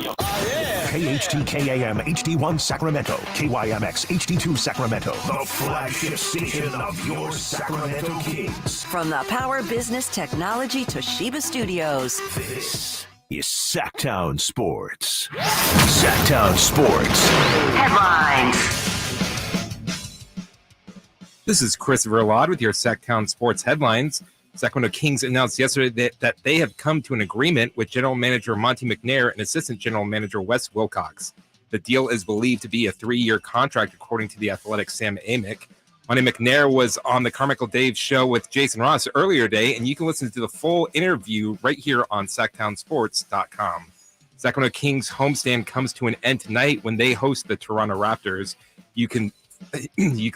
KHTKAM HD1 Sacramento, KYMX HD2 Sacramento, the flagship station of your Sacramento Kings. From the Power Business Technology Toshiba Studios. This is Sactown Sports. Sactown Sports. Headlines. This is Chris Verlod with your Sactown Sports headlines. Sacramento Kings announced yesterday that they have come to an agreement with General Manager Monte McNair and Assistant General Manager Wes Wilcox. The deal is believed to be a 3-year contract, according to the Athletic Sam Amick. Monte McNair was on the Carmichael Dave show with Jason Ross earlier today, and you can listen to the full interview right here on SactownSports.com. Sacramento Kings homestand comes to an end tonight when they host the Toronto Raptors. You can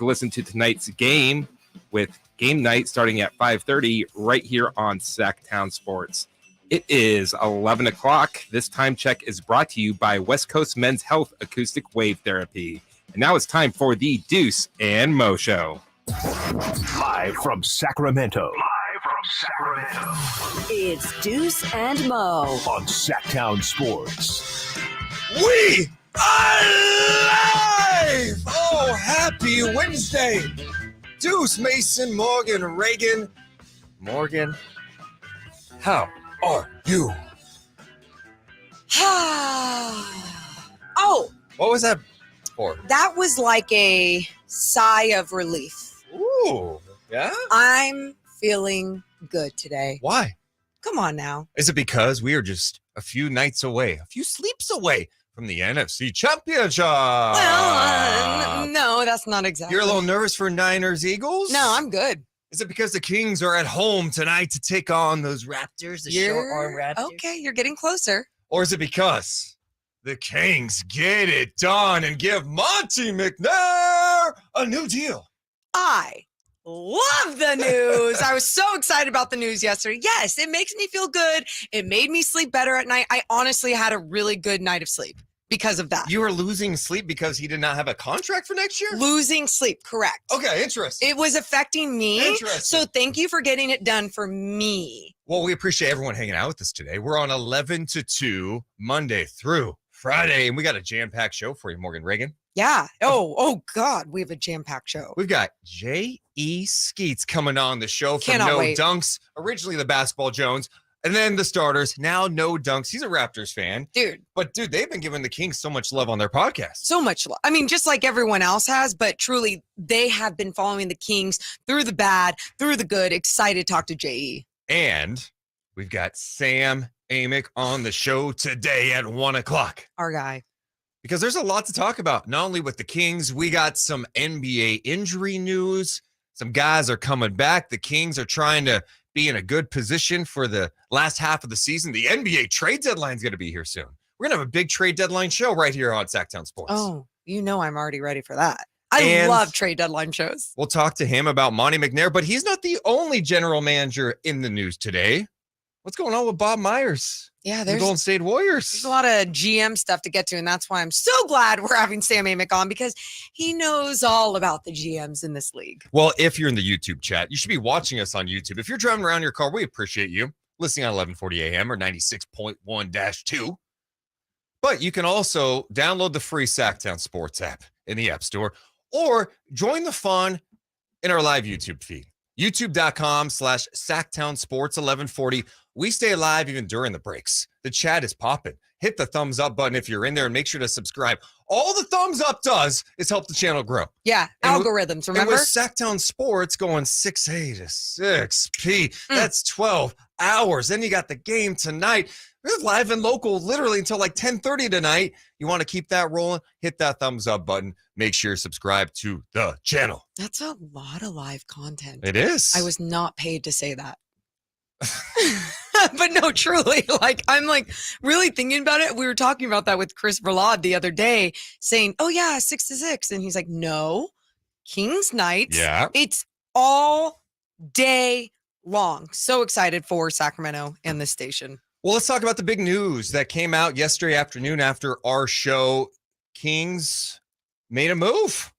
listen to tonight's game with game night starting at 5:30 right here on Sactown Sports. It is 11 o'clock. This time check is brought to you by West Coast Men's Health Acoustic Wave Therapy. And now it's time for the Deuce and Mo Show. Live from Sacramento. It's Deuce and Mo On Sactown Sports. We are live! Oh, happy Wednesday! Deuce, Mason, Morgan, Reagan. Morgan, how are you? Oh, What was that for? that was like a sigh of relief. Ooh, yeah? I'm feeling good today. Why? Come on now. Is it because we are just a few nights away, a few sleeps away from the NFC Championship? Well, no, that's not exactly. You're a little nervous for Niners Eagles? No, I'm good. Is it because the Kings are at home tonight to take on those Raptors, the short-arm Raptors? Okay, you're getting closer. Or is it because the Kings get it done and give Monte McNair a new deal? I love the news. I was so excited about the news yesterday. Yes, it makes me feel good. It made me sleep better at night. I honestly had a really good night of sleep because of that. You were losing sleep because he did not have a contract for next year? Losing sleep, correct. Okay, interesting. It was affecting me. Interesting. So thank you for getting it done for me. Well, we appreciate everyone hanging out with us today. We're on 11 to 2, Monday through Friday, and we got a jam-packed show for you, Morgan Reagan. Yeah. Oh God, we have a jam-packed show. We've got JE Skeets coming on the show from Cannot No wait. Dunks, originally the Basketball Jones, and then the starters, now No Dunks. He's a Raptors fan. Dude, But, they've been giving the Kings so much love on their podcast. so much love. I mean, just like everyone else has, but truly, they have been following the Kings through the bad, through the good. Excited to talk to JE. And we've got Sam Amick on the show today at 1 o'clock. Our guy. Because there's a lot to talk about, not only with the Kings. We got some NBA injury news. Some guys are coming back. The Kings are trying to be in a good position for the last half of the season. The NBA trade deadline is going to be here soon. We're going to have a big trade deadline show right here on Sactown Sports. Oh, you know I'm already ready for that. I And love trade deadline shows. We'll talk to him about Monte McNair, but he's not the only general manager in the news today. What's going on with Bob Myers? Yeah, The there's Golden State Warriors. a lot of GM stuff to get to, and that's why I'm so glad we're having Sam Amick on, because he knows all about the GMs in this league. Well, if you're in the YouTube chat, you should be watching us on YouTube. If you're driving around your car, we appreciate you listening on 1140 AM or 96.1-2. But you can also download the free Sactown Sports app in the App Store or join the fun in our live YouTube feed. YouTube.com/Sactown Sports 1140. We stay live even during the breaks. The chat is popping. Hit the thumbs up button if you're in there and make sure to subscribe. All the thumbs up does is help the channel grow. Yeah, And algorithms, And remember? with Sactown Sports going 6A to 6P, that's 12 hours. Then you got the game tonight. We're live and local literally until like 10:30 tonight. You want to keep that rolling? Hit that thumbs up button. Make sure you're subscribed to the channel. That's a lot of live content. It is. I was not paid to say that. But no, truly, I'm really thinking about it. We were talking about that with Chris Verlod the other day, saying, oh yeah, 6 to 6. And he's like, no, Kings nights. Yeah. It's all day long. So excited for Sacramento and this station. Well, let's talk about the big news that came out yesterday afternoon after our show. Kings made a move.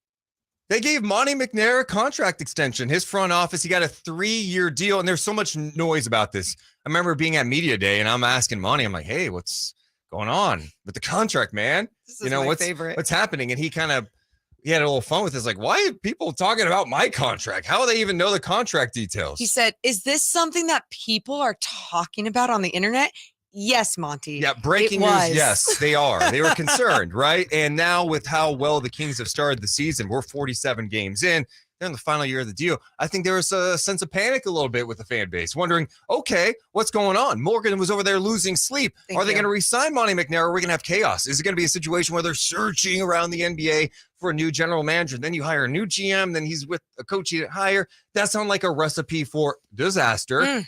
They gave Monte McNair a contract extension. His front office, he got a 3-year deal, and there's so much noise about this. I remember being at Media Day, and I'm asking Monte, I'm like, hey, what's going on with the contract, man? This is my what's favorite. what's happening? And he had a little fun with this. Like, why are people talking about my contract? How do they even know the contract details? He said, is this something that people are talking about on the internet? Yes, Monty. Yeah, breaking news. Yes, they are. They were concerned, right? And now with how well the Kings have started the season, we're 47 games in. They're in the final year of the deal. I think there was a sense of panic a little bit with the fan base, wondering, okay, what's going on? Morgan was over there losing sleep. Are they going to re-sign Monte McNair, or are we going to have chaos? Is it going to be a situation where they're searching around the NBA for a new general manager? Then you hire a new GM, then he's with a coach you didn't hire. That sounds like a recipe for disaster.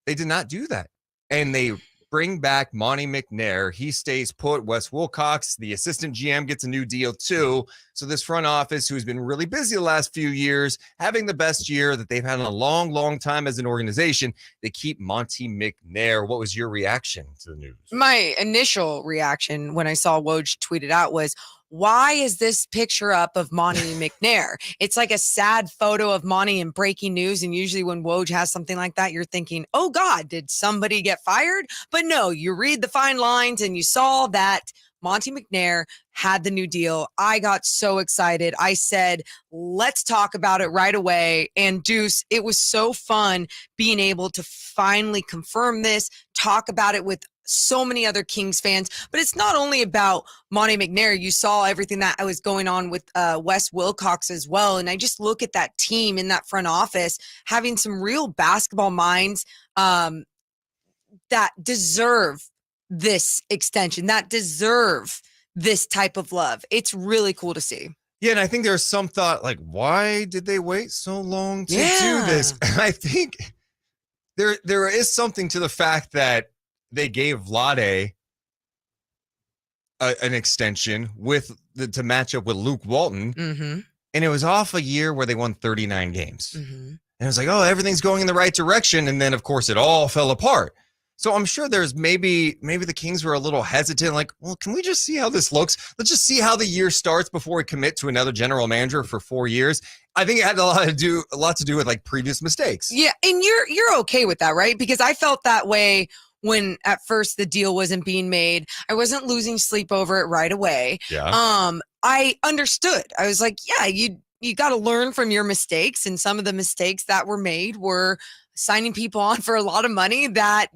They did not do that. And they bring back Monte McNair. He stays put. Wes Wilcox, the assistant GM, gets a new deal too. So this front office, who's been really busy the last few years, having the best year that they've had in a long, long time as an organization, they keep Monte McNair. What was your reaction to the news? My initial reaction when I saw Woj tweet it out was, why is this picture up of Monte McNair? It's like a sad photo of Monte in breaking news. And usually when Woj has something like that, you're thinking, oh God, did somebody get fired? But no, you read the fine lines and you saw that Monte McNair had the new deal. I got so excited. I said, let's talk about it right away. And Deuce, it was so fun being able to finally confirm this, talk about it with so many other Kings fans. But it's not only about Monte McNair. You saw everything that was going on with Wes Wilcox as well. And I just look at that team in that front office having some real basketball minds that deserve this extension, that deserve this type of love. It's really cool to see. Yeah, and I think there's some thought, like, why did they wait so long to do this? And I think there is something to the fact that they gave Vlade an extension to match up with Luke Walton, and it was off a year where they won 39 games. And it was like, oh, everything's going in the right direction, and then, of course, it all fell apart. So I'm sure there's maybe the Kings were a little hesitant, like, well, can we just see how this looks? Let's just see how the year starts before we commit to another general manager for 4 years. I think it had a lot to do with like previous mistakes. Yeah, and you're okay with that, right? Because I felt that way when at first the deal wasn't being made. I wasn't losing sleep over it right away. Yeah. I understood. I was like, yeah, you got to learn from your mistakes, and some of the mistakes that were made were signing people on for a lot of money that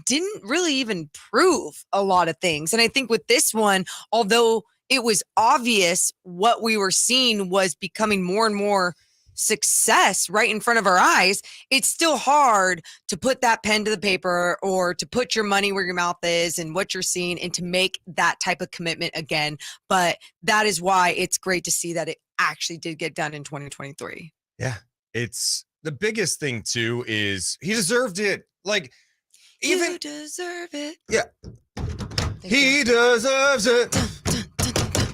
didn't really even prove a lot of things. And I think with this one, although it was obvious what we were seeing was becoming more and more success right in front of our eyes, it's still hard to put that pen to the paper or to put your money where your mouth is and what you're seeing and to make that type of commitment again. But that is why it's great to see that it actually did get done in 2023. Yeah. It's the biggest thing too is he deserved it. Like, even you deserve it. Yeah. He deserves it.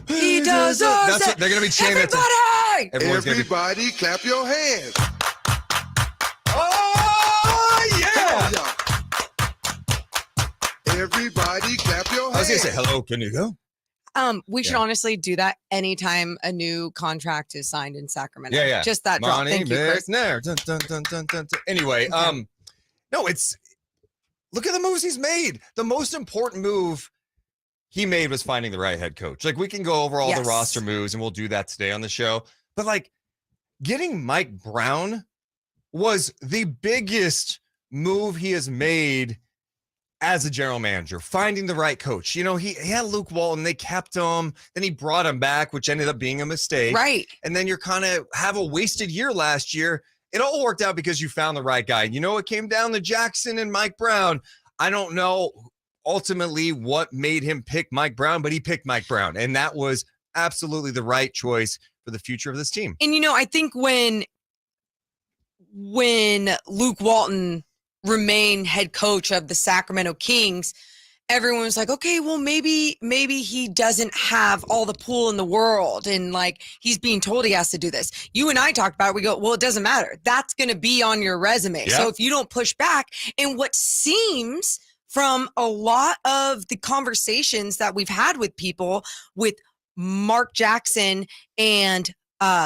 He deserves That's it. what they're going to be chanting. Everybody clap your hands. Oh, yeah. Everybody clap your hands. I was going to say, hello, can you go? We should honestly do that anytime a new contract is signed in Sacramento. Yeah. Just that drop. Thank you, Chris. Dun, dun, dun, dun, dun. Anyway, no, look at the moves he's made. The most important move he made was finding the right head coach. Like, we can go over all the roster moves, and we'll do that today on the show. But, like, getting Mike Brown was the biggest move he has made as a general manager, finding the right coach. You know, he had Luke Walton. They kept him. Then he brought him back, which ended up being a mistake. Right. And then you're kind of have a wasted year last year. It all worked out because you found the right guy. You know, it came down to Jackson and Mike Brown. I don't know ultimately what made him pick Mike Brown, but he picked Mike Brown. And that was absolutely the right choice for the future of this team. And, you know, I think when Luke Walton remained head coach of the Sacramento Kings, everyone was like, okay, well, maybe he doesn't have all the pull in the world. And like, he's being told he has to do this. You and I talked about it. We go, well, it doesn't matter. That's going to be on your resume. Yeah. So if you don't push back, and what seems from a lot of the conversations that we've had with people with Mark Jackson and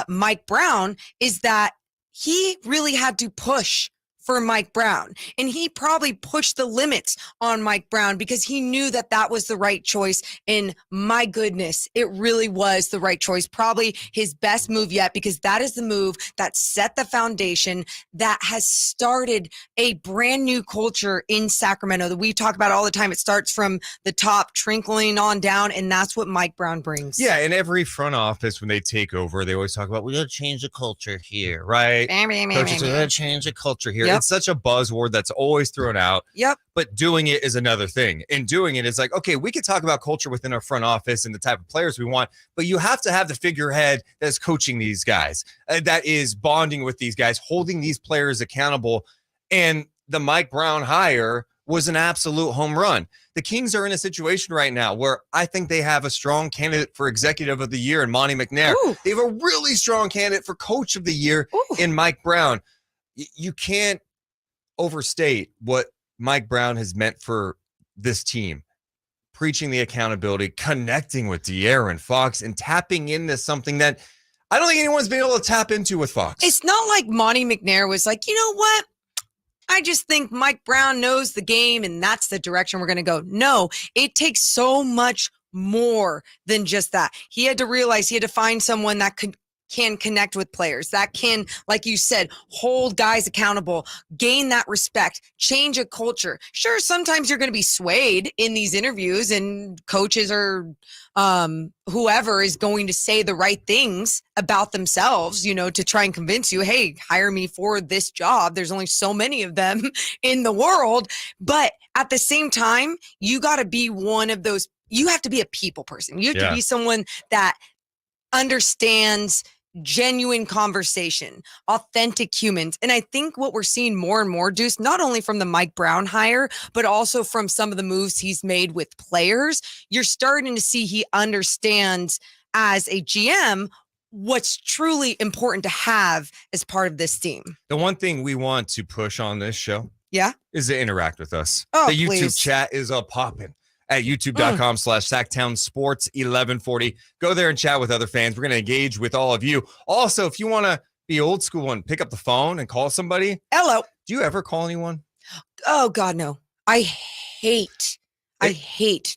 Mike Brown is that he really had to push for Mike Brown. And he probably pushed the limits on Mike Brown because he knew that that was the right choice. And my goodness, it really was the right choice. Probably his best move yet, because that is the move that set the foundation that has started a brand new culture in Sacramento that we talk about all the time. It starts from the top, trickling on down, and that's what Mike Brown brings. Yeah, in every front office, when they take over, they always talk about, we got to change the culture here, right? Coaches, we got to change the culture here. Yep. It's such a buzzword that's always thrown out. Yep. But doing it is another thing. And doing it is like, okay, we can talk about culture within our front office and the type of players we want, but you have to have the figurehead that's coaching these guys, that is bonding with these guys, holding these players accountable. And the Mike Brown hire was an absolute home run. The Kings are in a situation right now where I think they have a strong candidate for executive of the year in Monte McNair. Ooh. They have a really strong candidate for coach of the year in Mike Brown. You can't overstate what Mike Brown has meant for this team. Preaching the accountability, connecting with De'Aaron Fox, and tapping into something that I don't think anyone's been able to tap into with Fox. It's not like Monte McNair was like, you know what? I just think Mike Brown knows the game and that's the direction we're going to go. No, it takes so much more than just that. He had to realize he had to find someone that can connect with players, that can, like you said, hold guys accountable, gain that respect, change a culture. Sure, sometimes you're going to be swayed in these interviews and coaches or whoever is going to say the right things about themselves, you know, to try and convince you, hey, hire me for this job. There's only so many of them in the world. But at the same time, you got to be one of those, you have to be a people person. You have to be someone that understands genuine conversation, authentic humans. And I think what we're seeing more and more, Deuce, not only from the Mike Brown hire, but also from some of the moves he's made with players, you're starting to see he understands as a GM what's truly important to have as part of this team. The one thing we want to push on this show is to interact with us. Oh, the YouTube please. chat is a popping at youtube.com/Sactown Sports 1140. Go there and chat with other fans. We're going to engage with all of you. Also, if you want to be old school and pick up the phone and call somebody. Hello. Do you ever call anyone? Oh, God, no. I hate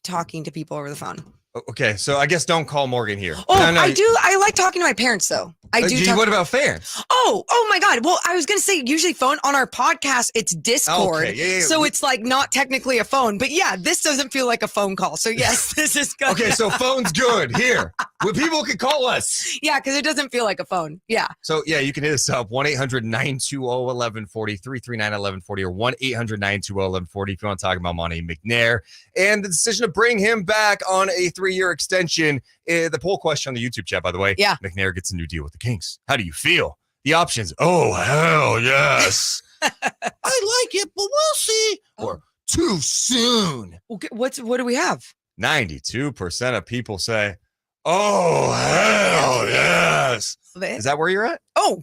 talking to people over the phone. Okay, so I guess don't call Morgan here. Oh, no, I do. I like talking to my parents, though. I do. What about fans? Oh my God. Well, I was going to say, usually phone on our podcast, it's Discord. Okay, yeah. So it's like not technically a phone, but yeah, this doesn't feel like a phone call. So yes, this is good. Okay, so phone's good here. Well, people can call us. Yeah, because it doesn't feel like a phone. Yeah. So yeah, you can hit us up 1-800-920-1140, 339-1140, or 1-800-920-1140 if you want to talk about Monte McNair and the decision to bring him back on a 3-year extension. The poll question on the YouTube chat, by the way. Yeah. McNair gets a new deal with the Kings. How do you feel? The options. Oh, hell yes. I like it, but we'll see. Or too soon. Okay, what do we have? 92% of people say, oh, hell yes. Is that where you're at? Oh,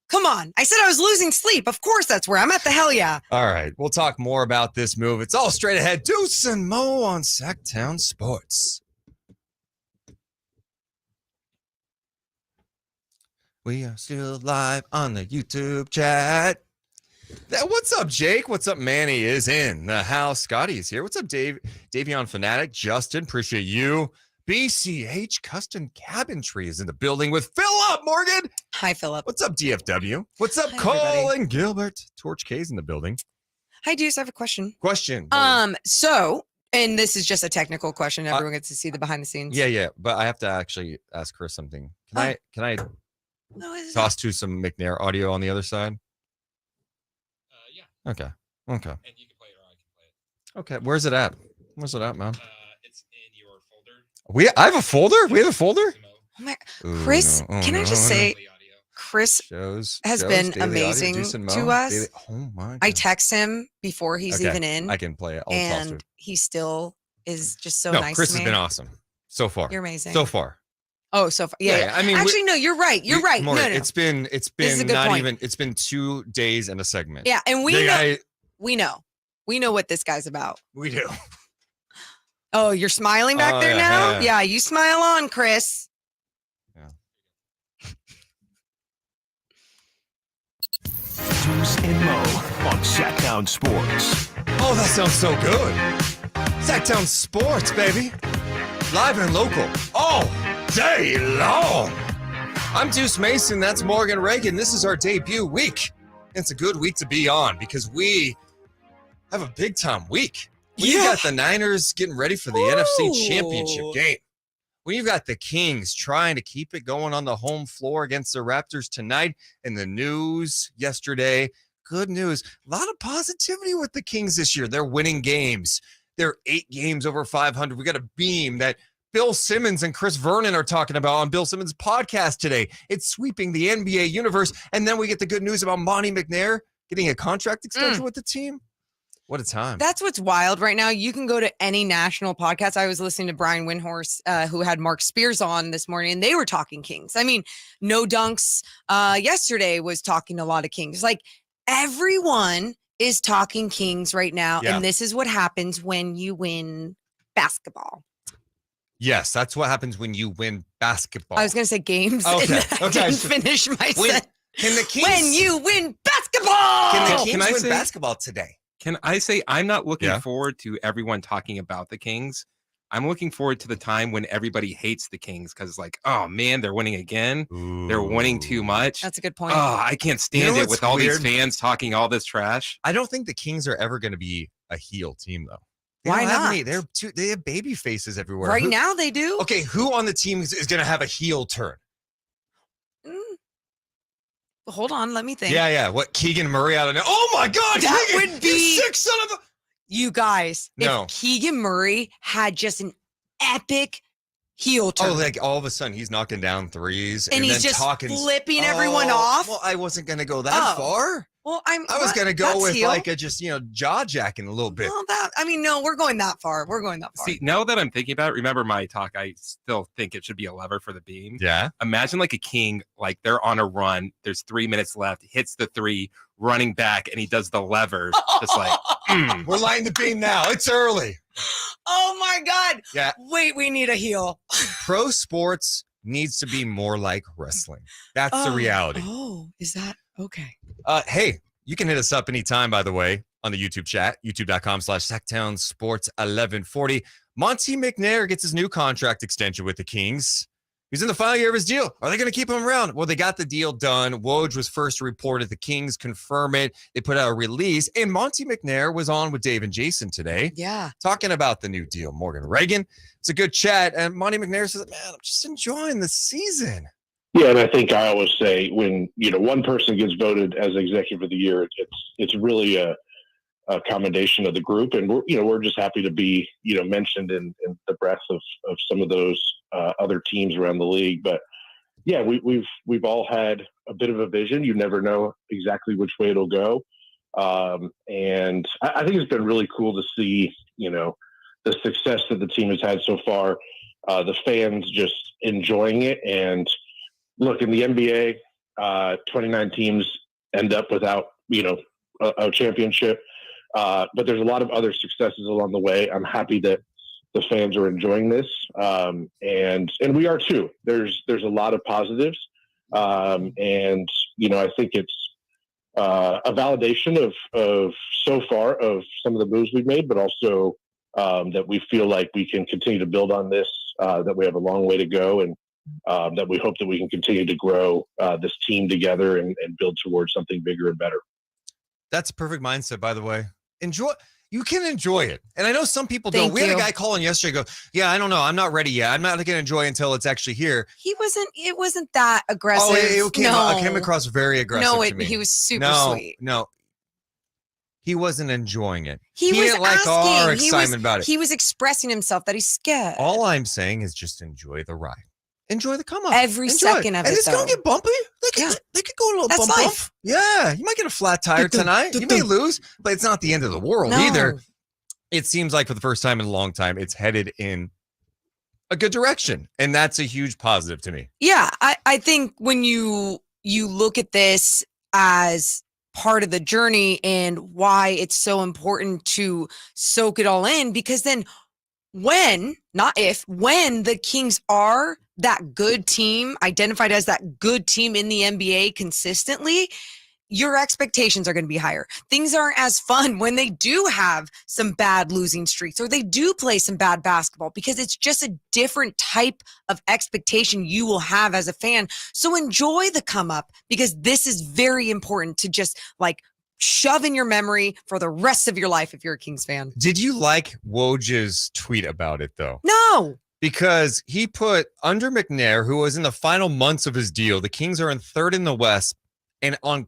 come on. I said I was losing sleep. Of course that's where I'm at. The hell yeah. All right. We'll talk more about this move. It's all straight ahead. Deuce and Mo on Sactown Sports. We are still live on the YouTube chat. What's up, Jake? What's up, Manny is in the house. Scotty's here. What's up, Davion Fanatic? Justin, appreciate you. BCH Custom Cabinetry is in the building with Philip Morgan. Hi, Philip. What's up, DFW? What's up, Hi, Cole everybody. and Gilbert? Torch K's in the building. Hi, Deuce. I have a question. So, and this is just a technical question. Everyone gets to see the behind the scenes. yeah, but I have to actually ask Chris something. Can I No, toss to some McNair audio on the other side? Yeah. Okay. And you can play it or I can play it. Okay. Where's it at? Where's it at, man? It's in your folder. I have a folder? We have a folder? Oh my, Chris, can I just say, Chris has been Daily amazing Audio, Deuce and Mo, to us. Daily, oh my God. I text him before he's Okay, even in, I can play it. I'll toss to and he still is just so No, nice Chris to me. has been awesome so far. You're amazing. So far. Oh, so far. Yeah. I mean, actually, no, you're right. You're right. Morgan, No. It's been is a good not point. even. It's been 2 days and a segment. Yeah, and we The know. guy- We know what this guy's about. we do. Oh, you're smiling back Oh, there yeah, now? yeah. Yeah, you smile on, Chris. Deuce and Mo on Sactown Sports. Oh, that sounds so good. Sactown Sports, baby. Live and local. All day long. I'm Deuce Mason. That's Morgan Reagan. This is our debut week. It's a good week to be on because we have a big time week. We got the Niners getting ready for the NFC Championship game. We've got the Kings trying to keep it going on the home floor against the Raptors tonight. And the news yesterday, good news. A lot of positivity with the Kings this year. They're winning games. They're 8 games over 500. We got a beam that Bill Simmons and Chris Vernon are talking about on Bill Simmons' podcast today. It's sweeping the NBA universe. And then we get the good news about Monte McNair getting a contract extension with the team. What a time. That's what's wild right now. You can go to any national podcast. I was listening to Brian Windhorst, who had Mark Spears on this morning, and they were talking Kings. I mean, No Dunks yesterday was talking a lot of Kings. Like, everyone is talking Kings right now, and this is what happens when you win basketball. Yes, that's what happens when you win basketball. I was going to say games. Okay. I didn't finish my sentence. Can the Kings, when you win basketball! Can the Kings Can I win say- basketball today? Can I say I'm not looking forward to everyone talking about the Kings. I'm looking forward to the time when everybody hates the Kings because, like, oh man, they're winning again. Ooh. They're winning too much. That's a good point. Oh, I can't stand it what's with all weird? these fans talking all this trash. I don't think the Kings are ever going to be a heel team, though. They Why don't have not? any- they have baby faces everywhere. Right Who- now they do. Okay, who on the team is going to have a heel turn? Hold on, let me think. Yeah. What, Keegan Murray out of there? Oh, my God. That Keegan, would be- you sick son of a... You guys, No. if Keegan Murray had just an epic heel turn Oh, like all of a sudden he's knocking down threes and he's then just talking flipping everyone off. Well, I wasn't going to go that far. Well, I was going to go that's with heel. like a just, jaw jacking a little bit. Well, no, we're going that far. We're going that far. See, now that I'm thinking about it, remember my talk, I still think it should be a lever for the beam. Yeah. Imagine like a King, like they're on a run. There's 3 minutes left, hits the 3, running back, and he does the lever. Just like, We're lighting the beam now. It's early. Oh my God. Yeah. Wait, we need a heel. Pro sports needs to be more like wrestling. That's the reality. Oh, is that okay? Hey, you can hit us up anytime, by the way, on the YouTube chat, youtube.com/SactownSports1140. Monte McNair gets his new contract extension with the Kings. He's in the final year of his deal. Are they going to keep him around? Well, they got the deal done. Woj was first reported. The Kings confirm it. They put out a release. And Monte McNair was on with Dave and Jason today Yeah. talking about the new deal. Morgan Reagan. It's a good chat. And Monte McNair says, man, I'm just enjoying the season. Yeah, and I think I always say when one person gets voted as executive of the year, it's really a commendation of the group, and we're just happy to be mentioned in the breath of some of those other teams around the league. But yeah, we've all had a bit of a vision. You never know exactly which way it'll go, and I think it's been really cool to see the success that the team has had so far. The fans just enjoying it. And look, in the NBA, 29 teams end up without a championship. But there's a lot of other successes along the way. I'm happy that the fans are enjoying this. And we are too. There's a lot of positives. And I think it's a validation of so far of some of the moves we've made, but also that we feel like we can continue to build on this, that we have a long way to go, and that we hope that we can continue to grow this team together and build towards something bigger and better. That's a perfect mindset, by the way. You can enjoy it. And I know some people don't. Thank We had a you. guy calling yesterday go, yeah, I don't know. I'm not ready yet. I'm not going to enjoy it until it's actually here. It wasn't that aggressive. Oh, it came across very aggressive to me. He was super sweet. No. He wasn't enjoying it. He was didn't like asking. our He excitement was- about it. He was expressing himself that he's scared. All I'm saying is just enjoy the ride. Enjoy the come up. Every Enjoy second of and it, it's going though. to get bumpy. They could go a little That's bump. life. Yeah, you might get a flat tire tonight. You may lose, but it's not the end of the world No. either. It seems like for the first time in a long time, it's headed in a good direction. And that's a huge positive to me. Yeah, I think when you look at this as part of the journey and why it's so important to soak it all in, because then when the Kings are that good team, identified as that good team in the NBA consistently, your expectations are going to be higher. Things aren't as fun when they do have some bad losing streaks or they do play some bad basketball, because it's just a different type of expectation you will have as a fan. So enjoy the come up, because this is very important to just like shove in your memory for the rest of your life if you're a Kings fan. Did you like Woj's tweet about it, though? No. Because he put under McNair, who was in the final months of his deal, the Kings are in third in the West and on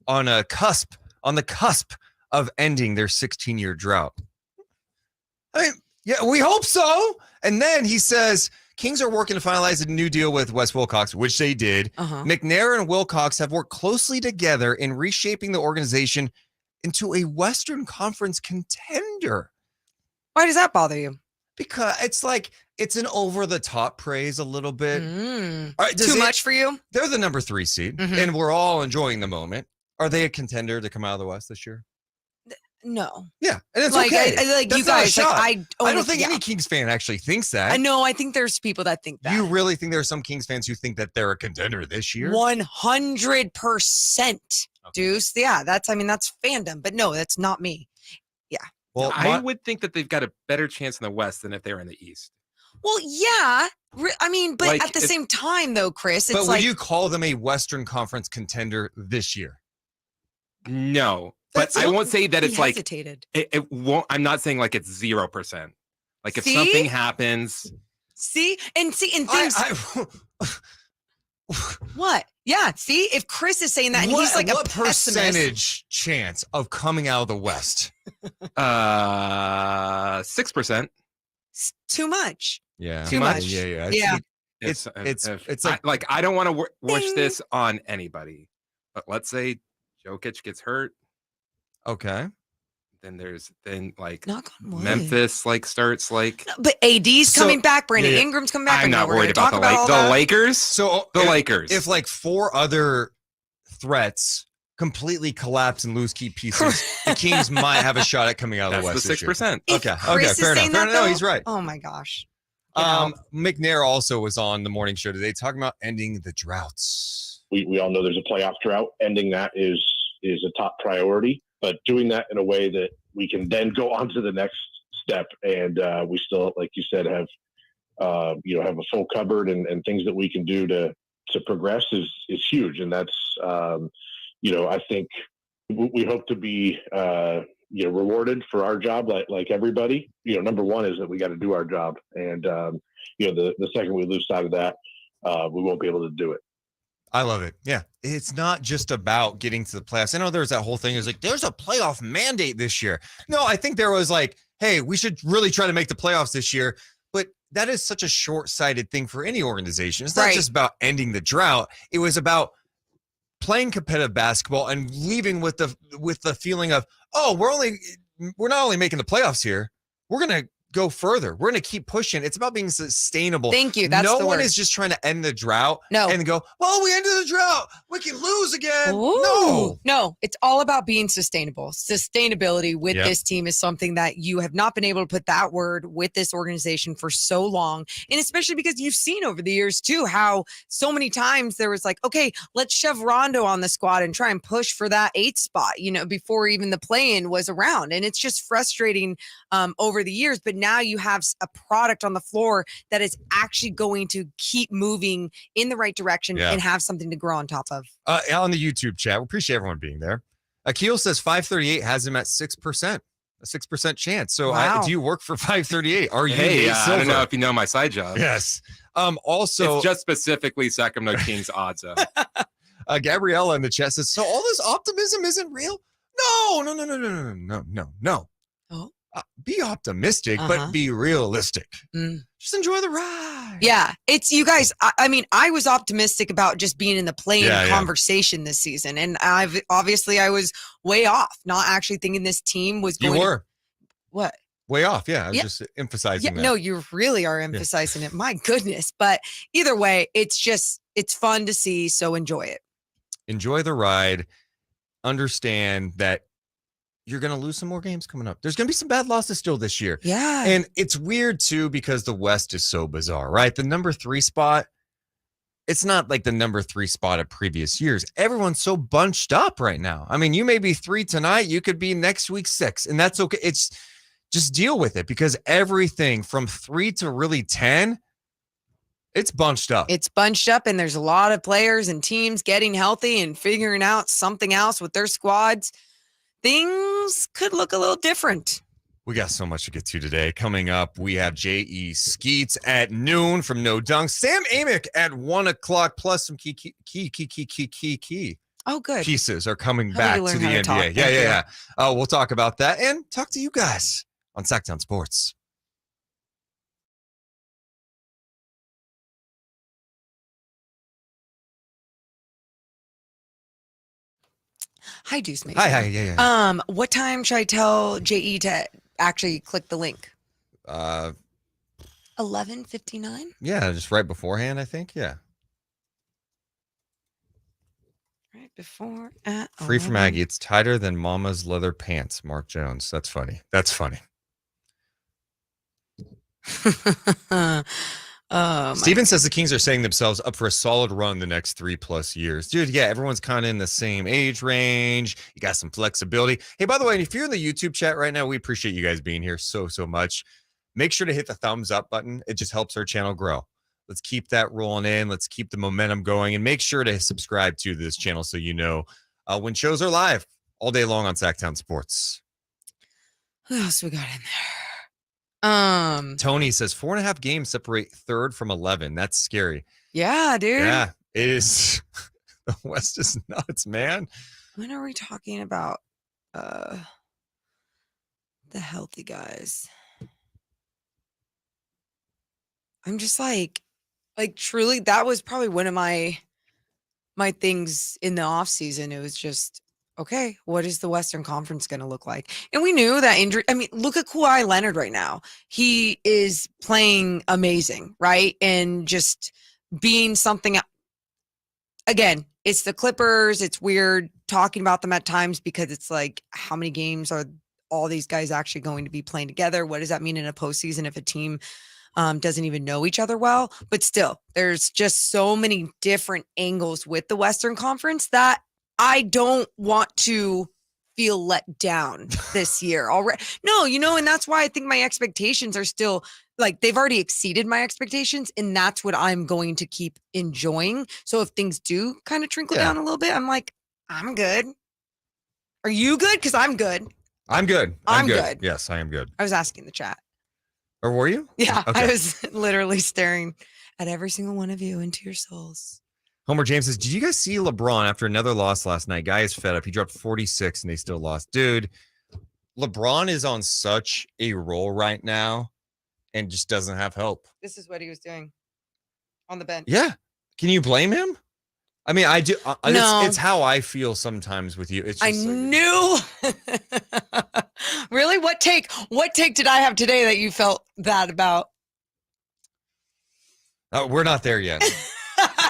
the cusp of ending their 16-year drought. I mean, yeah, we hope so. And then he says, Kings are working to finalize a new deal with Wes Wilcox, which they did. McNair and Wilcox have worked closely together in reshaping the organization into a Western Conference contender. Why does that bother you? Because it's like, it's an over-the-top praise a little bit. Too much for you? They're the number 3 seed, and we're all enjoying the moment. Are they a contender to come out of the West this year? No. Yeah, and it's like, okay. You guys, like, I don't think any Kings fan actually thinks that. I know. I think there's people that think that. You really think there are some Kings fans who think that they're a contender this year? 100%, Deuce. Yeah, that's fandom. But no, that's not me. Yeah. Well, I would think that they've got a better chance in the West than if they're in the East. Well, yeah. I mean, but like, at the same time, though, Chris, it's would you call them a Western Conference contender this year? No. But I won't say that it's hesitated. Like it won't. I'm not saying like it's 0%. Like if something happens, and things. What? Yeah. See, if Chris is saying that, and he's like what a percentage chance of coming out of the West? 6%. Too much. Yeah. Too much. Yeah. It's like I don't want to wish this on anybody, but let's say Jokic gets hurt. Okay. Then like Knock on wood. Memphis starts but AD's coming back. Brandon Ingram's coming back. I'm not worried about the Lakers. So the Lakers. If like 4 other threats completely collapse and lose key pieces, the Kings might have a shot at coming out of the West. The 6%. Okay, fair enough. No, he's right. Oh my gosh. McNair also was on the morning show today talking about ending the droughts. We all know there's a playoff drought. Ending that is a top priority, but doing that in a way that we can then go on to the next step. And we still, like you said, have a full cupboard and things that we can do to progress is huge. And that's, I think we hope to be, rewarded for our job like everybody. Number one is that we got to do our job. And, the second we lose sight of that, we won't be able to do it. I love it. Yeah. It's not just about getting to the playoffs. I know there's that whole thing. It's like, there's a playoff mandate this year. No, I think there was like, hey, we should really try to make the playoffs this year. But that is such a short-sighted thing for any organization. It's not just about ending the drought. It was about playing competitive basketball and leaving with the feeling of, oh, we're not only making the playoffs here, we're going to go further. We're going to keep pushing. It's about being sustainable. Thank you. That's no the one word. is just trying to end the drought and go, well, we ended the drought. We can lose again. Ooh. No, it's all about being sustainable. Sustainability with this team is something that you have not been able to put that word with this organization for so long. And especially because you've seen over the years too, how so many times there was like, okay, let's shove Rondo on the squad and try and push for that 8th spot, before even the play-in was around. And it's just frustrating over the years. But now you have a product on the floor that is actually going to keep moving in the right direction and have something to grow on top of. On the YouTube chat, we appreciate everyone being there. Akil says 538 has him at 6%, a 6% chance. So do you work for 538? Are you? Hey, I don't know if you know my side job. Yes. Also, it's just specifically Sacramento Kings odds. Gabriella in the chat says, so all this optimism isn't real? No. Oh. Be optimistic, but be realistic. Just enjoy the ride. Yeah, it's you guys. I was optimistic about just being in the play-in conversation this season, and I was way off, not actually thinking this team was going. You were what? Way off. Yeah, I was just emphasizing that. No, you really are emphasizing it. My goodness, but either way, it's fun to see. So enjoy it. Enjoy the ride. Understand that you're going to lose some more games coming up. There's going to be some bad losses still this year. Yeah. And it's weird too, because the West is so bizarre, right? The number 3 spot, it's not like the number 3 spot of previous years. Everyone's so bunched up right now. I mean, you may be 3 tonight. You could be next week 6, and that's okay. It's just deal with it because everything from 3 to really 10, it's bunched up. It's bunched up, and there's a lot of players and teams getting healthy and figuring out something else with their squads. Things could look a little different. We got so much to get to today. Coming up, we have JE Skeets at noon from No Dunk. Sam Amick at 1 o'clock, plus some key. Oh, good. Pieces are coming back to the NBA. Yeah. We'll talk about that and talk to you guys on Sactown Sports. Hi, Deuce Mason. Hi. Yeah. What time should I tell JE to actually click the link? 11:59. Yeah, just right beforehand, I think. Yeah. Right before Free from Aggie. It's tighter than Mama's leather pants. Mark Jones. That's funny. Steven says the Kings are setting themselves up for a solid run the next 3+ years. Dude, yeah, everyone's kind of in the same age range. You got some flexibility. Hey, by the way, if you're in the YouTube chat right now, we appreciate you guys being here so much. Make sure to hit the thumbs up button. It just helps our channel grow. Let's keep that rolling in. Let's keep the momentum going. And make sure to subscribe to this channel so you know when shows are live all day long on Sactown Sports. Who else we got in there? Tony says 4.5 games separate 3rd from 11. That's scary. Yeah, dude. Yeah, it is. The West is nuts, man. When are we talking about the healthy guys? I'm just like truly, that was probably one of my things in the off season. It was just, okay, what is the Western Conference going to look like? And we knew that injury. I mean, look at Kawhi Leonard right now. He is playing amazing, right? And just being something. Again, it's the Clippers. It's weird talking about them at times because it's like, how many games are all these guys actually going to be playing together? What does that mean in a postseason if a team doesn't even know each other well? But still, there's just so many different angles with the Western Conference that I don't want to feel let down this year already. No, and that's why I think my expectations are still like they've already exceeded my expectations, and that's what I'm going to keep enjoying. So if things do kind of trickle down a little bit, I'm like, I'm good. Are you good? Because I'm good. I'm good. I'm good. Yes, I am good. I was asking the chat. Or were you? Yeah, okay. I was literally staring at every single one of you into your souls. Homer James says, did you guys see LeBron after another loss last night? Guy is fed up. He dropped 46 and they still lost. Dude, LeBron is on such a roll right now and just doesn't have help. This is what he was doing on the bench. Yeah. Can you blame him? I mean, I do. No. It's how I feel sometimes with you. It's just knew. Really? What take did I have today that you felt that about? We're not there yet.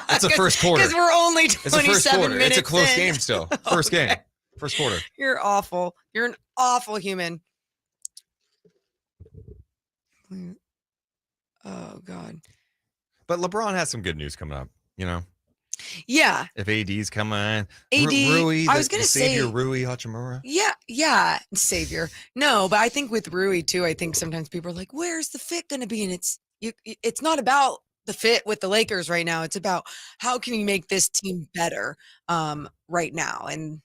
It's the first quarter. Because we're only 27 minutes It's a close in. game still. First game. First quarter. You're awful. You're an awful human. Oh, God. But LeBron has some good news coming up, Yeah. If AD's coming on. AD, Rui, I was going to say. Savior Rui Hachimura. Yeah. Savior. No, but I think with Rui, too, I think sometimes people are like, where's the fit going to be? And it's not about the fit with the Lakers right now. It's about how can you make this team better right now. And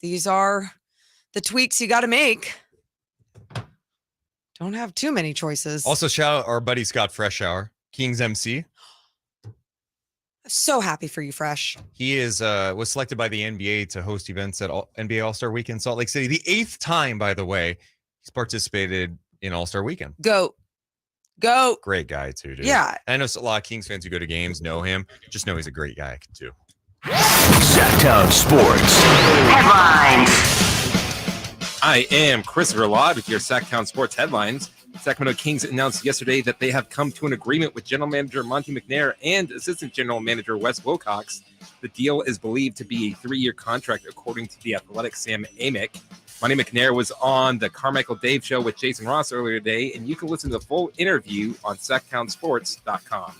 these are the tweaks you got to make. Don't have too many choices. Also, shout out our buddy Scott Freshour, Kings MC. So happy for you, Fresh. He was selected by the NBA to host events at NBA All-Star Weekend Salt Lake City. The 8th time, by the way, he's participated in All-Star Weekend. Go. Great guy, too, dude. Yeah. I know a lot of Kings fans who go to games know him. Just know he's a great guy, too. Sactown Sports. Headlines. I am Chris Verlod with your Sactown Sports headlines. Sacramento Kings announced yesterday that they have come to an agreement with General Manager Monte McNair and Assistant General Manager Wes Wilcox. The deal is believed to be a 3-year contract, according to the Athletic Sam Amick. Monte McNair was on the Carmichael Dave Show with Jason Ross earlier today, and you can listen to the full interview on SactownSports.com.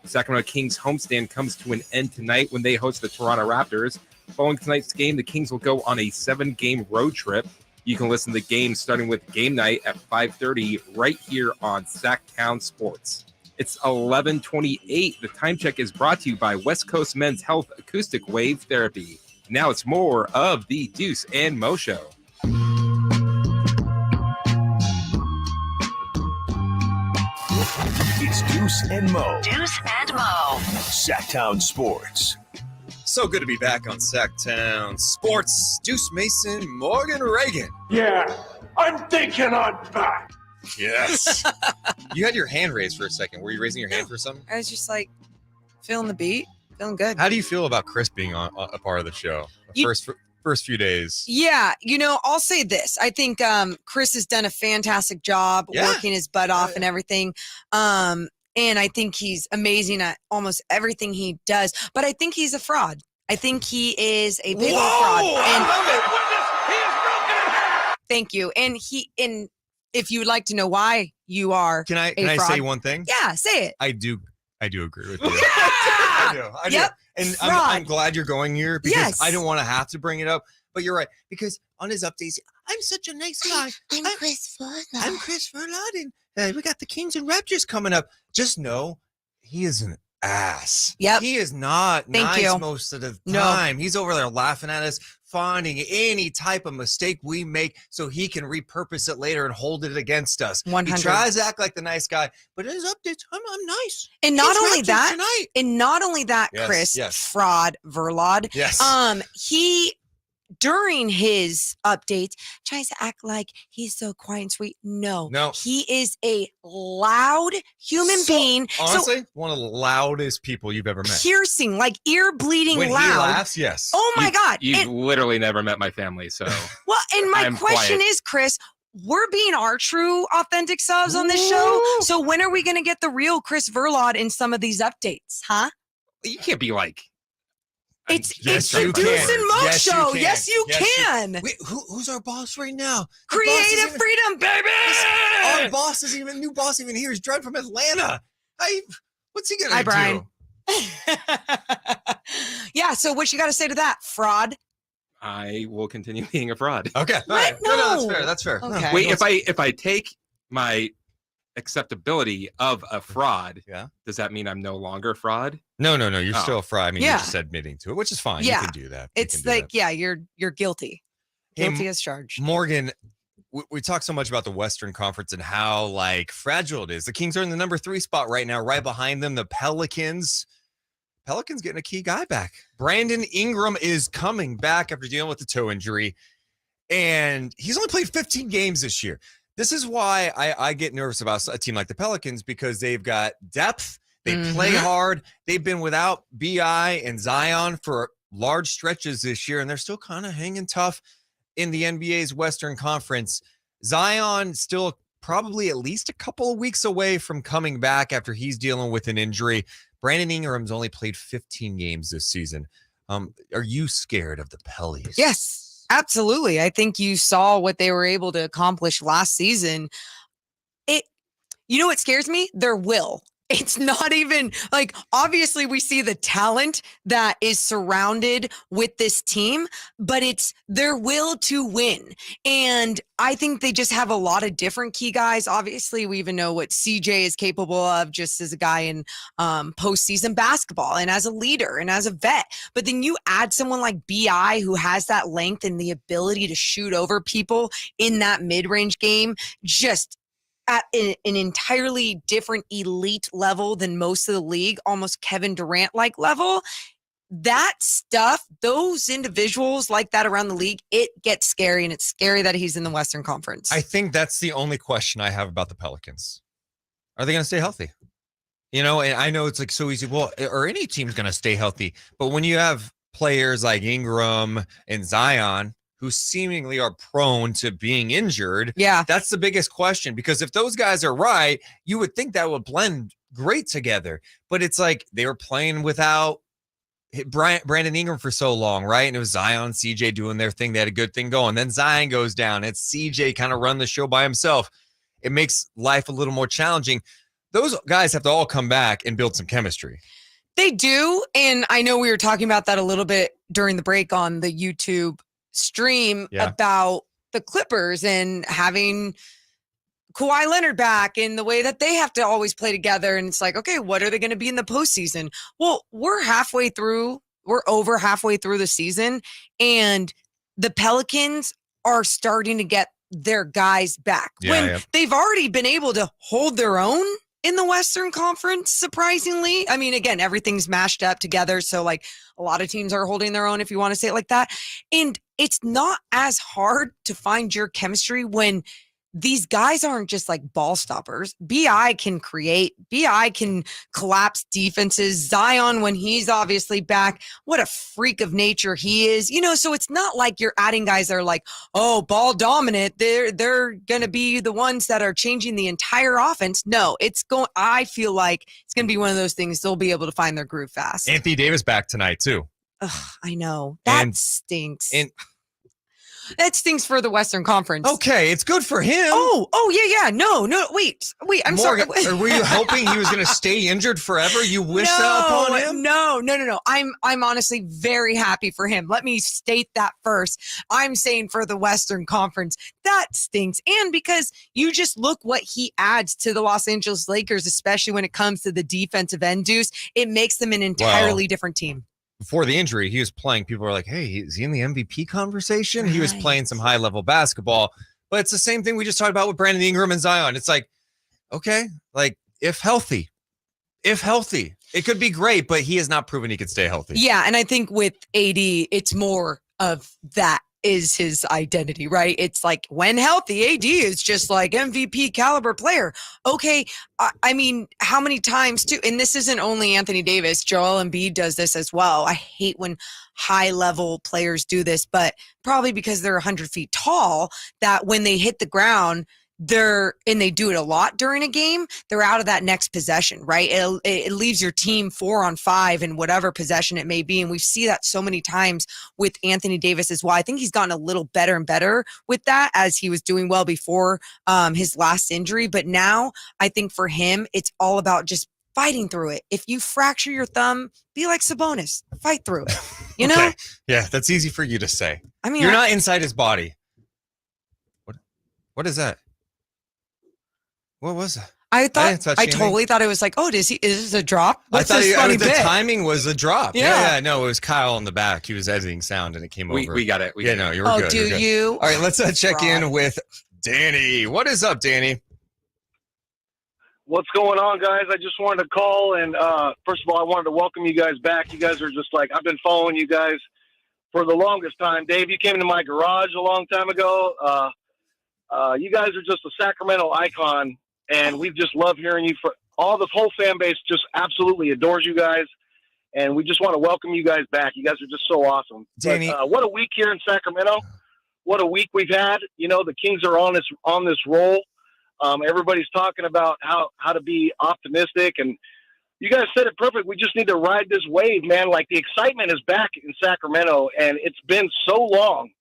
Sacramento Kings homestand comes to an end tonight when they host the Toronto Raptors. Following tonight's game, the Kings will go on a 7-game road trip. You can listen to the game starting with game night at 5:30 right here on Sactown Sports. It's 11:28. The time check is brought to you by West Coast Men's Health Acoustic Wave Therapy. Now it's more of the Deuce and Mo Show. It's Deuce and Mo. Deuce and Mo. Sactown Sports. So good to be back on Sactown Sports. Deuce Mason, Morgan Reagan. Yeah, I'm thinking I'm back. Yes. You had your hand raised for a second. Were you raising your hand for something? I was just like feeling the beat, feeling good. How do you feel about Chris being on a part of the show? First few days. Yeah, I'll say this. I think Chris has done a fantastic job working his butt off and everything. And I think he's amazing at almost everything he does. But I think he's a fraud. I think he is a big old fraud. And thank you. And if you would like to know why you are Can I say one thing? Yeah, say it. I do agree with you. Yeah! I do. Yep. And I'm glad you're going here because I don't want to have to bring it up. But you're right. Because on his updates, I'm such a nice guy. I'm Chris Verladen. We got the Kings and Raptors coming up. Just know he is an ass. Yep. He is not Thank nice you. most of the No. time. He's over there laughing at us, finding any type of mistake we make so he can repurpose it later and hold it against us. 100. He tries to act like the nice guy, but in his updates, I'm nice. And not Kings only Raptors that, tonight. Yes, Chris, yes. fraud, Verlad. Yes. He during his updates tries to act like he's so quiet and sweet. No, he is a loud human being. Honestly, one of the loudest people you've ever met. Piercing, like ear bleeding When loud. he laughs, yes. Oh my God. You've literally never met my family, so. Well, and my I'm question quiet. is, Chris, we're being our true, authentic selves on this show. So when are we going to get the real Chris Verlad in some of these updates, huh? You can't be like. It's Yes, the you Deuce can. and Mo Yes, you show. can. Yes, you Yes, you- can. Wait, who's our boss right now? The boss Creative isn't even- freedom, baby. Our boss isn't even new boss even here. He's driving from Atlanta. What's he gonna Hi, do? Brian. Yeah. So what you got to say to that, fraud? I will continue being a fraud. Okay. All What? right. No, No. that's fair. Okay. Wait, if I take my acceptability of a fraud, does that mean I'm no longer a fraud? No. You're still a fraud. I mean, Yeah. you're just admitting to it, which is fine. Yeah. You can do that. It's like, yeah, you're guilty. Hey, Guilty as charged. Morgan, we talk so much about the Western Conference and how like fragile it is. The Kings are in the number 3 spot right now. Right behind them, the Pelicans. Pelicans getting a key guy back. Brandon Ingram is coming back after dealing with the toe injury, and he's only played 15 games this year. This is why I get nervous about a team like the Pelicans because they've got depth. They play hard. They've been without BI and Zion for large stretches this year, and they're still kind of hanging tough in the NBA's Western Conference. Zion still probably at least a couple of weeks away from coming back after he's dealing with an injury. Brandon Ingram's only played 15 games this season. Are you scared of the Pellies? Yes, absolutely. I think you saw what they were able to accomplish last season. You know what scares me? Their will. It's not even like, obviously we see the talent that is surrounded with this team, but it's their will to win. And I think they just have a lot of different key guys. Obviously we even know what CJ is capable of just as a guy in postseason basketball and as a leader and as a vet. But then you add someone like BI who has that length and the ability to shoot over people in that mid-range game, just at an entirely different elite level than most of the league, almost Kevin Durant-like level. That stuff, those individuals like that around the league, it gets scary, and it's scary that he's in the Western Conference. I think that's the only question I have about the Pelicans. Are they going to stay healthy? You know, and I know it's like so easy. Well, or any team's going to stay healthy. But when you have players like Ingram and Zion, who seemingly are prone to being injured. Yeah. That's the biggest question, because if those guys are right, you would think that would blend great together. But it's like they were playing without Brandon Ingram for so long, right? And it was Zion, CJ doing their thing. They had a good thing going. Then Zion goes down. It's CJ kind of run the show by himself. It makes life a little more challenging. those guys have to all come back and build some chemistry. They do. And I know we were talking about that a little bit during the break on the YouTube stream about the Clippers and having Kawhi Leonard back and the way that they have to always play together. And it's like, okay, what are they going to be in the postseason? Well, we're over halfway through the season, and the Pelicans are starting to get their guys back. They've already been able to hold their own in the Western Conference, surprisingly. I mean, again, everything's mashed up together. So like a lot of teams are holding their own, if you want to say it like that. And it's not as hard to find your chemistry when these guys aren't just like ball stoppers. BI can create. BI can collapse defenses. Zion, when he's obviously back, what a freak of nature he is. So it's not like you're adding guys that are like, oh, ball dominant. They're going to be the ones that are changing the entire offense. No, I feel like it's going to be one of those things. They'll be able to find their groove fast. Anthony Davis back tonight too. Ugh, I know. That stinks. That stinks for the Western Conference. Okay, it's good for him. Oh, yeah. No, wait. I'm sorry. Were you hoping he was going to stay injured forever? You wish that upon him? No. I'm honestly very happy for him. Let me state that first. I'm saying for the Western Conference, that stinks. And because you just look what he adds to the Los Angeles Lakers, especially when it comes to the defensive end, Deuce, it makes them an entirely different team. Before the injury, he was playing. People were like, hey, is he in the MVP conversation? Right. He was playing some high-level basketball. But it's the same thing we just talked about with Brandon Ingram and Zion. It's like, okay, like if healthy, it could be great, but he has not proven he could stay healthy. Yeah, and I think with AD, it's more of that is his identity, right? It's like when healthy, AD is just like MVP caliber player. Okay, I mean, how many times too? And this isn't only Anthony Davis. Joel Embiid does this as well. I hate when high level players do this, but probably because they're 100 feet tall, that when they hit the ground, and they do it a lot during a game, they're out of that next possession, right? It leaves your team 4-on-5 in whatever possession it may be. And we see that so many times with Anthony Davis as well. I think he's gotten a little better and better with that as he was doing well before his last injury. But now I think for him, it's all about just fighting through it. If you fracture your thumb, be like Sabonis, fight through it, you know? Okay. Yeah, that's easy for you to say. I mean, you're not inside his body. What is that? What was that? I totally thought it was like, oh, is this a drop? What's this funny bit? The timing was a drop. Yeah. No, it was Kyle in the back. He was editing sound and it came over. We got it. You were good. Do you? All right, let's check in with Danny. What is up, Danny? What's going on, guys? I just wanted to call and first of all, I wanted to welcome you guys back. You guys are just like, I've been following you guys for the longest time. Dave, you came into my garage a long time ago. You guys are just a Sacramento icon. And we just love hearing you. For all the whole fan base just absolutely adores you guys. And we just want to welcome you guys back. You guys are just so awesome. Danny, but, what a week here in Sacramento. What a week we've had. The Kings are on this roll. Everybody's talking about how to be optimistic. And you guys said it perfect. We just need to ride this wave, man. Like the excitement is back in Sacramento. And it's been so long.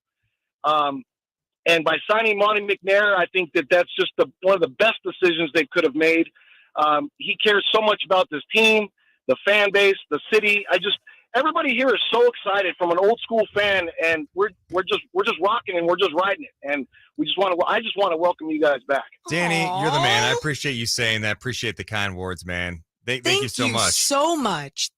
And by signing Monte McNair, I think that's just one of the best decisions they could have made. He cares so much about this team, the fan base, the city. Everybody here is so excited from an old school fan, and we're just rocking and we're just riding it. And I just want to welcome you guys back. Danny, you're the man. I appreciate you saying that. Appreciate the kind words, man. Thank you so much. So much.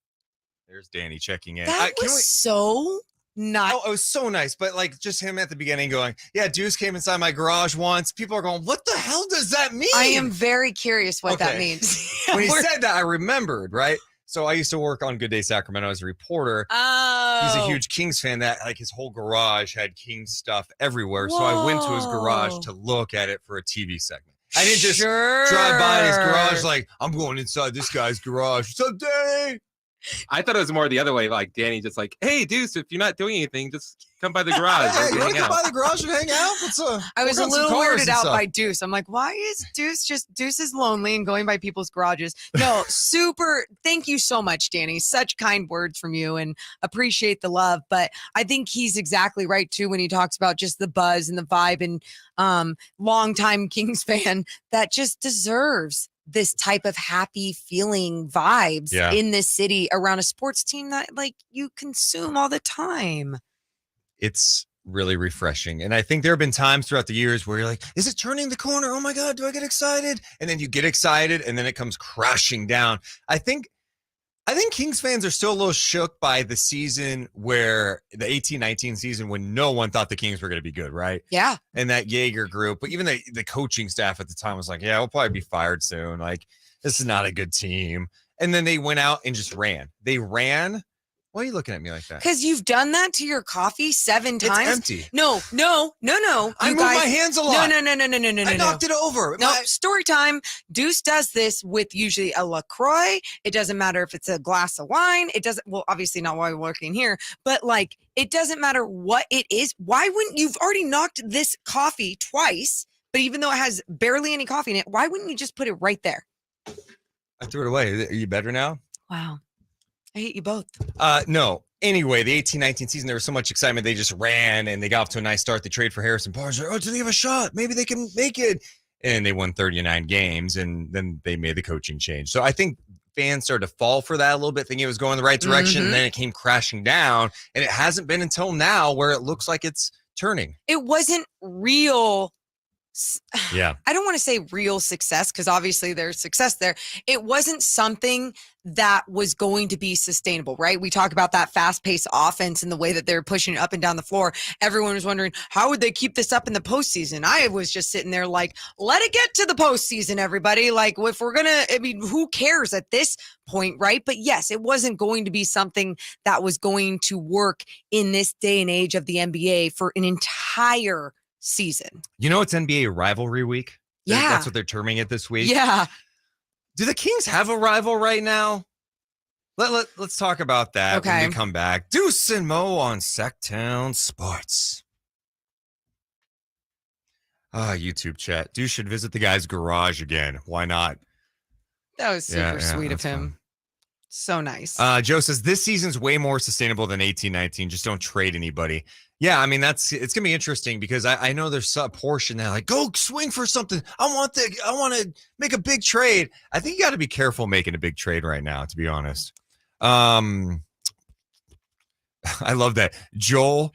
There's Danny checking in. That was so nice. Oh, it was so nice. But like just him at the beginning going, yeah, Deuce came inside my garage once. People are going, what the hell does that mean? I am very curious what that means. When he said that, I remembered, right? So I used to work on Good Day Sacramento as a reporter. Oh. He's a huge Kings fan that like his whole garage had Kings stuff everywhere. Whoa. So I went to his garage to look at it for a TV segment. I didn't just drive by his garage like, I'm going inside this guy's garage. What's up, Danny? I thought it was more the other way, like Danny just like, hey, Deuce, if you're not doing anything, just come by the garage. Hey, you want to come by the garage and hang out? I was a little weirded out by Deuce. I'm like, why is Deuce is lonely and going by people's garages? No, super. Thank you so much, Danny. Such kind words from you and appreciate the love. But I think he's exactly right, too, when he talks about just the buzz and the vibe and longtime Kings fan that just deserves this type of happy feeling vibes Yeah. in this city around a sports team that like you consume all the time. It's really refreshing. And I think there have been times throughout the years where you're like, is it turning the corner? Oh my God, do I get excited? And then you get excited and then it comes crashing down. I think Kings fans are still a little shook by the season where the 18-19 season when no one thought the Kings were going to be good, right? Yeah. And that Jaeger group, but even the coaching staff at the time was like, yeah, we'll probably be fired soon. Like, this is not a good team. And then they went out and just ran. They ran. Why are you looking at me like that? Because you've done that to your coffee 7 times. It's empty. No. I move my hands a lot. No. I knocked it over. No, story time. Deuce does this with usually a LaCroix. It doesn't matter if it's a glass of wine. It doesn't, well, obviously not while we're working here, but like, it doesn't matter what it is. Why wouldn't you've already knocked this coffee twice, but even though it has barely any coffee in it, why wouldn't you just put it right there? I threw it away. Are you better now? Wow. I hate you both. No. Anyway, the 18-19 season, there was so much excitement. They just ran and they got off to a nice start. They traded for Harrison Barnes. Oh, do they have a shot? Maybe they can make it. And they won 39 games, and then they made the coaching change. So I think fans started to fall for that a little bit, thinking it was going the right direction, and then it came crashing down. And it hasn't been until now where it looks like it's turning. It wasn't real. Yeah. I don't want to say real success because obviously there's success there. It wasn't something that was going to be sustainable, right? We talk about that fast-paced offense and the way that they're pushing it up and down the floor. Everyone was wondering, how would they keep this up in the postseason? I was just sitting there like, let it get to the postseason, everybody. Like, if we're going to, I mean, who cares at this point, right? But yes, it wasn't going to be something that was going to work in this day and age of the NBA for an entire season. You know, it's NBA rivalry week. Yeah. That's what they're terming it this week. Yeah. Do the Kings have a rival right now? Let's talk about that when we come back. Deuce and Mo on Sactown Sports. YouTube chat. Deuce should visit the guy's garage again. Why not? That was super sweet of him. Fun. So nice. Joe says this season's way more sustainable than 18-19. Just don't trade anybody. Yeah, I mean, it's gonna be interesting because I know there's a portion that like, go swing for something. I want to make a big trade. I think you got to be careful making a big trade right now, to be honest. I love that. Joel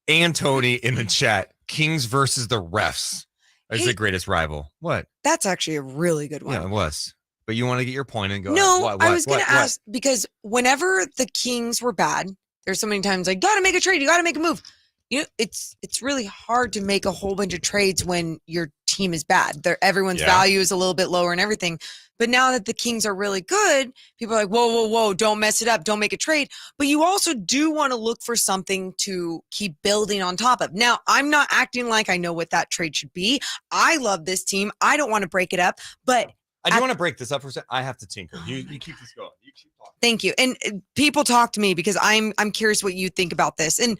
and Tony in the chat. Kings versus the refs is the greatest rival. What? That's actually a really good one. Yeah, it was. But you want to get your point and go. No, what, I was going to ask because whenever the Kings were bad, there's so many times like, got to make a trade. You got to make a move. You know, it's really hard to make a whole bunch of trades when your team is bad. Everyone's value is a little bit lower and everything. But now that the Kings are really good, people are like, whoa, don't mess it up. Don't make a trade. But you also do want to look for something to keep building on top of. Now, I'm not acting like I know what that trade should be. I love this team. I don't want to break it up. But I do want to break this up for a second. I have to tinker. You keep this going. You keep talking. Thank you. And people talk to me because I'm curious what you think about this. And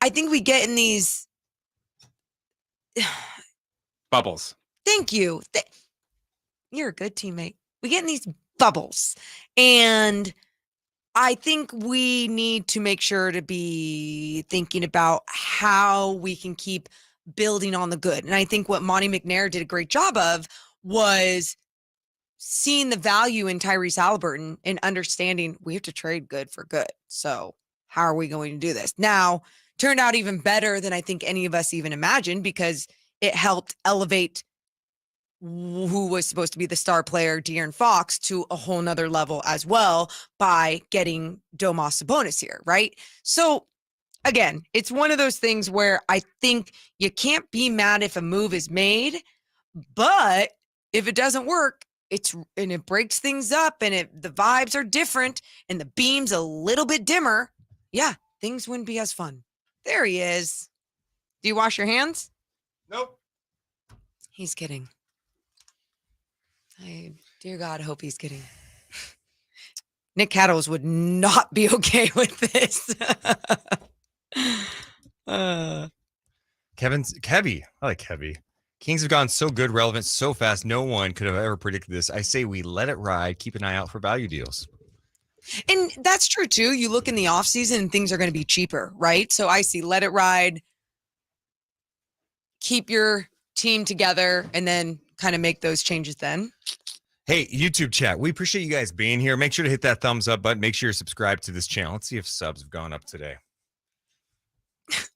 I think we get in these bubbles. Thank you. You're a good teammate. We get in these bubbles. And I think we need to make sure to be thinking about how we can keep building on the good. And I think what Monte McNair did a great job of was seeing the value in Tyrese Halliburton and understanding we have to trade good for good. So how are we going to do this? Now, turned out even better than I think any of us even imagined because it helped elevate who was supposed to be the star player, De'Aaron Fox, to a whole nother level as well by getting Domas Sabonis here, right? So again, it's one of those things where I think you can't be mad if a move is made, but if it doesn't work, and it breaks things up and the vibes are different and the beam's a little bit dimmer, yeah, things wouldn't be as fun. There he is. Do you wash your hands? Nope. He's kidding. Dear God, I hope he's kidding. Nick Cattles would not be okay with this. Kevy. I like Kevy. Kings have gone so good, relevant, so fast. No one could have ever predicted this. I say we let it ride. Keep an eye out for value deals. And that's true, too. You look in the offseason and things are going to be cheaper, right? So I see let it ride. Keep your team together and then kind of make those changes then. Hey, YouTube chat, we appreciate you guys being here. Make sure to hit that thumbs up button. Make sure you're subscribed to this channel. Let's see if subs have gone up today.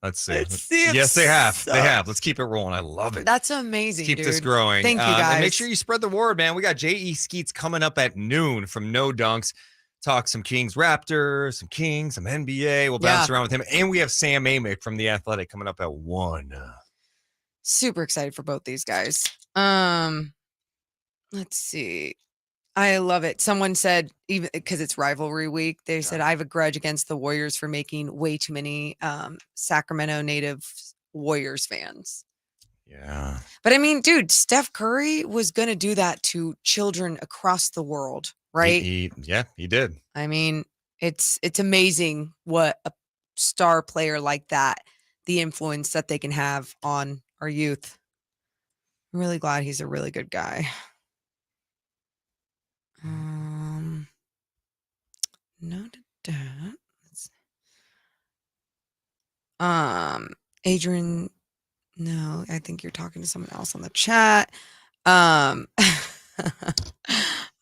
Let's see. Yes, they have. They have. Let's keep it rolling. I love it. That's amazing. Keep dude. this growing. Thank you, guys. And make sure you spread the word, man. We got JE Skeets coming up at noon from No Dunks. Talk some Kings, Raptors, some Kings, some NBA. We'll bounce around with him. And we have Sam Amick from The Athletic coming up at 1. Super excited for both these guys. Let's see. I love it. Someone said, even because it's rivalry week, they said, I have a grudge against the Warriors for making way too many Sacramento native Warriors fans. Yeah. But I mean, dude, Steph Curry was going to do that to children across the world, right? He did. I mean, it's amazing what a star player like that, the influence that they can have on our youth. I'm really glad he's a really good guy. Adrian, no, I think you're talking to someone else on the chat. I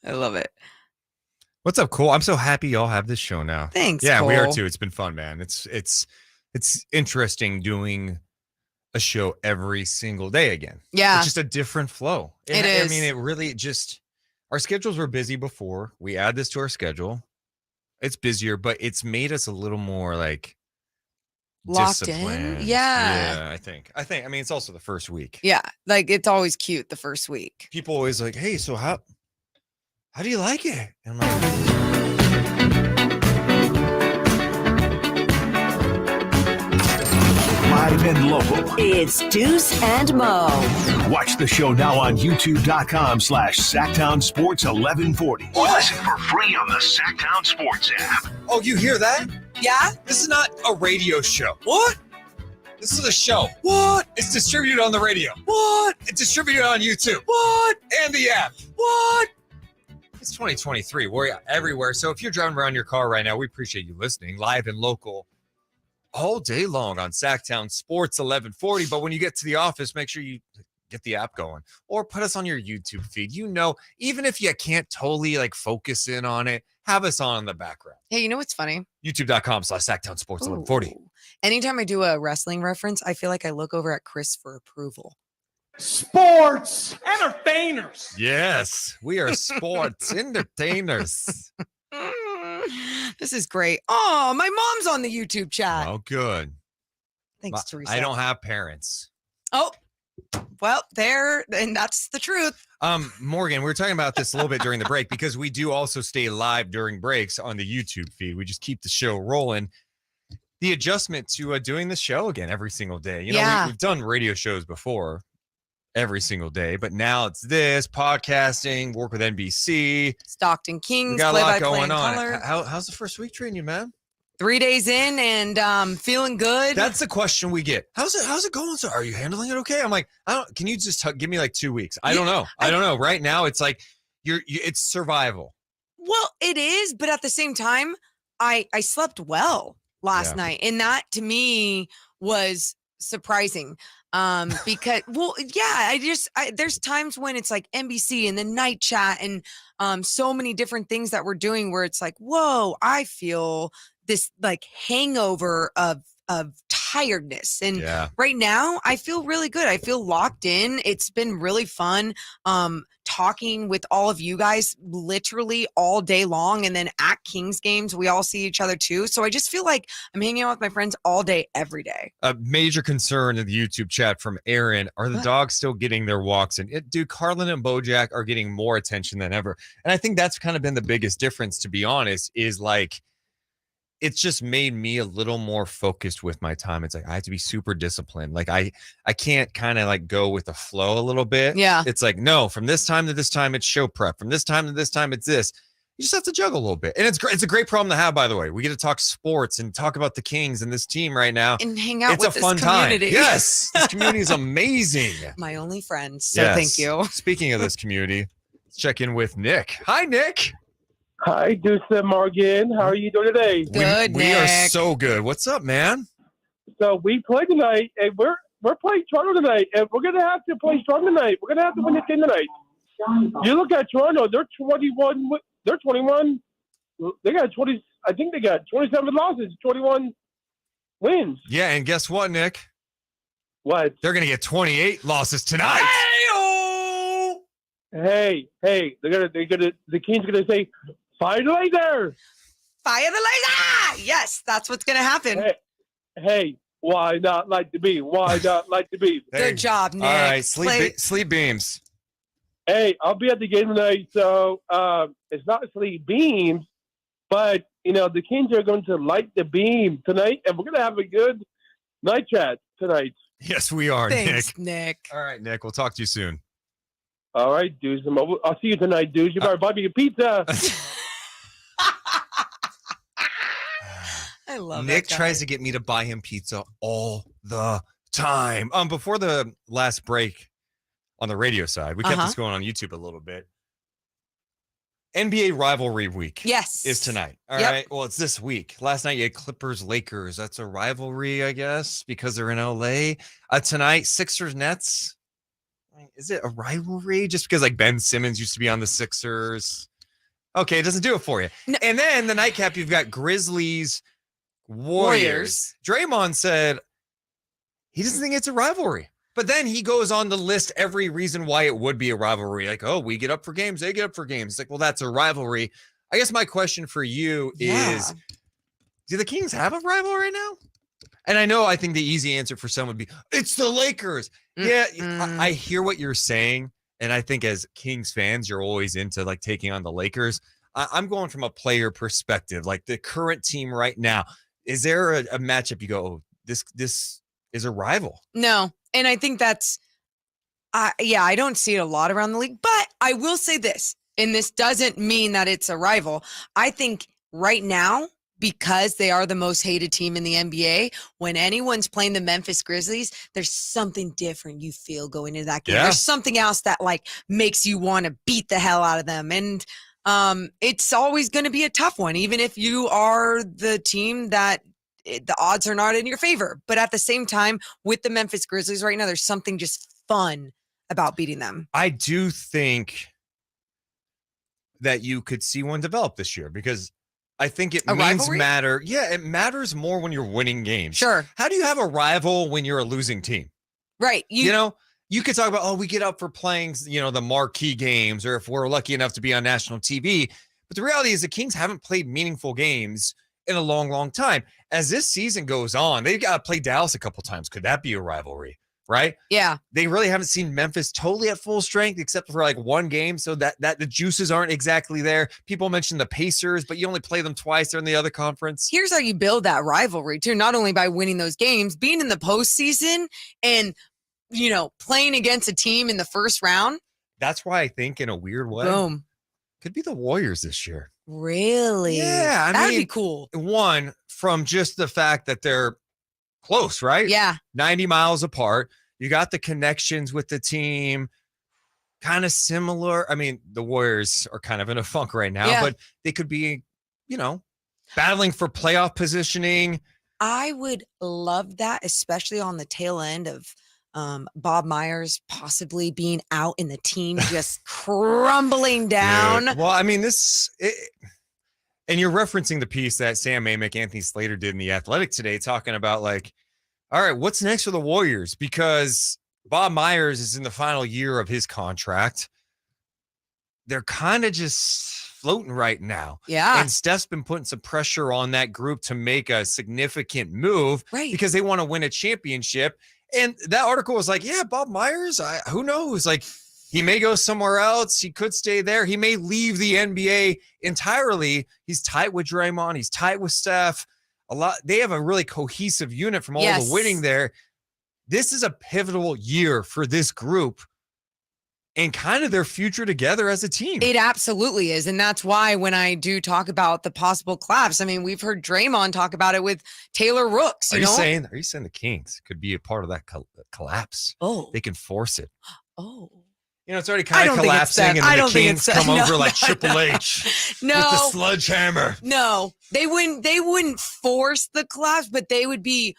love it. What's up, Cole? I'm so happy y'all have this show now. Thanks. Yeah, Cole. we are too. It's been fun, man. It's interesting doing a show every single day again. Yeah. It's just a different flow. It is. I mean, it really just, our schedules were busy before. We add this to our schedule. It's busier, but it's made us a little more like locked in. disciplined. Yeah. I think, I mean, it's also the first week. Yeah. Like it's always cute the first week. People always like, hey, so how do you like it? And I'm like, Live and local. It's Deuce and Mo. Watch the show now on youtube.com/Sactown Sports 1140. Or listen for free on the Sactown Sports app. oh, you hear that? Yeah. This is not a radio show. What? This is a show. What? It's distributed on the radio. What? It's distributed on YouTube. What? And the app. What? It's 2023. We're everywhere. So if you're driving around your car right now, we appreciate you listening live and local all day long on Sactown Sports 1140. But when you get to the office, make sure you get the app going or put us on your YouTube feed. You know, even if you can't totally like focus in on it, have us on in the background. Hey, you know what's funny? YouTube.com/Sactown Sports 1140. Anytime I do a wrestling reference, I feel like I look over at Chris for approval. Sports entertainers. Yes, we are sports entertainers. This is great. Oh, my mom's on the YouTube chat. Oh, good. Thanks, Teresa. I don't have parents. Oh, well, and that's the truth. Morgan, we were talking about this a little bit during the break because we do also stay live during breaks on the YouTube feed. We just keep the show rolling. The adjustment to doing the show again every single day. You know, we've done radio shows before every single day, but now it's this podcasting, work with NBC. Stockton Kings, we got a lot play-by-play going on. color. How's the first week treating you, man? 3 days in and feeling good. That's the question we get. How's it going? So are you handling it okay? I'm like, can you just give me like 2 weeks? I don't know. I don't know. Right now it's like it's survival. Well, it is, but at the same time, I slept well last night, and that to me was surprising. Because there's times when it's like NBC and the night chat and so many different things that we're doing where it's like, whoa, I feel this like hangover of tiredness. And right now I feel really good. I feel locked in. It's been really fun talking with all of you guys literally all day long. And then at Kings games, we all see each other too. So I just feel like I'm hanging out with my friends all day, every day. A major concern in the YouTube chat from Aaron, are the dogs still getting their walks? And dude, Carlin and Bojack are getting more attention than ever. And I think that's kind of been the biggest difference, to be honest, is like, it's just made me a little more focused with my time. It's like, I have to be super disciplined. Like I can't kind of like go with the flow a little bit. Yeah. It's like, no, from this time to this time, it's show prep. From this time to this time, it's this. You just have to juggle a little bit. And it's great. It's a great problem to have, by the way. We get to talk sports and talk about the Kings and this team right now. And hang out with this community. Time. Yes. This community is amazing. My only friends. So thank you. Speaking of this community, let's check in with Nick. Hi, Nick. Hi, Deuce and Morgan. How are you doing today? Good, we are so good. What's up, man? So we play tonight, and we're playing Toronto tonight, and we're gonna have to play strong tonight. We're gonna have to win this game tonight. You look at Toronto; they're 21. They're 21. They got 20. I think they got 27 losses, 21 wins. Yeah, and guess what, Nick? What? They're gonna get 28 losses tonight. Hey, the Kings gonna say, fire the laser. Fire the laser! Yes, that's what's going to happen. Hey, why not like the beam? Why not like the beam? Good job, Nick. All right, sleep beams. Hey, I'll be at the game tonight, so it's not sleep beams, but, the Kings are going to light the beam tonight, and we're going to have a good night chat tonight. Yes, we are, Thanks, Nick. Nick. All right, Nick, we'll talk to you soon. All right, Deuce and Mo. I'll see you tonight, Deuce. You better buy me a pizza. I love Nick that guy. tries to get me to buy him pizza all the time. Before the last break on the radio side, we kept this going on YouTube a little bit. NBA rivalry week is tonight. All right. Well, it's this week. Last night you had Clippers, Lakers. That's a rivalry, I guess, because they're in LA. Tonight, Sixers, Nets. Is it a rivalry just because like Ben Simmons used to be on the Sixers? Okay, it doesn't do it for you. No. And then the nightcap, you've got Grizzlies, Warriors. Draymond said he doesn't think it's a rivalry. But then he goes on to list every reason why it would be a rivalry. Like, oh, we get up for games, they get up for games. It's like, well, that's a rivalry. I guess my question for you is, do the Kings have a rival right now? And I think the easy answer for some would be, it's the Lakers. Yeah, I hear what you're saying. And I think as Kings fans, you're always into like taking on the Lakers. I'm going from a player perspective, like the current team right now. Is there a matchup you go, oh, this is a rival? No. And I think that's, I don't see it a lot around the league. But I will say this, and this doesn't mean that it's a rival. I think right now, because they are the most hated team in the NBA, when anyone's playing the Memphis Grizzlies, there's something different you feel going into that game. Yeah. There's something else that like makes you want to beat the hell out of them. And it's always going to be a tough one, even if you are the team that the odds are not in your favor. But at the same time, with the Memphis Grizzlies right now, there's something just fun about beating them. I do think that you could see one develop this year because I think it means matter. Yeah, it matters more when you're winning games. Sure. How do you have a rival when you're a losing team? Right. You could talk about, oh, we get up for playing, the marquee games, or if we're lucky enough to be on national TV. But the reality is the Kings haven't played meaningful games in a long, long time. As this season goes on, they've got to play Dallas a couple times. Could that be a rivalry? Right? Yeah. They really haven't seen Memphis totally at full strength except for like one game. So that the juices aren't exactly there. People mention the Pacers, but you only play them twice. They're in the other conference. Here's how you build that rivalry too. Not only by winning those games, being in the postseason and, playing against a team in the first round. That's why I think in a weird way, boom, could be the Warriors this year. Really? Yeah. That'd be cool. One, from just the fact that they're close, right? Yeah. 90 miles apart. You got the connections with the team, kind of similar. I mean, the Warriors are kind of in a funk right now, but they could be, battling for playoff positioning. I would love that, especially on the tail end of Bob Myers possibly being out and the team just crumbling down. Yeah. Well, I mean, and you're referencing the piece that Sam Amick, Anthony Slater did in The Athletic today, talking about like, all right, what's next for the Warriors? Because Bob Myers is in the final year of his contract. They're kind of just floating right now. Yeah. And Steph's been putting some pressure on that group to make a significant move because they want to win a championship. And that article was like, yeah, Bob Myers, who knows? Like, he may go somewhere else. He could stay there. He may leave the NBA entirely. He's tight with Draymond. He's tight with Steph. They have a really cohesive unit from all the winning there. This is a pivotal year for this group and kind of their future together as a team. It absolutely is. And that's why when I do talk about the possible collapse, I mean, we've heard Draymond talk about it with Taylor Rooks. Are you saying the Kings could be a part of that collapse? Oh, they can force it. Oh. It's already kind of collapsing, and the Kings come over like Triple H with the sledgehammer. No, they wouldn't force the collapse, but they would be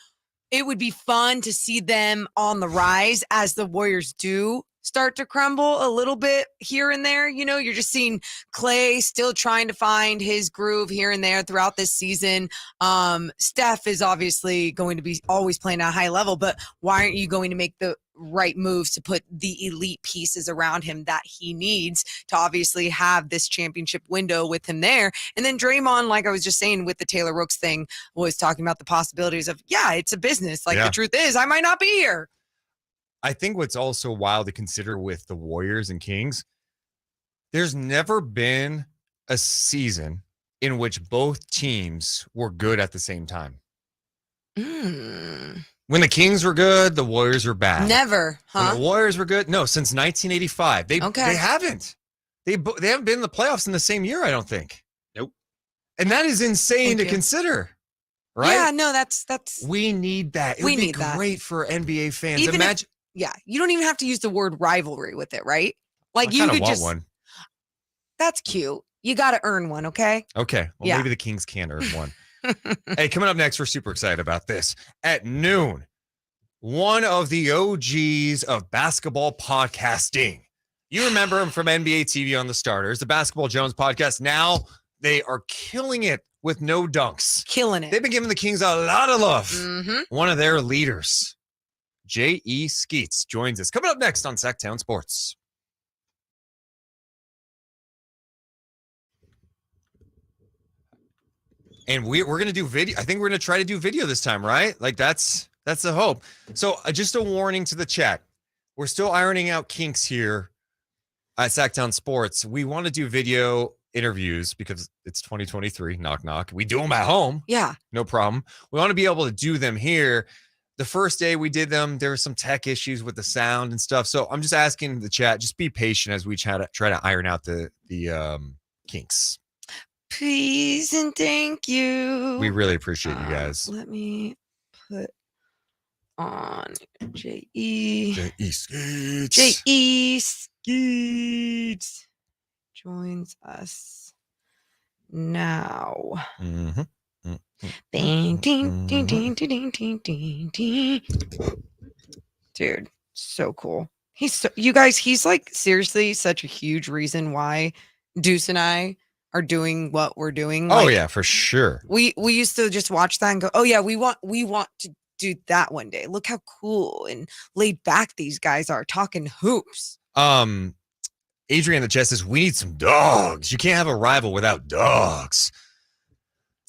it would be fun to see them on the rise as the Warriors do start to crumble a little bit here and there. You know, you're just seeing Clay still trying to find his groove here and there throughout this season. Steph is obviously going to be always playing at a high level, but why aren't you going to make the right moves to put the elite pieces around him that he needs to obviously have this championship window with him there? And then Draymond, like I was just saying with the Taylor Rooks thing, was talking about the possibilities of, it's a business. Like the truth is, I might not be here. I think what's also wild to consider with the Warriors and Kings, there's never been a season in which both teams were good at the same time. When the Kings were good, the Warriors were bad. Never, huh? When the Warriors were good, no, since 1985. They haven't. They haven't been in the playoffs in the same year, I don't think. Nope. And that is insane to consider. Right? Yeah, no, that's we need that. It would be great for NBA fans. Even Imagine. You don't even have to use the word rivalry with it, right? Like you could just one. That's cute. You got to earn one, okay? Okay. Well, maybe the Kings can earn one. Hey, coming up next, we're super excited about this. At noon, one of the OGs of basketball podcasting. You remember him from NBA TV on The Starters, the Basketball Jones podcast. Now they are killing it with no dunks. Killing it. They've been giving the Kings a lot of love. One of their leaders, JE Skeets, joins us. Coming up next on Sactown Sports. And we're going to do video. I think we're going to try to do video this time, right? Like that's the hope. So just a warning to the chat. We're still ironing out kinks here at Sactown Sports. We want to do video interviews because it's 2023, knock, knock. We do them at home. Yeah. No problem. We want to be able to do them here. The first day we did them, there were some tech issues with the sound and stuff. So I'm just asking the chat, just be patient as we try to iron out the kinks. Please and thank you. We really appreciate you guys. Let me put on JE Skeets. JE Skeets joins us now. Ding, ding, ding, ding, ding, ding, ding, ding. Dude, so cool. He's like seriously such a huge reason why Deuce and I are doing what we're doing. Oh like, yeah, for sure. We used to just watch that and go, oh yeah, we want to do that one day. Look how cool and laid back these guys are talking hoops. Adrian in the chat says we need some dogs. You can't have a rival without dogs.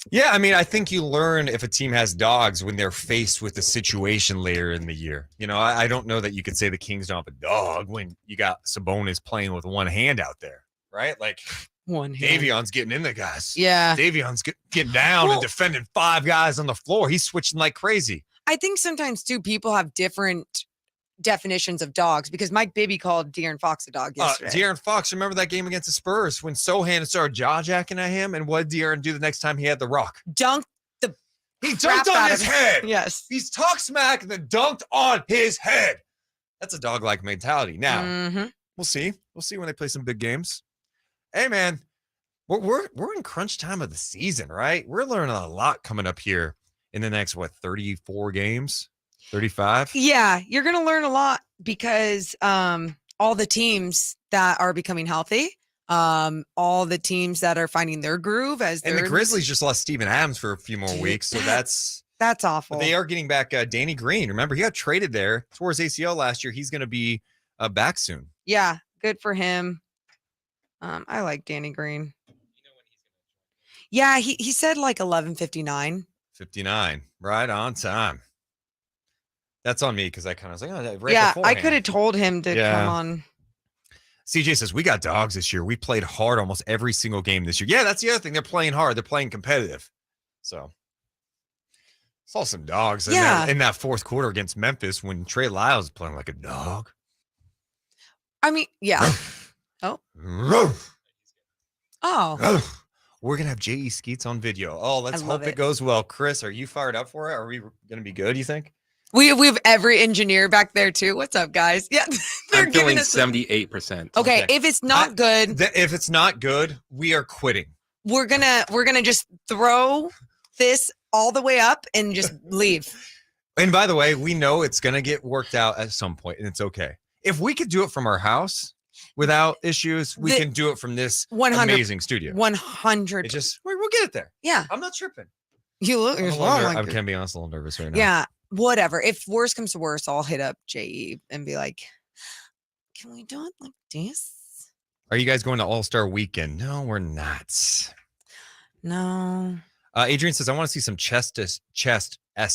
Yeah, I mean, I think you learn if a team has dogs when they're faced with a situation later in the year. You know, I don't know that you could say the Kings don't have a dog when you got Sabonis playing with one hand out there, right? Like one hand. Davion's getting in the guys. Yeah. Davion's getting down and defending 5 guys on the floor. He's switching like crazy. I think sometimes, too, people have different definitions of dogs because Mike Bibby called De'Aaron Fox a dog yesterday. De'Aaron Fox, remember that game against the Spurs when Sohan started jaw-jacking at him? And what did De'Aaron do the next time he had the rock? He dunked on his head. Yes. He's talked smack and then dunked on his head. That's a dog-like mentality. Now, we'll see. We'll see when they play some big games. Hey, man, we're in crunch time of the season, right? We're learning a lot coming up here in the next, 34 games? 35? Yeah, you're going to learn a lot because all the teams that are becoming healthy, all the teams that are finding their groove and the Grizzlies just lost Steven Adams for a few more weeks, so that's awful. They are getting back Danny Green. Remember, he got traded there. Tore his ACL last year. He's going to be back soon. Yeah, good for him. I like Danny Green. Yeah, he said like 11:59. 59, right on time. That's on me because I kind of was like, right yeah, beforehand. I could have told him to come on. CJ says, we got dogs this year. We played hard almost every single game this year. Yeah, that's the other thing. They're playing hard. They're playing competitive. So, saw some dogs in that fourth quarter against Memphis when Trey Lyles was playing like a dog. I mean, yeah. Oh. We're going to have JE Skeets on video. Oh, let's hope it goes well. Chris, are you fired up for it? Are we going to be good, you think? We have every engineer back there too. What's up, guys? Yeah, they're feeling 78%. Okay, if it's not good, if it's not good, we are quitting. We're gonna just throw this all the way up and just leave. And by the way, we know it's going to get worked out at some point, and it's okay. If we could do it from our house without issues, we can do it from this amazing studio. 100. We'll get it there. Yeah. I'm not tripping. You look. I can't be honest, a little nervous right now. Yeah. Whatever. If worse comes to worse, I'll hit up JE and be like, "Can we do it like this?" Are you guys going to All-Star Weekend? No, we're not. No. Adrian says, I want to see some chest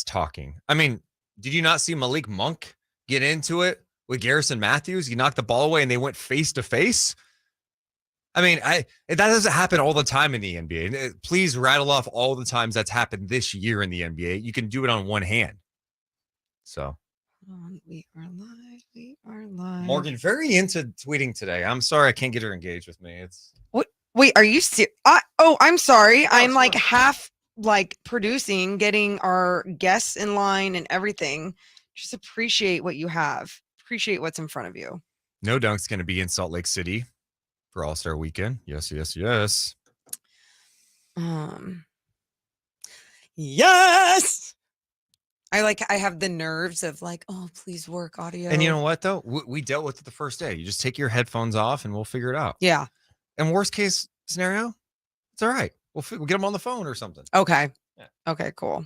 talking. I mean, did you not see Malik Monk get into it with Garrison Matthews? He knocked the ball away and they went face to face. I mean, that doesn't happen all the time in the NBA. Please rattle off all the times that's happened this year in the NBA. You can do it on one hand. So. We are live. We are live. Morgan, very into tweeting today. I'm sorry I can't get her engaged with me. It's Wait, are you serious? I'm sorry. I'm like half producing, getting our guests in line and everything. Just appreciate what you have. Appreciate what's in front of you. No Dunk's going to be in Salt Lake City for All-Star Weekend. Yes. Yes. I have the nerves of oh, please work audio. And you know what though? We dealt with it the first day. You just take your headphones off and we'll figure it out. Yeah. And worst case scenario, it's all right. We'll get them on the phone or something. Okay. Yeah. Okay, cool.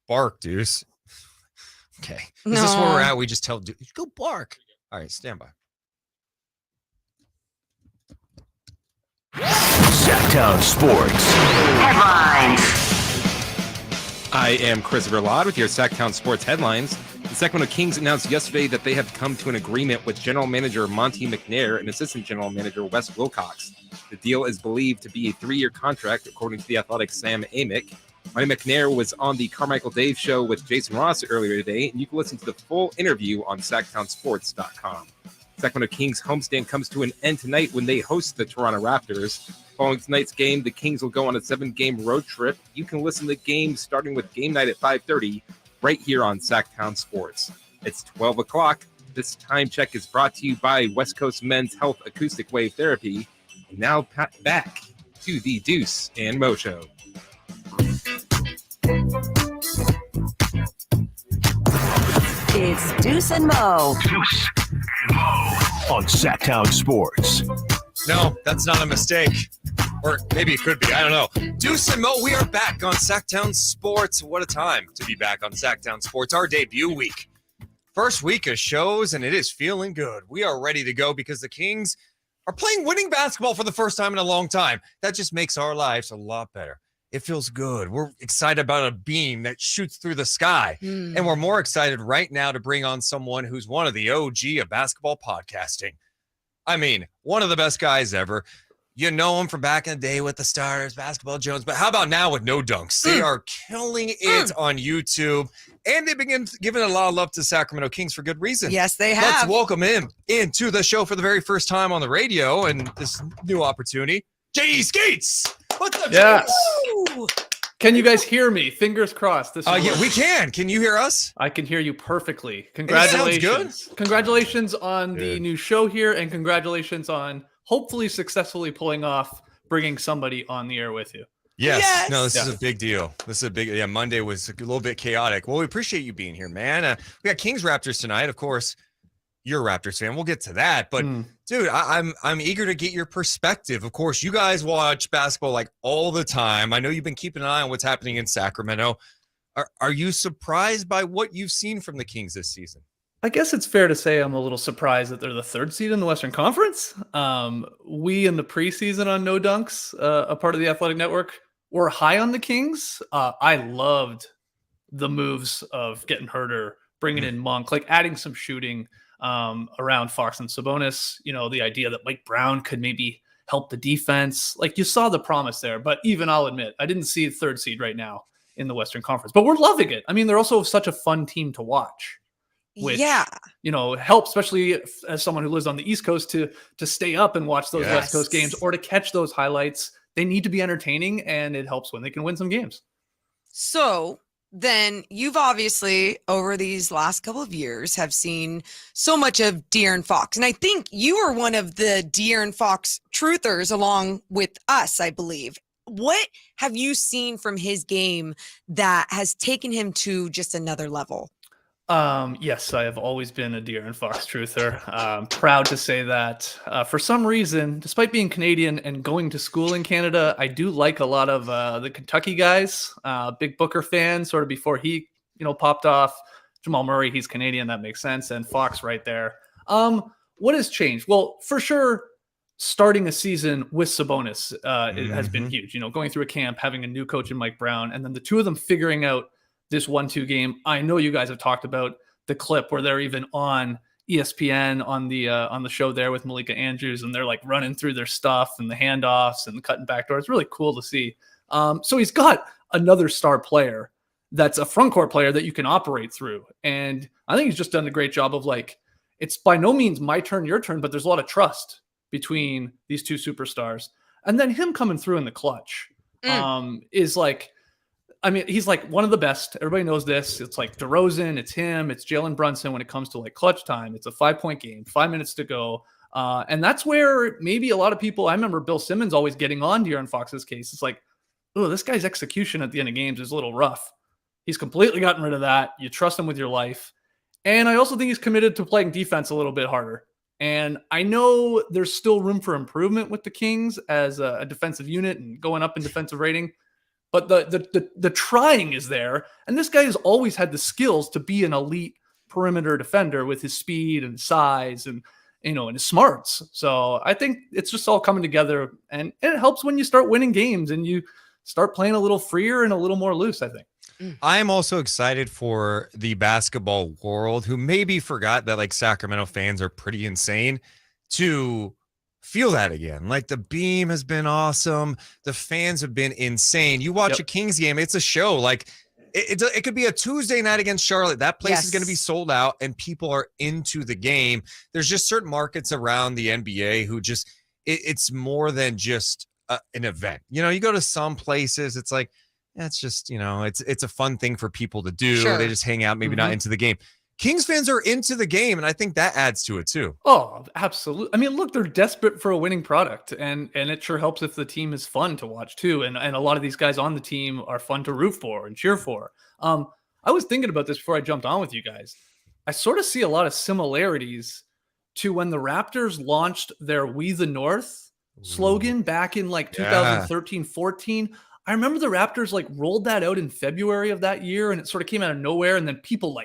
Bark, Deuce. Okay. Is this where we're at? We just tell Deuce, go bark. All right, stand by. Sactown Sports. Headlines. I am Chris Verlad with your Sactown Sports headlines. The Sacramento Kings announced yesterday that they have come to an agreement with General Manager Monte McNair and Assistant General Manager Wes Wilcox. The deal is believed to be a 3-year contract, according to the Athletic's Sam Amick. Monte McNair was on the Carmichael Dave show with Jason Ross earlier today, and you can listen to the full interview on SactownSports.com. Sacramento Kings homestand comes to an end tonight when they host the Toronto Raptors. Following tonight's game, the Kings will go on a 7-game road trip. You can listen to the game starting with game night at 5:30 right here on Sactown Sports. It's 12 o'clock. This time check is brought to you by West Coast Men's Health Acoustic Wave Therapy. And now back to the Deuce and Mo Show. It's Deuce and Mo. Deuce and Mo on Sactown Sports. No, that's not a mistake. Or maybe it could be. I don't know. Deuce and Mo, we are back on Sactown Sports. What a time to be back on Sactown Sports. Our debut week. First week of shows, and it is feeling good. We are ready to go because the Kings are playing winning basketball for the first time in a long time. That just makes our lives a lot better. It feels good. We're excited about a beam that shoots through the sky. And we're more excited right now to bring on someone who's one of the OG of basketball podcasting. I mean, one of the best guys ever. You know him from back in the day with the Stars, Basketball Jones, but how about now with No Dunks? They are killing it on YouTube, and they begin giving a lot of love to Sacramento Kings for good reason. Yes, they have. Let's welcome him into the show for the very first time on the radio and this new opportunity. JE Skeets! What's up, Yes. Woo! Can you guys hear me? Fingers crossed. This Yeah, we can. Can you hear us? I can hear you perfectly. Sounds Congratulations. good. Congratulations on the Good. new show here, and congratulations on hopefully successfully pulling off bringing somebody on the air with you. Yes. No, this Yes. is a big deal. This is a big, Monday was a little bit chaotic. Well, we appreciate you being here, man. We got Kings Raptors tonight. Of course, you're a Raptors fan. We'll get to that. But dude, I'm eager to get your perspective. Of course, you guys watch basketball like all the time. I know you've been keeping an eye on what's happening in Sacramento. Are you surprised by what you've seen from the Kings this season? I guess it's fair to say I'm a little surprised that they're the 3rd seed in the Western Conference. We in the preseason on No Dunks, a part of the Athletic Network, were high on the Kings. I loved the moves of getting Herter, bringing in Monk, like adding some shooting around Fox and Sabonis. You know, the idea that Mike Brown could maybe help the defense. Like you saw the promise there. But even I'll admit, I didn't see 3rd seed right now in the Western Conference. But we're loving it. I mean, they're also such a fun team to watch. Which, helps, especially as someone who lives on the East Coast, to stay up and watch those West Coast games or to catch those highlights. They need to be entertaining, and it helps when they can win some games. So then you've obviously, over these last couple of years, have seen so much of De'Aaron Fox. And I think you are one of the De'Aaron Fox truthers along with us, I believe. What have you seen from his game that has taken him to just another level? Yes, I have always been a De'Aaron Fox truther. Proud to say that. For some reason, despite being Canadian and going to school in Canada, I do like a lot of the Kentucky guys. Big Booker fan, sort of before he, popped off. Jamal Murray, he's Canadian, that makes sense, and Fox right there. What has changed? Well, for sure, starting a season with Sabonis it has been huge. Going through a camp, having a new coach in Mike Brown, and then the two of them figuring out this 1-2 game. I know you guys have talked about the clip where they're even on ESPN on the show there with Malika Andrews, and they're like running through their stuff and the handoffs and the cutting back door. It's really cool to see. So he's got another star player that's a front court player that you can operate through. And I think he's just done a great job of it's by no means my turn, your turn, but there's a lot of trust between these two superstars. And then him coming through in the clutch is he's one of the best. Everybody knows this. It's like DeRozan, it's him, it's Jalen Brunson when it comes to clutch time. It's a 5-point game, 5 minutes to go. And that's where maybe a lot of people, I remember Bill Simmons always getting on De'Aaron Fox's case. It's this guy's execution at the end of games is a little rough. He's completely gotten rid of that. You trust him with your life. And I also think he's committed to playing defense a little bit harder. And I know there's still room for improvement with the Kings as a defensive unit and going up in defensive rating. But the trying is there. And this guy has always had the skills to be an elite perimeter defender with his speed and size and his smarts. So I think it's just all coming together. And it helps when you start winning games and you start playing a little freer and a little more loose, I think. I am also excited for the basketball world who maybe forgot that Sacramento fans are pretty insane to feel that again. The beam has been awesome. The fans have been insane. You watch a Kings game, it's a show. It could be a Tuesday night against Charlotte. That place is going to be sold out and people are into the game. There's just certain markets around the NBA who just, it's more than just an event. You go to some places, it's it's just, it's a fun thing for people to do. Sure. They just hang out, maybe not into the game. Kings fans are into the game, and I think that adds to it too. Oh, absolutely. I mean, look, they're desperate for a winning product, and it sure helps if the team is fun to watch too. And a lot of these guys on the team are fun to root for and cheer for. I was thinking about this before I jumped on with you guys. I sort of see a lot of similarities to when the Raptors launched their "We the North" slogan back in 2013, 14. I remember the Raptors rolled that out in February of that year, and it sort of came out of nowhere, and then people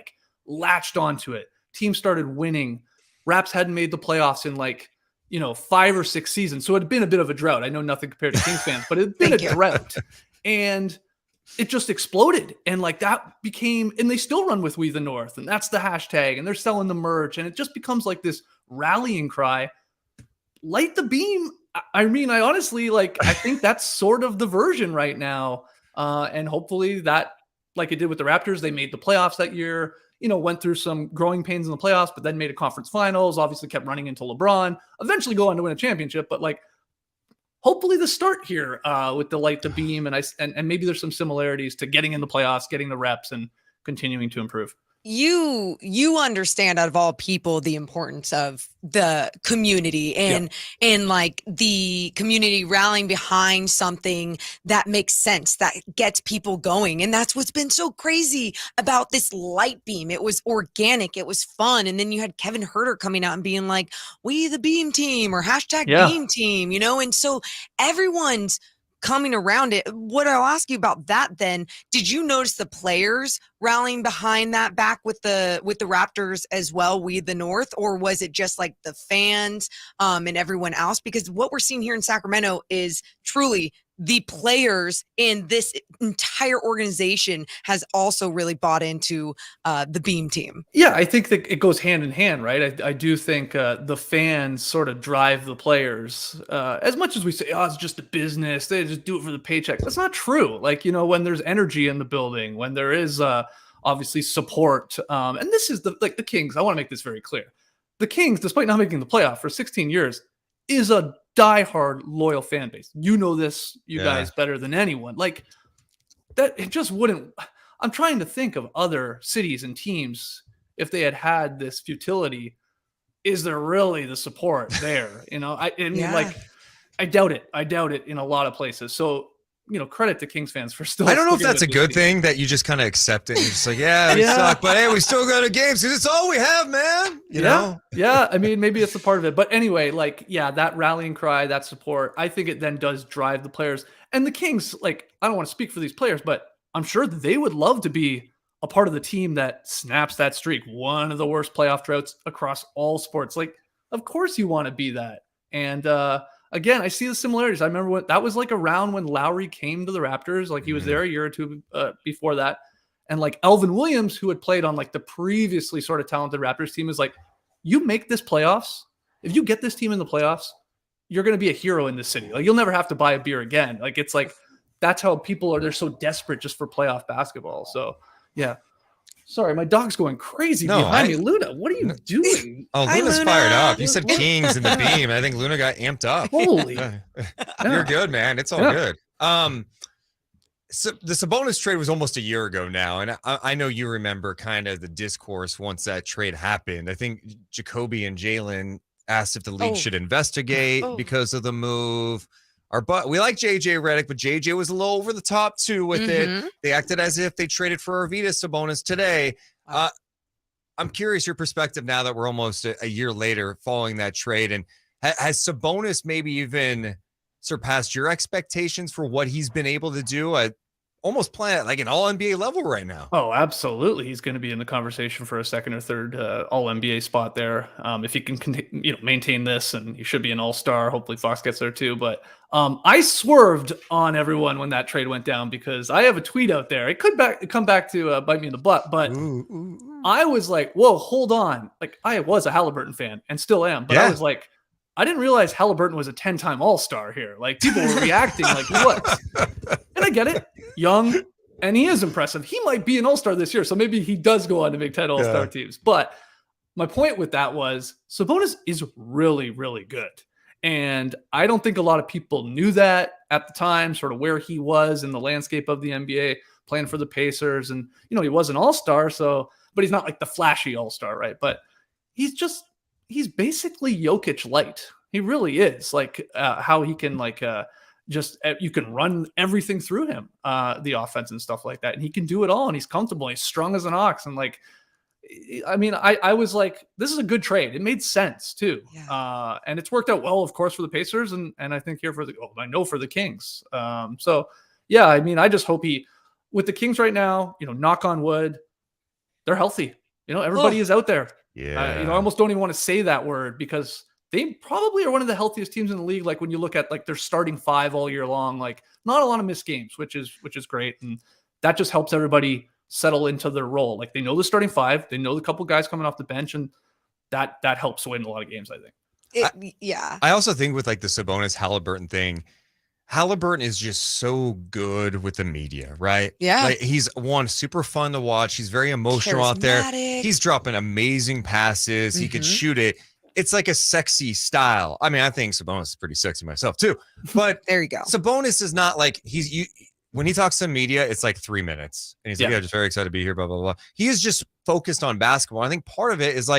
latched onto it. Teams started winning. Raps hadn't made the playoffs in 5 or 6 seasons. So it had been a bit of a drought. I know nothing compared to Kings fans, but it had been a drought. And it just exploded. And that became, and they still run with We the North. And that's the hashtag. And they're selling the merch. And it just becomes this rallying cry. Light the beam. I mean, I honestly, I think that's sort of the version right now. And hopefully that, like it did with the Raptors, they made the playoffs that year. Went through some growing pains in the playoffs, but then made a conference finals, obviously kept running into LeBron, eventually go on to win a championship. But hopefully the start here with the light the beam and maybe there's some similarities to getting in the playoffs, getting the reps and continuing to improve. You understand out of all people the importance of the community and the community rallying behind something that makes sense, that gets people going. And that's what's been so crazy about this light beam. It was organic, it was fun. And then you had Kevin Huerter coming out and being like, "We the beam team" or #beam team, and so everyone's coming around it. What I'll ask you about that then, did you notice the players rallying behind that back with the Raptors as well, We the North, or was it just the fans and everyone else? Because what we're seeing here in Sacramento is truly the players in this entire organization has also really bought into the beam team. Yeah, I think that it goes hand in hand, right? I do think the fans sort of drive the players. As much as we say, it's just a business, they just do it for the paycheck. That's not true. When there's energy in the building, when there is obviously support. And this is the Kings. I want to make this very clear. The Kings, despite not making the playoff for 16 years, is a diehard loyal fan base. You know this, you guys, better than anyone. That it just wouldn't. I'm trying to think of other cities and teams if they had this futility. Is there really the support there? I mean, I doubt it. I doubt it in a lot of places. So credit to Kings fans for still. I don't know if sticking that's a with good this team. thing that you just kind of accept it. And you're just like, yeah, we suck, but hey, we still go to games because it's all we have, man. You know? Yeah. I mean, maybe it's a part of it. But anyway, that rallying cry, that support, I think it then does drive the players. And the Kings, I don't want to speak for these players, but I'm sure that they would love to be a part of the team that snaps that streak. One of the worst playoff droughts across all sports. Of course you want to be that. And, again, I see the similarities. I remember that was around when Lowry came to the Raptors. He was there a year or two before that. And Elvin Williams, who had played on the previously sort of talented Raptors team, is you make this playoffs. If you get this team in the playoffs, you're going to be a hero in this city. You'll never have to buy a beer again. That's how people are. They're so desperate just for playoff basketball. So yeah. Sorry, my dog's going crazy behind me. Luna, what are you doing? Oh, Luna's fired up. You said Kings in the beam. I think Luna got amped up. Holy. You're good, man. It's all good. So the Sabonis trade was almost a year ago now. And I know you remember kind of the discourse once that trade happened. I think Jacoby and Jalen asked if the league should investigate because of the move. We like JJ Redick, but JJ was a little over the top too with it. They acted as if they traded for Arvydas Sabonis today. I'm curious your perspective now that we're almost a year later following that trade. And has Sabonis maybe even surpassed your expectations for what he's been able to do? Almost playing at an all NBA level right now. Oh, absolutely. He's going to be in the conversation for a second or third all NBA spot there. If he can maintain this, and he should be an all-star. Hopefully Fox gets there too. But I swerved on everyone when that trade went down because I have a tweet out there. It could come back to bite me in the butt, but I was like, whoa, hold on. I was a Halliburton fan and still am, but I was like, I didn't realize Halliburton was a 10-time all-star here. People were reacting what? And I get it. Young, and he is impressive. He might be an all-star this year, so maybe he does go on to make 10 all-star teams. But my point with that was Sabonis is really, really good. And I don't think a lot of people knew that at the time, sort of where he was in the landscape of the NBA, playing for the Pacers. And, he was an all-star, but he's not the flashy all-star, right? But he's basically Jokic light. He really is. How he can you can run everything through him, the offense and stuff like that. And he can do it all. And he's comfortable. He's strong as an ox. And I was like, this is a good trade. It made sense too. Yeah. And it's worked out well, of course, for the Pacers. And I think here for the Kings. I just hope with the Kings right now, knock on wood, they're healthy. Everybody is out there. Yeah. I almost don't even want to say that word because they probably are one of the healthiest teams in the league. When you look at their starting five all year long, not a lot of missed games, which is great. And that just helps everybody settle into their role. They know the starting five, they know the couple guys coming off the bench, and that helps win a lot of games, I think. I also think with the Sabonis Halliburton thing, Halliburton is just so good with the media, right? Yeah. He's super fun to watch. He's very emotional out there. He's dropping amazing passes. He can shoot it. It's a sexy style. I mean, I think Sabonis is pretty sexy myself too, but there you go. Sabonis is not when he talks to media, it's 3 minutes and he's like, just very excited to be here, blah, blah, blah. He is just focused on basketball. I think part of it is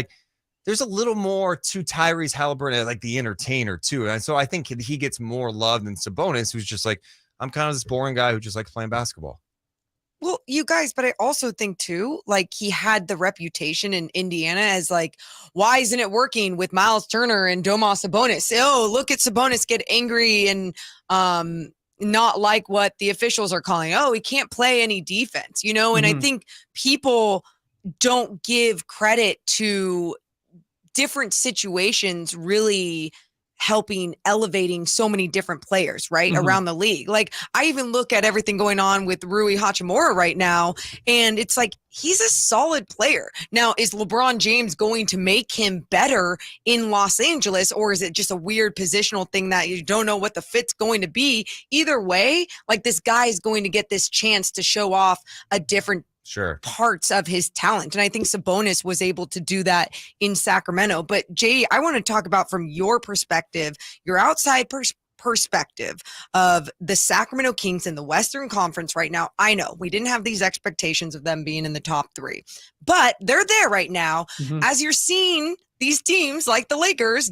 there's a little more to Tyrese Halliburton, the entertainer too. And so I think he gets more love than Sabonis, who's just I'm kind of this boring guy who just likes playing basketball. Well, you guys, but I also think too, he had the reputation in Indiana as why isn't it working with Miles Turner and Domas Sabonis? Oh, look at Sabonis get angry and not like what the officials are calling. Oh, he can't play any defense, And I think people don't give credit to different situations really elevating so many different players, right, around the league. I even look at everything going on with Rui Hachimura right now, and it's he's a solid player. Now, is LeBron James going to make him better in Los Angeles, or is it just a weird positional thing that you don't know what the fit's going to be? Either way, this guy is going to get this chance to show off a different parts of his talent. And I think Sabonis was able to do that in Sacramento. But JE, I want to talk about from your perspective, your outside perspective of the Sacramento Kings in the Western Conference right now. I know we didn't have these expectations of them being in the top three, but they're there right now. As you're seeing these teams like the Lakers,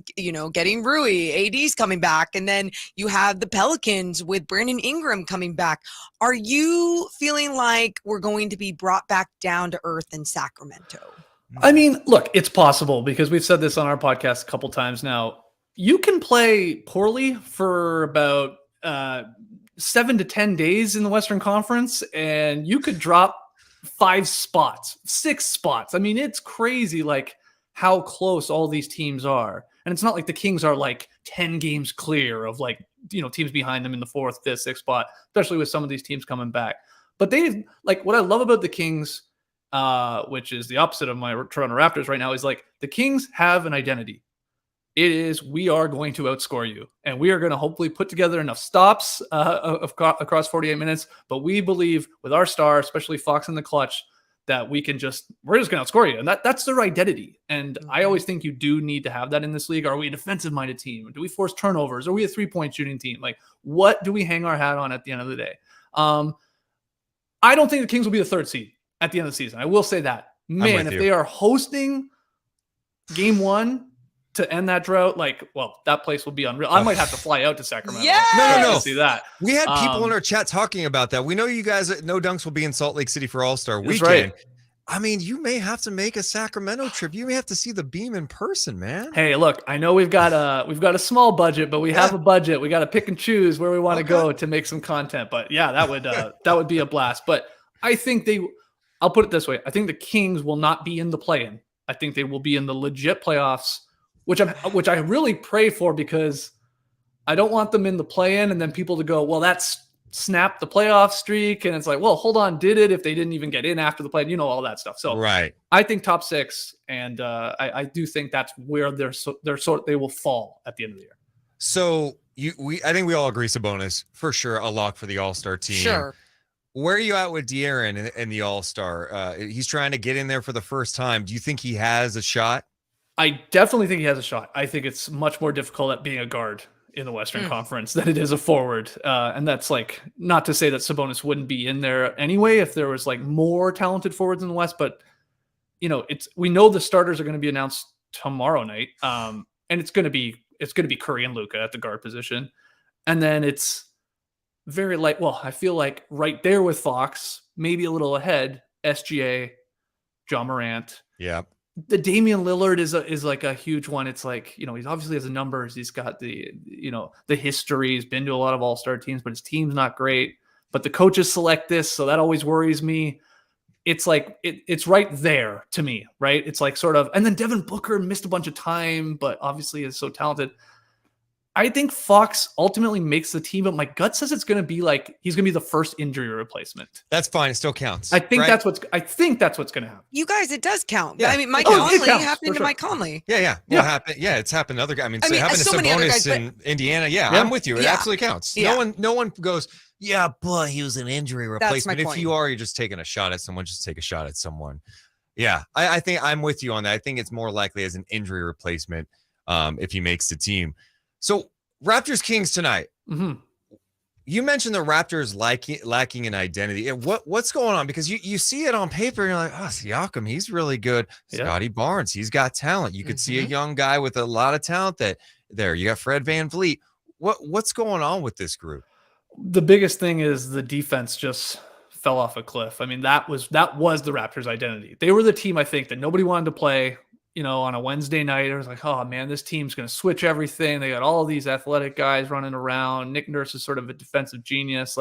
getting Rui, AD's coming back, and then you have the Pelicans with Brandon Ingram coming back. Are you feeling like we're going to be brought back down to earth in Sacramento? I mean, look, it's possible because we've said this on our podcast a couple times now. You can play poorly for about 7 to 10 days in the Western Conference, and you could drop 5 spots, 6 spots. I mean, it's crazy, like how close all these teams are. And it's not like the Kings are like 10 games clear of like, teams behind them in the 4th, 5th, 6th spot, especially with some of these teams coming back. But they, like, what I love about the Kings, which is the opposite of my Toronto Raptors right now, is like the Kings have an identity. It is, we are going to outscore you, and we are going to hopefully put together enough stops across 48 minutes. But we believe with our star, especially Fox in the clutch, that we're just going to outscore you. And that's their identity. And I always think you do need to have that in this league. Are we a defensive minded team? Do we force turnovers? Are we a 3-point shooting team? Like, what do we hang our hat on at the end of the day? I don't think the Kings will be the 3rd seed at the end of the season. I will say that. Man, if they are hosting game 1 to end that drought, that place will be unreal. I might have to fly out to Sacramento. No. To see that. We had people in our chat talking about that. We know you guys at No Dunks will be in Salt Lake City for All-Star Weekend. Right. I mean, you may have to make a Sacramento trip. You may have to see the beam in person, man. Hey, look, I know we've got a small budget, but we have a budget. We got to pick and choose where we want to go to make some content. But yeah, that would be a blast. But I think I'll put it this way. I think the Kings will not be in the play-in. I think they will be in the legit playoffs, which I really pray for, because I don't want them in the play-in and then people to go, well, that's snapped the playoff streak. And it's like, well, hold on, did it if they didn't even get in after the play-in, all that stuff. So right. I think top 6, and I do think that's where they will fall at the end of the year. So I think we all agree Sabonis for sure, a lock for the All-Star team. Sure. Where are you at with De'Aaron and the All-Star? He's trying to get in there for the first time. Do you think he has a shot? I definitely think he has a shot. I think it's much more difficult at being a guard in the Western Conference than it is a forward. And that's not to say that Sabonis wouldn't be in there anyway if there was more talented forwards in the West, but we know the starters are going to be announced tomorrow night. And it's going to be Curry and Luka at the guard position. And then it's very light. Well, I feel like right there with Fox, maybe a little ahead, SGA, John Morant. Yeah. The Damian Lillard is a huge one. It's he obviously has the numbers. He's got the history. He's been to a lot of all-star teams, but his team's not great. But the coaches select this, so that always worries me. It's it's right there to me, right? It's and then Devin Booker missed a bunch of time, but obviously is so talented. I think Fox ultimately makes the team, but my gut says it's going to be he's going to be the first injury replacement. That's fine. It still counts. I think that's what's going to happen. You guys, it does count. Yeah. I mean, Mike Conley happened to sure. Mike Conley. Yeah. Happened. Yeah, it's happened to other guys. It happened to so many other Sabonis guys, in Indiana. Yeah, I'm with you. It absolutely counts. Yeah. No one goes, yeah, but he was an injury replacement. If you're just taking a shot at someone, just take a shot at someone. Yeah, I think I'm with you on that. I think it's more likely as an injury replacement if he makes the team. So Raptors Kings tonight. Mm-hmm. You mentioned the Raptors lacking an identity. What's going on? Because you see it on paper and you're like, oh, Siakam, he's really good. Yeah. Scotty Barnes, he's got talent. You could see a young guy with a lot of talent there. You got Fred VanVleet. What's going on with this group? The biggest thing is the defense just fell off a cliff. I mean, that was the Raptors' identity. They were the team, I think, that nobody wanted to play. On a Wednesday night, it was like, oh man, this team's going to switch everything. They got all these athletic guys running around. Nick Nurse is sort of a defensive genius.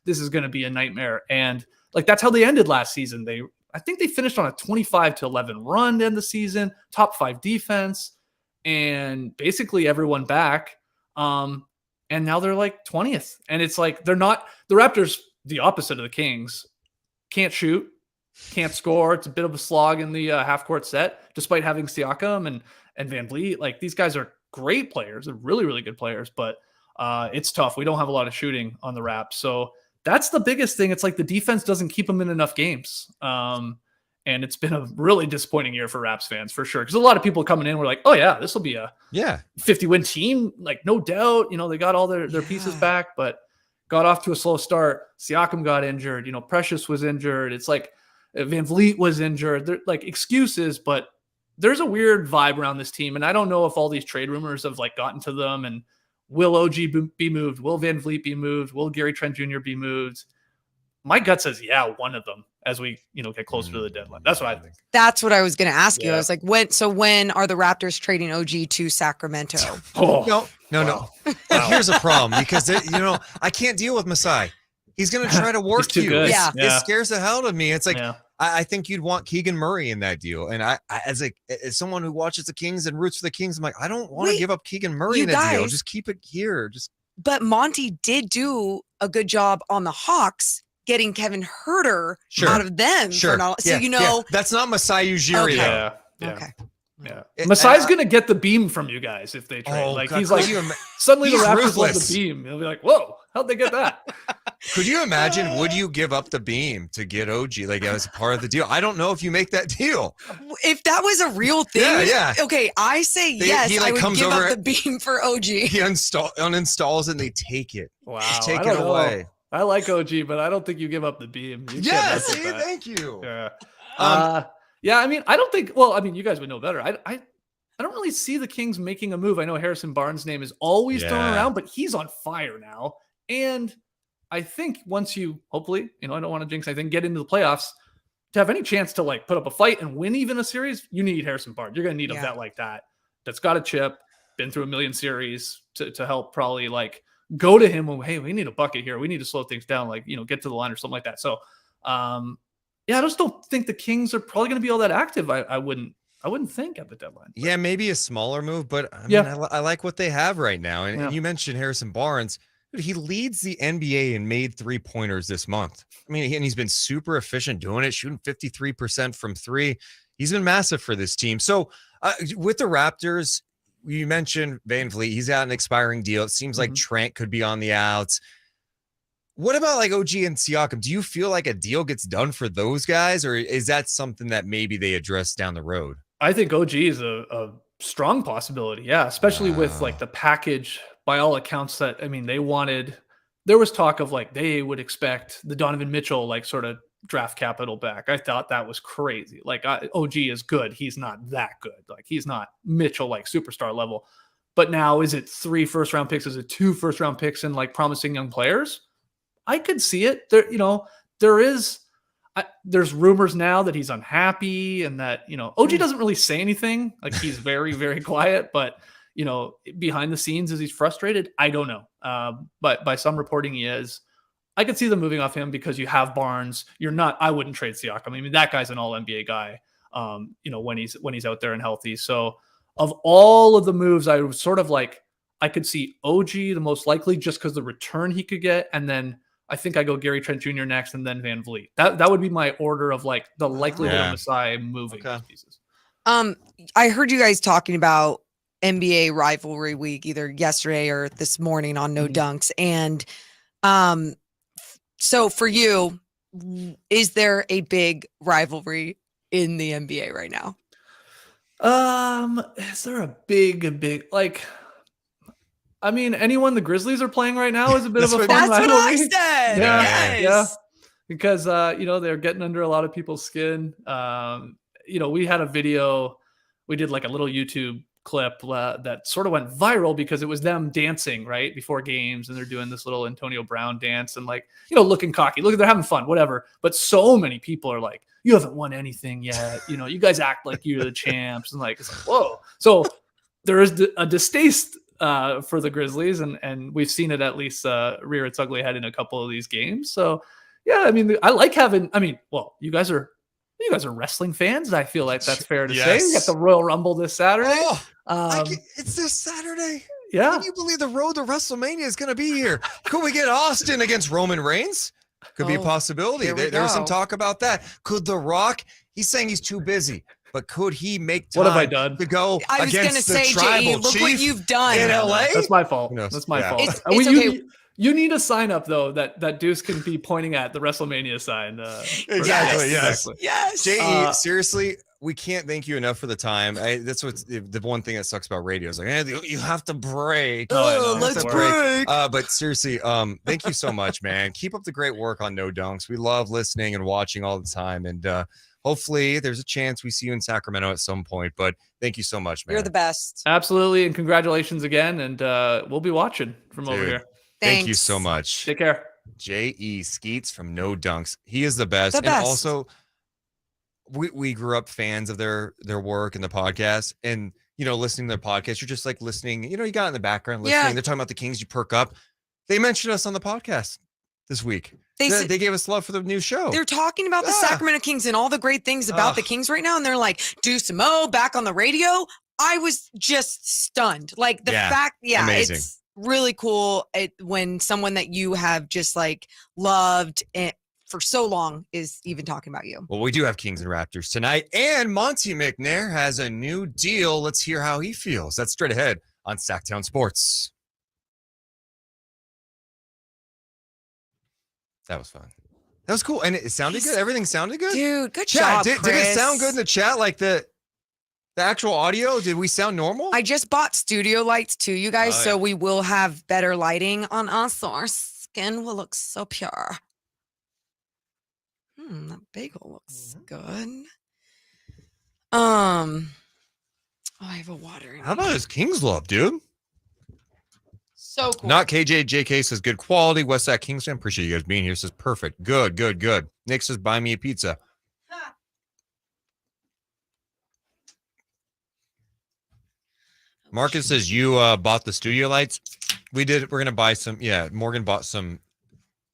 This is going to be a nightmare. And that's how they ended last season. I think they finished on a 25-11 run to end the season, top 5 defense, and basically everyone back. And now they're 20th. And it's they're not the Raptors, the opposite of the Kings, can't shoot. Can't score. It's a bit of a slog in the half-court set, despite having Siakam and VanVleet. These guys are great players. They're really, really good players, but it's tough. We don't have a lot of shooting on the Raps. So that's the biggest thing. It's the defense doesn't keep them in enough games. And it's been a really disappointing year for Raps fans, for sure. Because a lot of people coming in were like, oh, yeah, this will be a 50-win team. No doubt. They got all their pieces back, but got off to a slow start. Siakam got injured. Precious was injured. It's VanVleet was injured. They're excuses, but there's a weird vibe around this team, and I don't know if all these trade rumors have like gotten to them. And will OG be moved? Will Van Vliet be moved? Will Gary Trent Jr. be moved? My gut says, yeah, one of them as we, get closer to the deadline. That's what I think. That's what I was going to ask you. Yeah. I was like, when are the Raptors trading OG to Sacramento? No. Here's a problem because, I can't deal with Masai. He's going to try to work you. Good. Yeah. It scares the hell out of me. It's like, Yeah. I think you'd want Keegan Murray in that deal. And I as someone who watches the Kings and roots for the Kings, I'm like, I don't want to give up Keegan Murray in that deal. Just keep it here. But Monty did do a good job on the Hawks getting Kevin Herter out of them. Sure. That's not Masai Ujiri. Okay. Though. Okay. Yeah. Masai's going to get the beam from you guys if they trade. God, he's like, suddenly the he's Raptors love ruthless. the beam. He'll be like, whoa, how'd they get that? Could you imagine? Would you give up the beam to get OG as part of the deal? I don't know if you make that deal. If that was a real thing, okay, I say yes. He I would comes give over up the beam for OG. He uninstalls it and they take it. Wow. Just take I it don't know. away. I like OG, but I don't think you give up the beam. Yes, thank you. Yeah. I mean, I don't think. Well, I mean, you guys would know better. I don't really see the Kings making a move. I know Harrison Barnes' name is always thrown around, but he's on fire now. And I think once you, hopefully, I don't want to jinx anything, get into the playoffs, to have any chance to put up a fight and win even a series, you need Harrison Barnes. You're going to need a vet like that. That's got a chip, been through a million series to help probably go to him when, hey, we need a bucket here. We need to slow things down, get to the line or something like that. So, I just don't think the Kings are probably going to be all that active. I wouldn't think at the deadline. Yeah, maybe a smaller move, but I like what they have right now. And you mentioned Harrison Barnes. Dude, he leads the NBA in made 3-pointers this month. I mean, and he's been super efficient doing it, shooting 53% from three. He's been massive for this team. So with the Raptors, you mentioned Van Vliet. He's got an expiring deal. It seems like Trent could be on the outs. What about OG and Siakam? Do you feel like a deal gets done for those guys, or is that something that maybe they address down the road? I think OG is a strong possibility. Yeah, especially with the package. By all accounts, that they wanted. There was talk of they would expect the Donovan Mitchell sort of draft capital back. I thought that was crazy. OG is good. He's not that good. He's not Mitchell superstar level. But now is it 3 first-round picks? Is it 2 first-round picks and promising young players? I could see it. There's rumors now that he's unhappy and that OG doesn't really say anything. He's very, very quiet, but behind the scenes, is he's frustrated? I don't know. But by some reporting, he is. I could see them moving off him because you have Barnes. I wouldn't trade Siakam. That guy's an all NBA guy. When he's out there and healthy. So of all of the moves, I was sort of I could see OG the most likely just because the return he could get. And then I think I go Gary Trent Jr. next and then Van Vliet. That would be my order of the likelihood of Masai moving these pieces. I heard you guys talking about NBA rivalry week either yesterday or this morning on No Dunks. And so for you, is there a big rivalry in the NBA right now? Is there a big anyone the Grizzlies are playing right now is a bit of a fun That's rivalry. what I said. Yeah. Because they're getting under a lot of people's skin. We had a video, we did a little YouTube clip that sort of went viral because it was them dancing right before games, and they're doing this little Antonio Brown dance and looking cocky. Look, they're having fun, whatever. But so many people are you haven't won anything yet. You guys act like you're the champs, and it's whoa. So there is a distaste for the Grizzlies, and we've seen it at least rear its ugly head in a couple of these games. So yeah, I like having. You guys are wrestling fans. I feel like that's fair to say. We got the Royal Rumble this Saturday. It's this Saturday. Yeah. Can you believe the road to WrestleMania is going to be here? Could we get Austin against Roman Reigns? Could be a possibility. There's some talk about that. Could The Rock? He's saying he's too busy, but could he make time what have I done? to go I was against gonna the say, tribal JE, look chief what you've done in LA? That's my fault. That's my fault. It's okay. You need a sign up though that Deuce can be pointing at the WrestleMania sign. Exactly. Yes. JE, seriously, we can't thank you enough for the time. That's what's the one thing that sucks about radio is you have to break. Let's break. But seriously, thank you so much, man. Keep up the great work on No Dunks. We love listening and watching all the time, and hopefully there's a chance we see you in Sacramento at some point. But thank you so much, man. You're the best. Absolutely. And congratulations again. And we'll be watching from over here. Thank you Thanks. so much. Take care. JE Skeets from No Dunks. He is the best. The And best. also, we grew up fans of their work and the podcast. And, listening to the podcast, you're just like listening. You got in the background listening. Yeah. They're talking about the Kings. You perk up. They mentioned us on the podcast this week. They gave us love for the new show. They're talking about the Yeah. Sacramento Kings and all the great things about the Kings right now. And they're like, Deuce and Mo back on the radio. I was just stunned. Like the fact, amazing. it's really cool when someone that you have just like loved it for so long is even talking about you. Well, we do have Kings and Raptors tonight. And Monte McNair has a new deal. Let's hear how he feels. That's straight ahead on Sactown Sports. That was fun. That was cool. And it sounded good. Everything sounded good. Dude, good Chat, job, did it sound Chris. good in the chat? Like the actual audio? Did we sound normal? I just bought studio lights too, you guys, so we will have better lighting on us, so our skin will look so pure. That bagel looks good. I have a water. How about his Kings love, dude? So cool. Not KJ. JK says good quality. Westside Kings fan. Appreciate you guys being here. Says perfect. Good. Nick says buy me a pizza. Marcus says you bought the studio lights. We did. We're gonna buy some. Yeah, Morgan bought some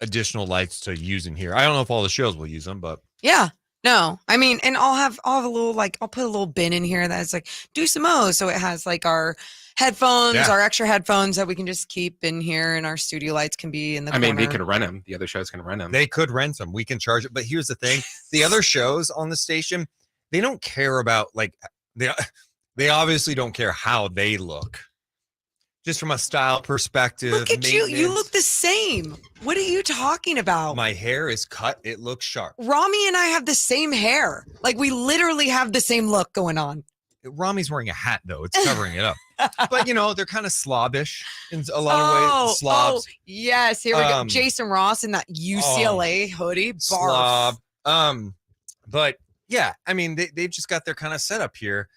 additional lights to use in here. I don't know if all the shows will use them, but Yeah. No, I mean, and I'll have a little I'll put a little bin in here that's like Deuce and Mo, so it has like our headphones, our extra headphones that we can just keep in here, and our studio lights can be in the corner. I mean, they could rent them. The other shows can rent them. they could rent them. We can charge it. But here's the thing: the other shows on the station, they don't care about they obviously don't care how they look. Just from a style perspective. Look at you. You look the same. What are you talking about? My hair is cut. It looks sharp. Ramie and I have the same hair. Like we literally have the same look going on. Ramie's wearing a hat though. It's covering it up. But they're kind of slobbish in a lot of ways. Slobs. Oh, yes. Here we go. Jason Ross in that UCLA hoodie. Barf. Slob. But yeah, I mean, they've just got their kind of setup here.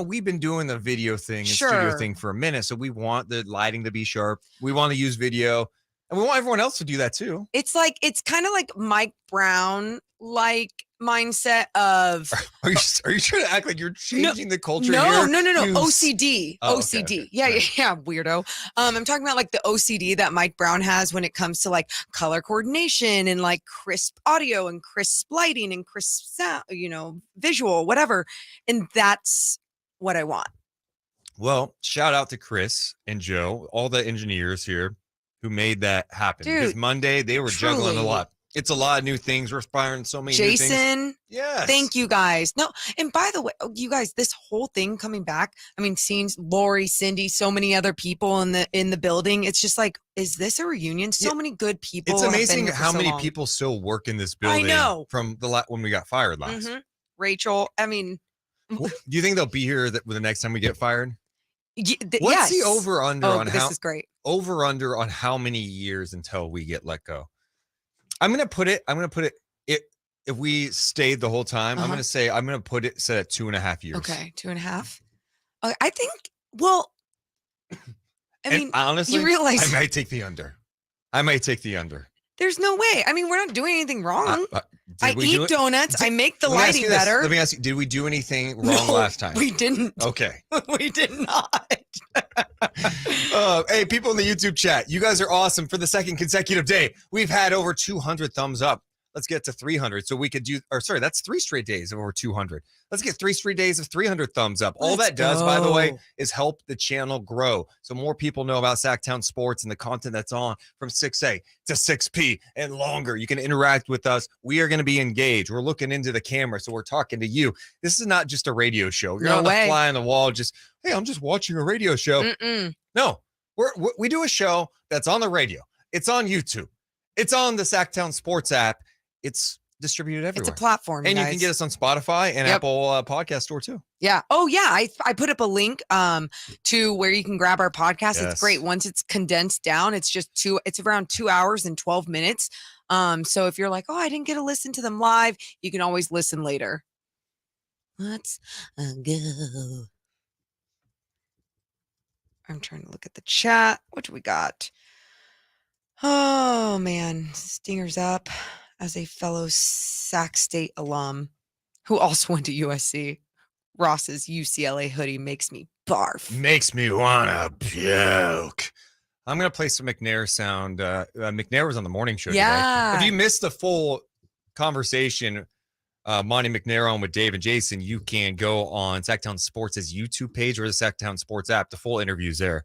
We've been doing the video thing and studio thing for a minute, so we want the lighting to be sharp. We want to use video, and we want everyone else to do that too. It's kind of like Mike Brown mindset of Are you trying to act like you're changing the culture no here? OCD. Oh, OCD. okay. Yeah, weirdo. I'm talking about like the OCD that Mike Brown has when it comes to like color coordination and like crisp audio and crisp lighting and crisp sound, visual, whatever. And that's what I want. Well, shout out to Chris and Joe, all the engineers here who made that happen. Dude, because Monday they were juggling a lot. It's a lot of new things. We're aspiring so many new things. Jason, yes. Thank you guys. No, and by the way, you guys, this whole thing coming back, I mean, seeing Lori, Cindy, so many other people in the building. It's just like, is this a reunion? So many good people. It's have been amazing here for how so many long. people still work in this building. I know. From when we got fired last. Mhm. Rachel, I mean, Do you think they'll be here the next time we get fired? What's What's the over under on this how is great. over under on how many years until we get let go? I'm gonna put it if we stayed the whole time, I'm gonna put it set at 2.5 years. Okay, 2.5. Okay, I think. Well, I mean, honestly, you realize I might take the under. there's no way. I mean, we're not doing anything wrong. I Did we do eat it? dones. I make the Let me ask lighting you this. better. Let me ask you: did we do anything wrong No, last time? We didn't. Okay. We did not. Hey, people in the YouTube chat, you guys are awesome. For the second consecutive day, we've had over 200 thumbs up. Let's get to 300 so we could that's 3 straight days of over 200. Let's get 3 straight days of 300 thumbs up. All Let's that does, by the way, go. is help the channel grow. So more people know about Sactown Sports and the content that's on from 6A to 6P and longer. You can interact with us. We are going to be engaged. We're looking into the camera, so we're talking to you. This is not just a radio show. You're No not way. a fly on the wall. Just, hey, I'm just watching a radio show. Mm-mm. No, we do a show that's on the radio. It's on YouTube. It's on the Sactown Sports app. It's distributed everywhere. It's a platform, and guys. you can get us on Spotify and Apple Podcast Store too. Yeah. Oh, yeah. I put up a link to where you can grab our podcast. Yes. It's great. Once it's condensed down, it's around 2 hours and 12 minutes. So if you're like, oh, I didn't get to listen to them live, you can always listen later. Let's go. I'm trying to look at the chat. What do we got? Oh, man. Stingers up as a fellow Sac State alum who also went to USC. Ross's UCLA hoodie makes me barf. Makes me wanna puke. I'm gonna play some McNair sound. McNair was on the morning show Yeah. today. If you missed the full conversation, Monte McNair on with Dave and Jason, you can go on Sactown Sports' YouTube page or the Sactown Sports app. The full interview's there.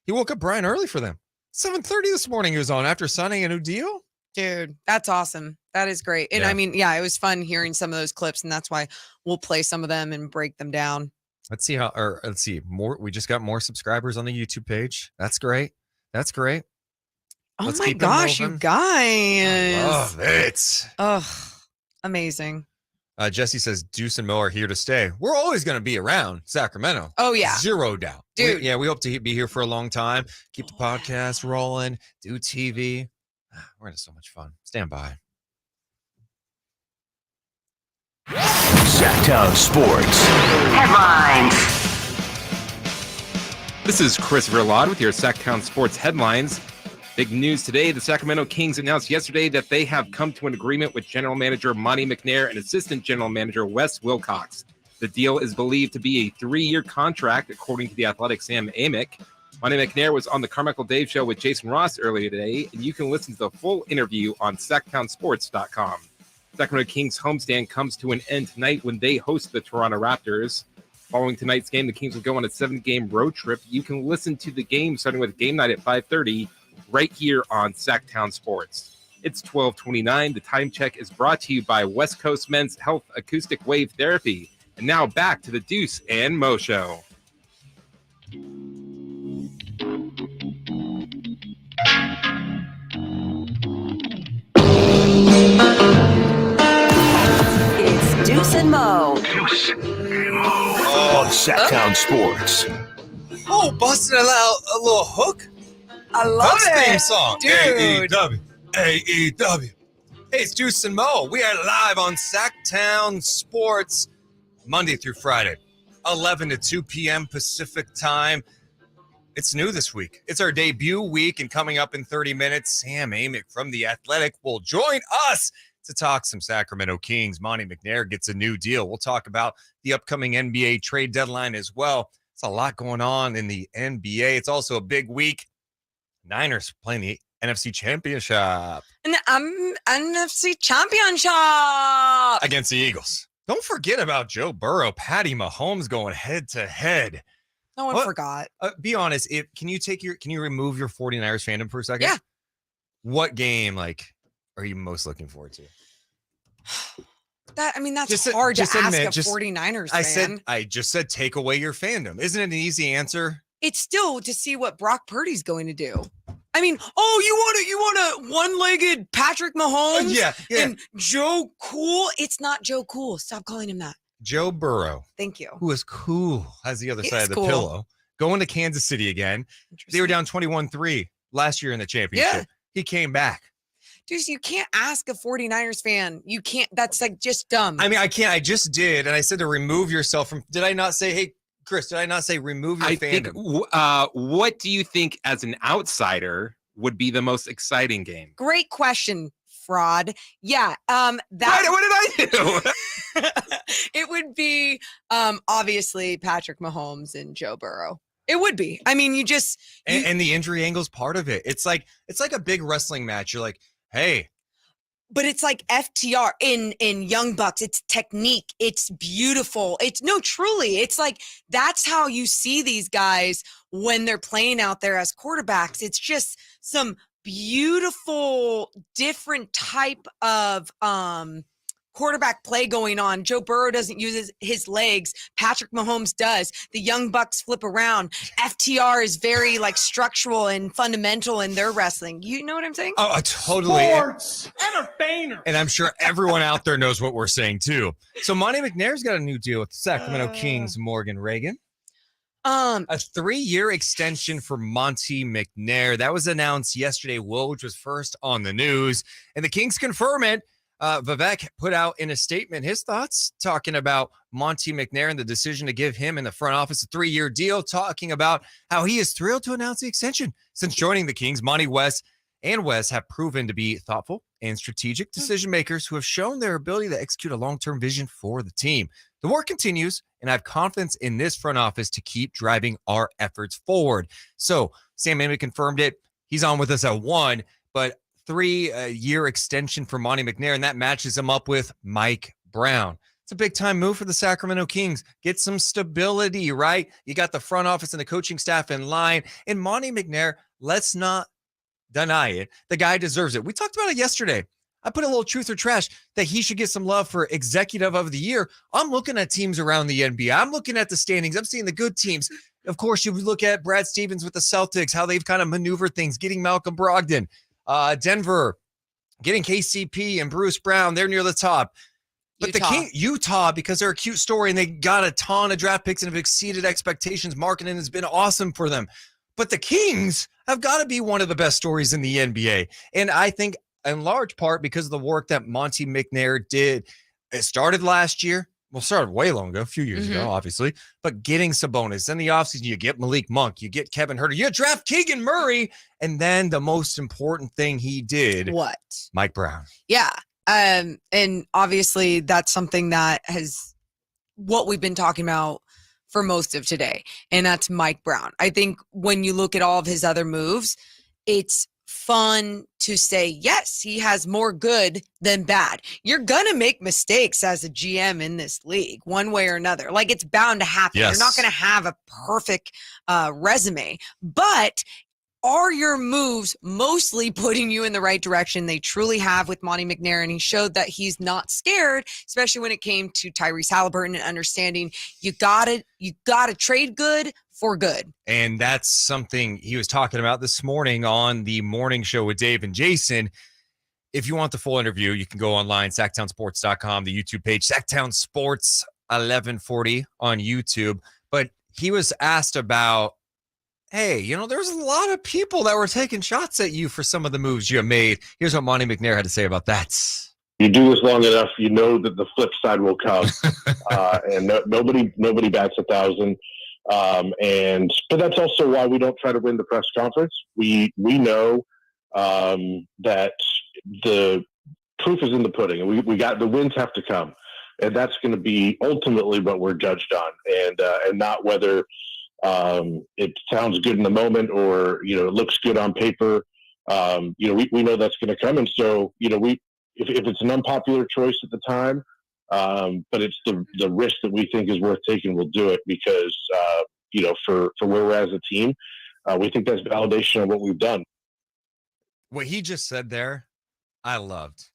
He woke up bright and early for them. 7:30 this morning he was on after signing a new deal. Dude, that's awesome. That is great. And Yeah. I mean, yeah, it was fun hearing some of those clips, and that's why we'll play some of them and break them down. Let's see more. We just got more subscribers on the YouTube page. That's great. That's great. Oh Let's my keep it gosh, you moving. guys. Love it. Oh, amazing. Jesse says Deuce and Mo are here to stay. We're always going to be around Sacramento. Oh, yeah. Zero doubt. Dude. We hope to be here for a long time. Keep the podcast rolling. Do TV. We're going to have so much fun. Stand by. Sactown Sports. Headlines. This is Chris Verlod with your Sactown Sports headlines. Big news today. The Sacramento Kings announced yesterday that they have come to an agreement with General Manager Monte McNair and Assistant General Manager Wes Wilcox. The deal is believed to be a 3-year contract, according to the Athletic Sam Amick. Monte McNair was on the Carmichael Dave Show with Jason Ross earlier today, and you can listen to the full interview on SactownSports.com. Sacramento Kings homestand comes to an end tonight when they host the Toronto Raptors. Following tonight's game, the Kings will go on a 7-game road trip. You can listen to the game starting with game night at 5:30 right here on Sactown Sports. It's 12:29. The time check is brought to you by West Coast Men's Health Acoustic Wave Therapy. And now back to the Deuce and Mo Show. It's Deuce and Mo. On Sactown Sports. Oh, busting a little hook. I love Theme it. song. Dude. AEW. AEW. Hey, it's Deuce and Mo. We are live on Sactown Sports Monday through Friday, 11 to 2 p.m. Pacific time. It's new this week. It's our debut week, and coming up in 30 minutes, Sam Amick from The Athletic will join us to talk some Sacramento Kings. Monte McNair gets a new deal. We'll talk about the upcoming NBA trade deadline as well. It's a lot going on in the NBA. It's also a big week. Niners playing the NFC Championship And NFC Championship. against the Eagles. Don't forget about Joe Burrow, Patty Mahomes going head to head. No one What? forgot. Be honest. Can you remove your 49ers fandom for a second? Yeah. What game are you most looking forward to? That's Just hard to just ask admit, a just- 49ers fan. I just said take away your fandom. Isn't it an easy answer? It's still to see what Brock Purdy's going to do. I mean, you want a one-legged Patrick Mahomes Yeah. and Joe Cool? It's not Joe Cool. Stop calling him that. Joe Burrow, Thank you. who is cool, has the other He side is of the cool. pillow, going to Kansas City again. They were down 21-3 last year in the championship. Yeah. He came back. Dude, you can't ask a 49ers fan. You can't. That's just dumb. I mean, I can't. I just did, and I said to remove yourself from. Did I not say, hey, Chris? Did I not say remove your I fandom? think, what do you think as an outsider would be the most exciting game? Great question, fraud. Yeah. What did I do? It would be obviously Patrick Mahomes and Joe Burrow. It would be. I mean, And the injury angle's part of it. It's like a big wrestling match. You're like, hey, but it's like FTR in Young Bucks. It's technique. It's beautiful. Truly. It's like that's how you see these guys when they're playing out there as quarterbacks. It's just some beautiful, different type of quarterback play going on. Joe Burrow doesn't use his legs. Patrick Mahomes does. The Young Bucks flip around. FTR is very structural and fundamental in their wrestling. You know what I'm saying? oh, totally. Sports entertainer. And I'm sure everyone out there knows what we're saying too. So Monte McNair's got a new deal with the Sacramento Kings, Morgan Reagan. A 3-year extension for Monte McNair. That was announced yesterday. Woj was first on the news, and the Kings confirm it. Vivek put out in a statement his thoughts, talking about Monte McNair and the decision to give him in the front office a 3-year deal, talking about how he is thrilled to announce the extension. Since joining the Kings, Monty West and Wes have proven to be thoughtful and strategic decision makers who have shown their ability to execute a long-term vision for the team. The work continues, and I have confidence in this front office to keep driving our efforts forward. So Sam Amick confirmed it. He's on with us at 1, but 3-year extension for Monte McNair, and that matches him up with Mike Brown. It's a big-time move for the Sacramento Kings. Get some stability, right? You got the front office and the coaching staff in line. And Monte McNair, let's not deny it. The guy deserves it. We talked about it yesterday. I put a little truth or trash that he should get some love for executive of the year. I'm looking at teams around the NBA. I'm looking at the standings. I'm seeing the good teams. Of course, you look at Brad Stevens with the Celtics, how they've kind of maneuvered things, getting Malcolm Brogdon. Denver, getting KCP and Bruce Brown. They're near the top. But Utah, because they're a cute story and they got a ton of draft picks and have exceeded expectations. Marketing has been awesome for them. But the Kings have got to be one of the best stories in the NBA. And I think in large part because of the work that Monte McNair did. It started last year. Well, started way long ago, a few years ago, obviously. But getting Sabonis in the offseason, you get Malik Monk, you get Kevin Huerter, you draft Keegan Murray. And then the most important thing he did. What? Mike Brown. Yeah. And obviously that's something that has what we've been talking about for most of today. And that's Mike Brown. I think when you look at all of his other moves, it's fun to say, yes, he has more good than bad. You're going to make mistakes as a GM in this league, one way or another. Like, it's bound to happen. Yes. You're not going to have a perfect resume, but are your moves mostly putting you in the right direction? They truly have with Monte McNair, and he showed that he's not scared, especially when it came to Tyrese Halliburton and understanding you gotta trade good for good. And that's something he was talking about this morning on the morning show with Dave and Jason. If you want the full interview, you can go online, SactownSports.com, the YouTube page, Sactown Sports 1140 on YouTube. But he was asked about, hey, there's a lot of people that were taking shots at you for some of the moves you made. Here's what Monte McNair had to say about that. You do this long enough, you know that the flip side will come, and nobody bats 1,000. But that's also why we don't try to win the press conference. We know that the proof is in the pudding, and we got the wins have to come, and that's going to be ultimately what we're judged on, and not whether it sounds good in the moment or it looks good on paper. We know that's going to come, and so if it's an unpopular choice at the time, but it's the risk that we think is worth taking, we'll do it because for where we're as a team, we think that's validation of what we've done. What he just said there, I loved.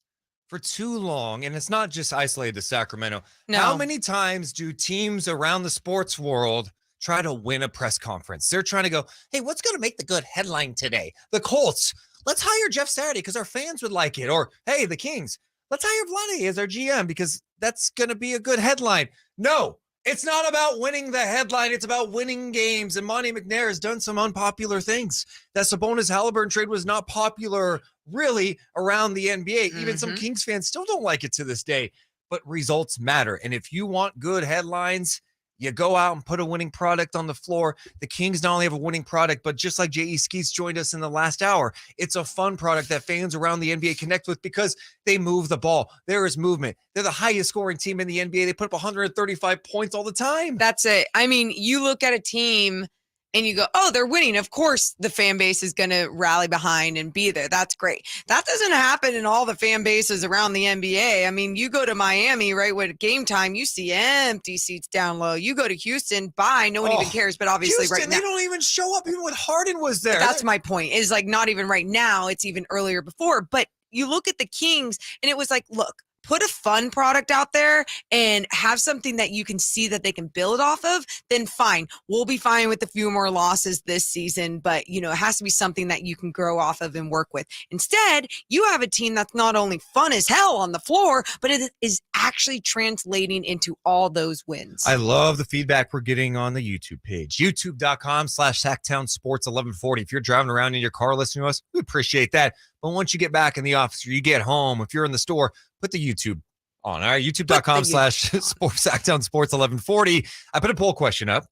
For too long, and it's not just isolated to Sacramento. No. How many times do teams around the sports world try to win a press conference? They're trying to go, hey, what's going to make the good headline today? The Colts, let's hire Jeff Saturday because our fans would like it. Or, hey, the Kings, let's hire Vladdy as our GM because that's going to be a good headline. No, it's not about winning the headline. It's about winning games. And Monte McNair has done some unpopular things. That Sabonis Halliburton trade was not popular really around the NBA. Even some Kings fans still don't like it to this day, but results matter. And if you want good headlines, you go out and put a winning product on the floor. The Kings not only have a winning product, but just like JE Skeets joined us in the last hour, it's a fun product that fans around the NBA connect with because they move the ball. There is movement. They're the highest scoring team in the NBA. They put up 135 points all the time. That's it. I mean, you look at a team and you go, oh, they're winning. Of course, the fan base is going to rally behind and be there. That's great. That doesn't happen in all the fan bases around the NBA. I mean, you go to Miami, right, with game time, you see empty seats down low. You go to Houston, bye. No one even cares. But obviously Houston, right now, they don't even show up even when Harden was there. That's my point. Is like not even right now. It's even earlier before. But you look at the Kings and it was like, look, put a fun product out there and have something that you can see that they can build off of, then fine. We'll be fine with a few more losses this season, but it has to be something that you can grow off of and work with. Instead, you have a team that's not only fun as hell on the floor, but it is actually translating into all those wins. I love the feedback we're getting on the YouTube page, youtube.com/SactownSports1140. If you're driving around in your car listening to us, we appreciate that. But once you get back in the office or you get home, if you're in the store, put the YouTube on. All right, youtube.com/Sactown Sports 1140. I put a poll question up.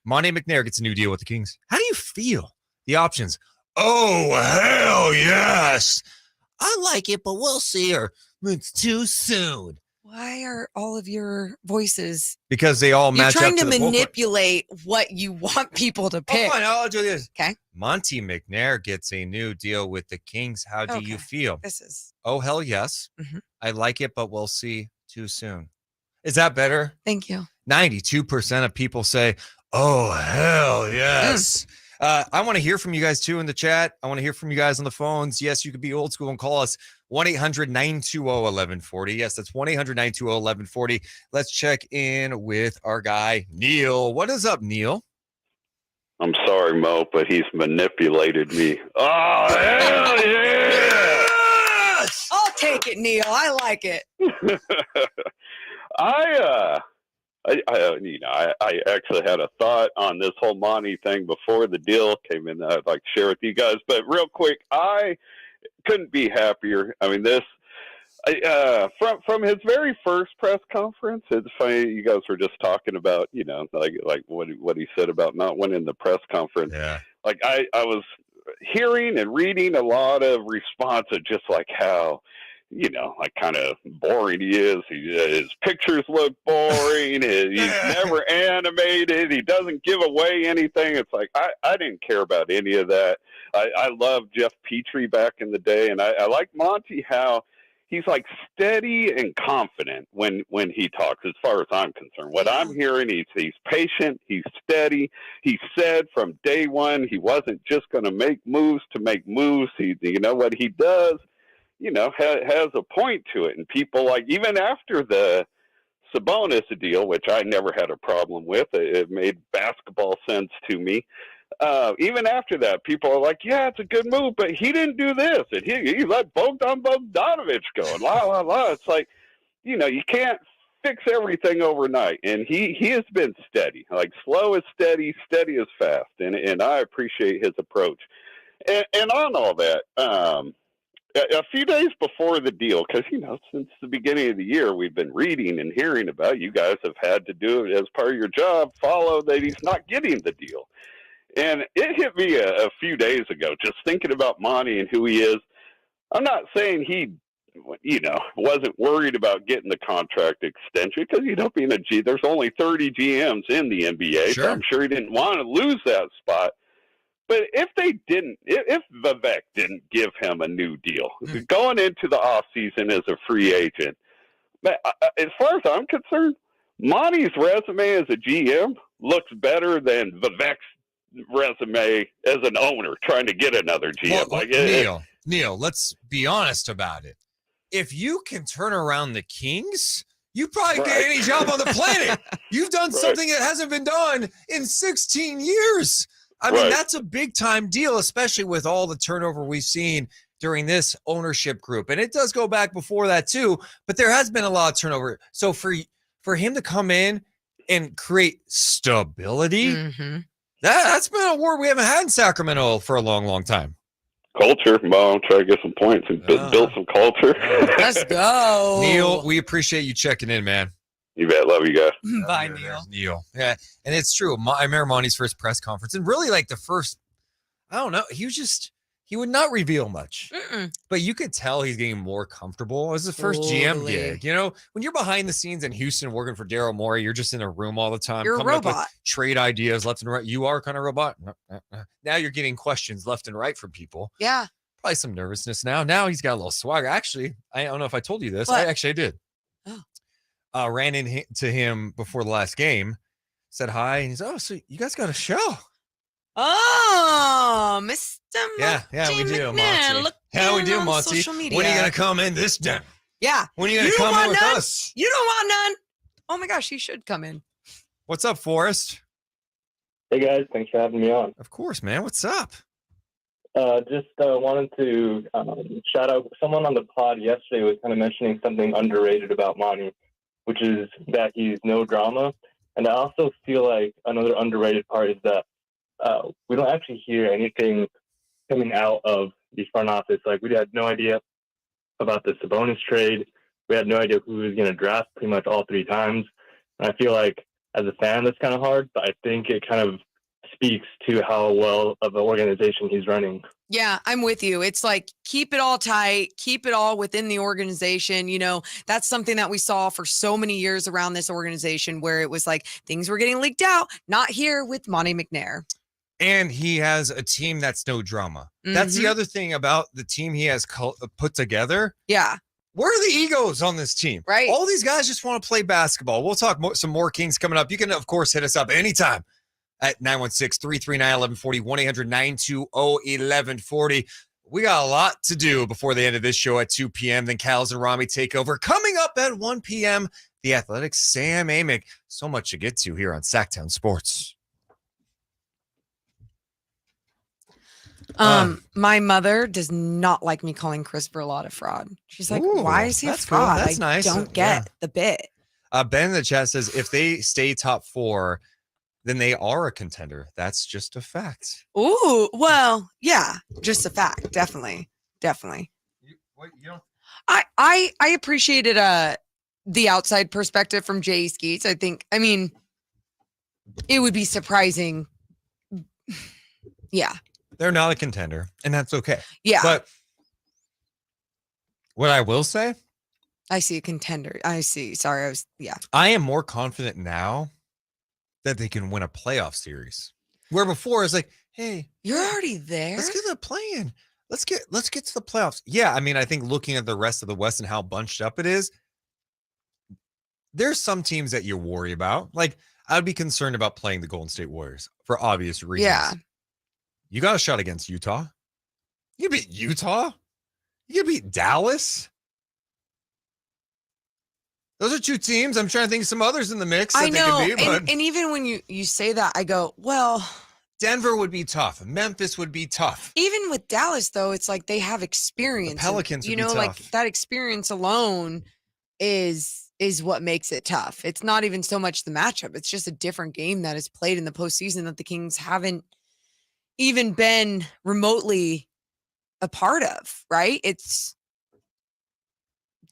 Monte McNair gets a new deal with the Kings. How do you feel? The options. Oh, hell yes. I like it, but we'll see. Or it's too soon. Why are all of your voices? Because they all match up. You're trying to to the poll manipulate what you want people to pick. Oh, fine. I'll do this. Okay. Monte McNair gets a new deal with the Kings. How do you feel? This is. Oh, hell yes. I like it, but we'll see. Too soon. Is that better? Thank you. 92% of people say, oh, hell yes. I want to hear from you guys too in the chat. I want to hear from you guys on the phones. Yes, you could be old school and call us 1-800-920-1140. Yes, that's 1-800-920-1140. Let's check in with our guy, Neil. What is up, Neil? I'm sorry, Mo, but he's manipulated me. Oh, hell yeah! Yes! I'll take it, Neil. I like it. I actually had a thought on this whole Monty thing before the deal came in that I'd like to share with you guys. But real quick, I couldn't be happier. I mean, from his very first press conference, it's funny you guys were just talking about, like what he said about not winning the press conference. Yeah. Like I was hearing and reading a lot of responses, just like how, like kind of boring he is. His pictures look boring. He's never animated. He doesn't give away anything. It's like, I didn't care about any of that. I loved Jeff Petrie back in the day. And I like Monty, how he's like steady and confident when he talks, as far as I'm concerned. What I'm hearing, he's patient. He's steady. He said from day one, he wasn't just going to make moves to make moves. What he does, has a point to it. And people, like, even after the Sabonis deal, which I never had a problem with, it made basketball sense to me. Even after that, people are like, yeah, it's a good move, but he didn't do this. And he let Bogdanovich go and la, la, la. It's like, you can't fix everything overnight. And he has been steady, like slow is steady, steady is fast. And I appreciate his approach. And on all that, a few days before the deal, because, since the beginning of the year, we've been reading and hearing about, you guys have had to do it as part of your job, follow that he's not getting the deal. And it hit me a few days ago, just thinking about Monty and who he is. I'm not saying he, wasn't worried about getting the contract extension, because, being a G, there's only 30 GMs in the NBA, so I'm sure he didn't want to lose that spot. But if Vivek didn't give him a new deal, going into the offseason as a free agent, as far as I'm concerned, Monty's resume as a GM looks better than Vivek's resume as an owner trying to get another GM. Well, Neil, let's be honest about it. If you can turn around the Kings, you probably get any job on the planet. You've done something that hasn't been done in 16 years. I mean, that's a big time deal, especially with all the turnover we've seen during this ownership group. And it does go back before that too, but there has been a lot of turnover. So for him to come in and create stability, that's been a word we haven't had in Sacramento for a long, long time. Culture. Well, try to get some points and build some culture. Let's go. Neil, we appreciate you checking in, man. You bet. Love you guys. Bye, Neil. Neil. Yeah. And it's true. I remember Monty's first press conference, and really like the first, I don't know, he would not reveal much, but you could tell he's getting more comfortable. It was the first GM gig. When you're behind the scenes in Houston working for Daryl Morey, you're just in a room all the time. You're a robot. Trade ideas left and right. You are kind of a robot. Now you're getting questions left and right from people. Yeah. Probably some nervousness now. Now he's got a little swagger. Actually, I don't know if I told you this. What? I did. Oh. Ran into him before the last game, said hi, and he's, so you guys got a show. Oh, Mr. Yeah, we do, Monty. Yeah, we do, Monty. When are you going to come in this time? Yeah. When are you going to come in with us? You don't want none. Oh my gosh, he should come in. What's up, Forrest? Hey guys, thanks for having me on. Of course, man. What's up? Just wanted to shout out someone on the pod yesterday was kind of mentioning something underrated about Monty, which is that he's no drama. And I also feel like another underrated part is that we don't actually hear anything coming out of the front office. Like, we had no idea about the Sabonis trade. we had no idea who was going to draft pretty much all 3 times. And I feel like as a fan, that's kind of hard, but I think it kind of speaks to how well of an organization he's running. Yeah, I'm with you. It's like, keep it all tight, keep it all within the organization. You know, that's something that we saw for so many years around this organization where it was like things were getting leaked out, not here with Monte McNair. And he has a team that's no drama. That's the other thing about the team he has put together. Yeah. Where are the egos on this team? Right. All these guys just want to play basketball. We'll talk some more Kings coming up. You can, of course, hit us up anytime at 916-339-1140, 1-800-920-1140. We got a lot to do before the end of this show at 2 p.m. Then Cals and Ramie take over. Coming up at 1 p.m., the Athletic's Sam Amick. So much to get to here on Sactown Sports. My mother does not like me calling Chris Verlotta a fraud. She's like, Ooh, why is he a that's cool. fraud? That's I nice. don't get the bit. Ben in the chat says, if they stay top 4, then they are a contender. That's just a fact. Ooh, well, yeah, just a fact. Definitely. I appreciated the outside perspective from JE Skeets. I mean, it would be surprising. Yeah. They're not a contender, and that's okay. Yeah. But what I will say, I see a contender. I see. Sorry, I am more confident now that they can win a playoff series. Where before it's like, hey, you're already there. Let's get the play-in. Let's get to the playoffs. Yeah, I mean, I think looking at the rest of the West and how bunched up it is, there's some teams that you worry about. Like, I'd be concerned about playing the Golden State Warriors for obvious reasons. Yeah. You got a shot against Utah. You beat Utah. You beat Dallas. Those are 2 teams. I'm trying to think of some others in the mix that I know. they can be. And even when you say that, I go, well, Denver would be tough. Memphis would be tough. Even with Dallas, though, it's like they have experience. The Pelicans would you be know, tough. like that experience alone is what makes it tough. It's not even so much the matchup. It's just a different game that is played in the postseason that the Kings haven't even been remotely a part of, right? It's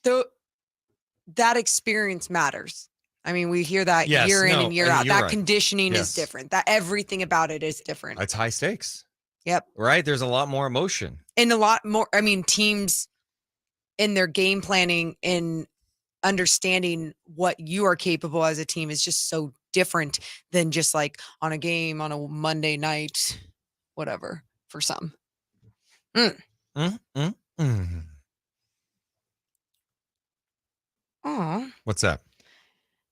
that experience matters. I mean, we hear that year in and year out. That right. Conditioning is different. That everything about it is different. It's high stakes. Yep. Right? There's a lot more emotion. And a lot more, I mean, teams in their game planning and understanding what you are capable as a team is just so different than just like on a game on a Monday night, whatever, for some. Oh, what's that?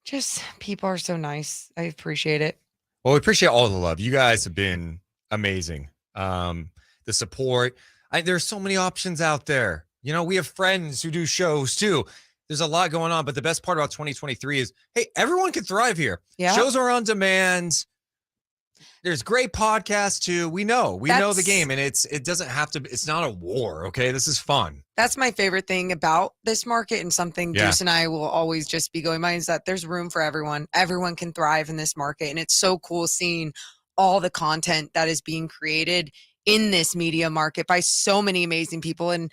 Just people are so nice. I appreciate it. Well, we appreciate all the love. You guys have been amazing. The support. There's so many options out there. You know, we have friends who do shows too. There's a lot going on, but the best part about 2023 is, hey, everyone can thrive here. Yeah. Shows are on demand. There's great podcasts too. We know the game, and it doesn't have to. It's not a war. Okay, this is fun. That's my favorite thing about this market, and something Deuce and I will always just be going by is that there's room for everyone. Everyone can thrive in this market, and it's so cool seeing all the content that is being created in this media market by so many amazing people, and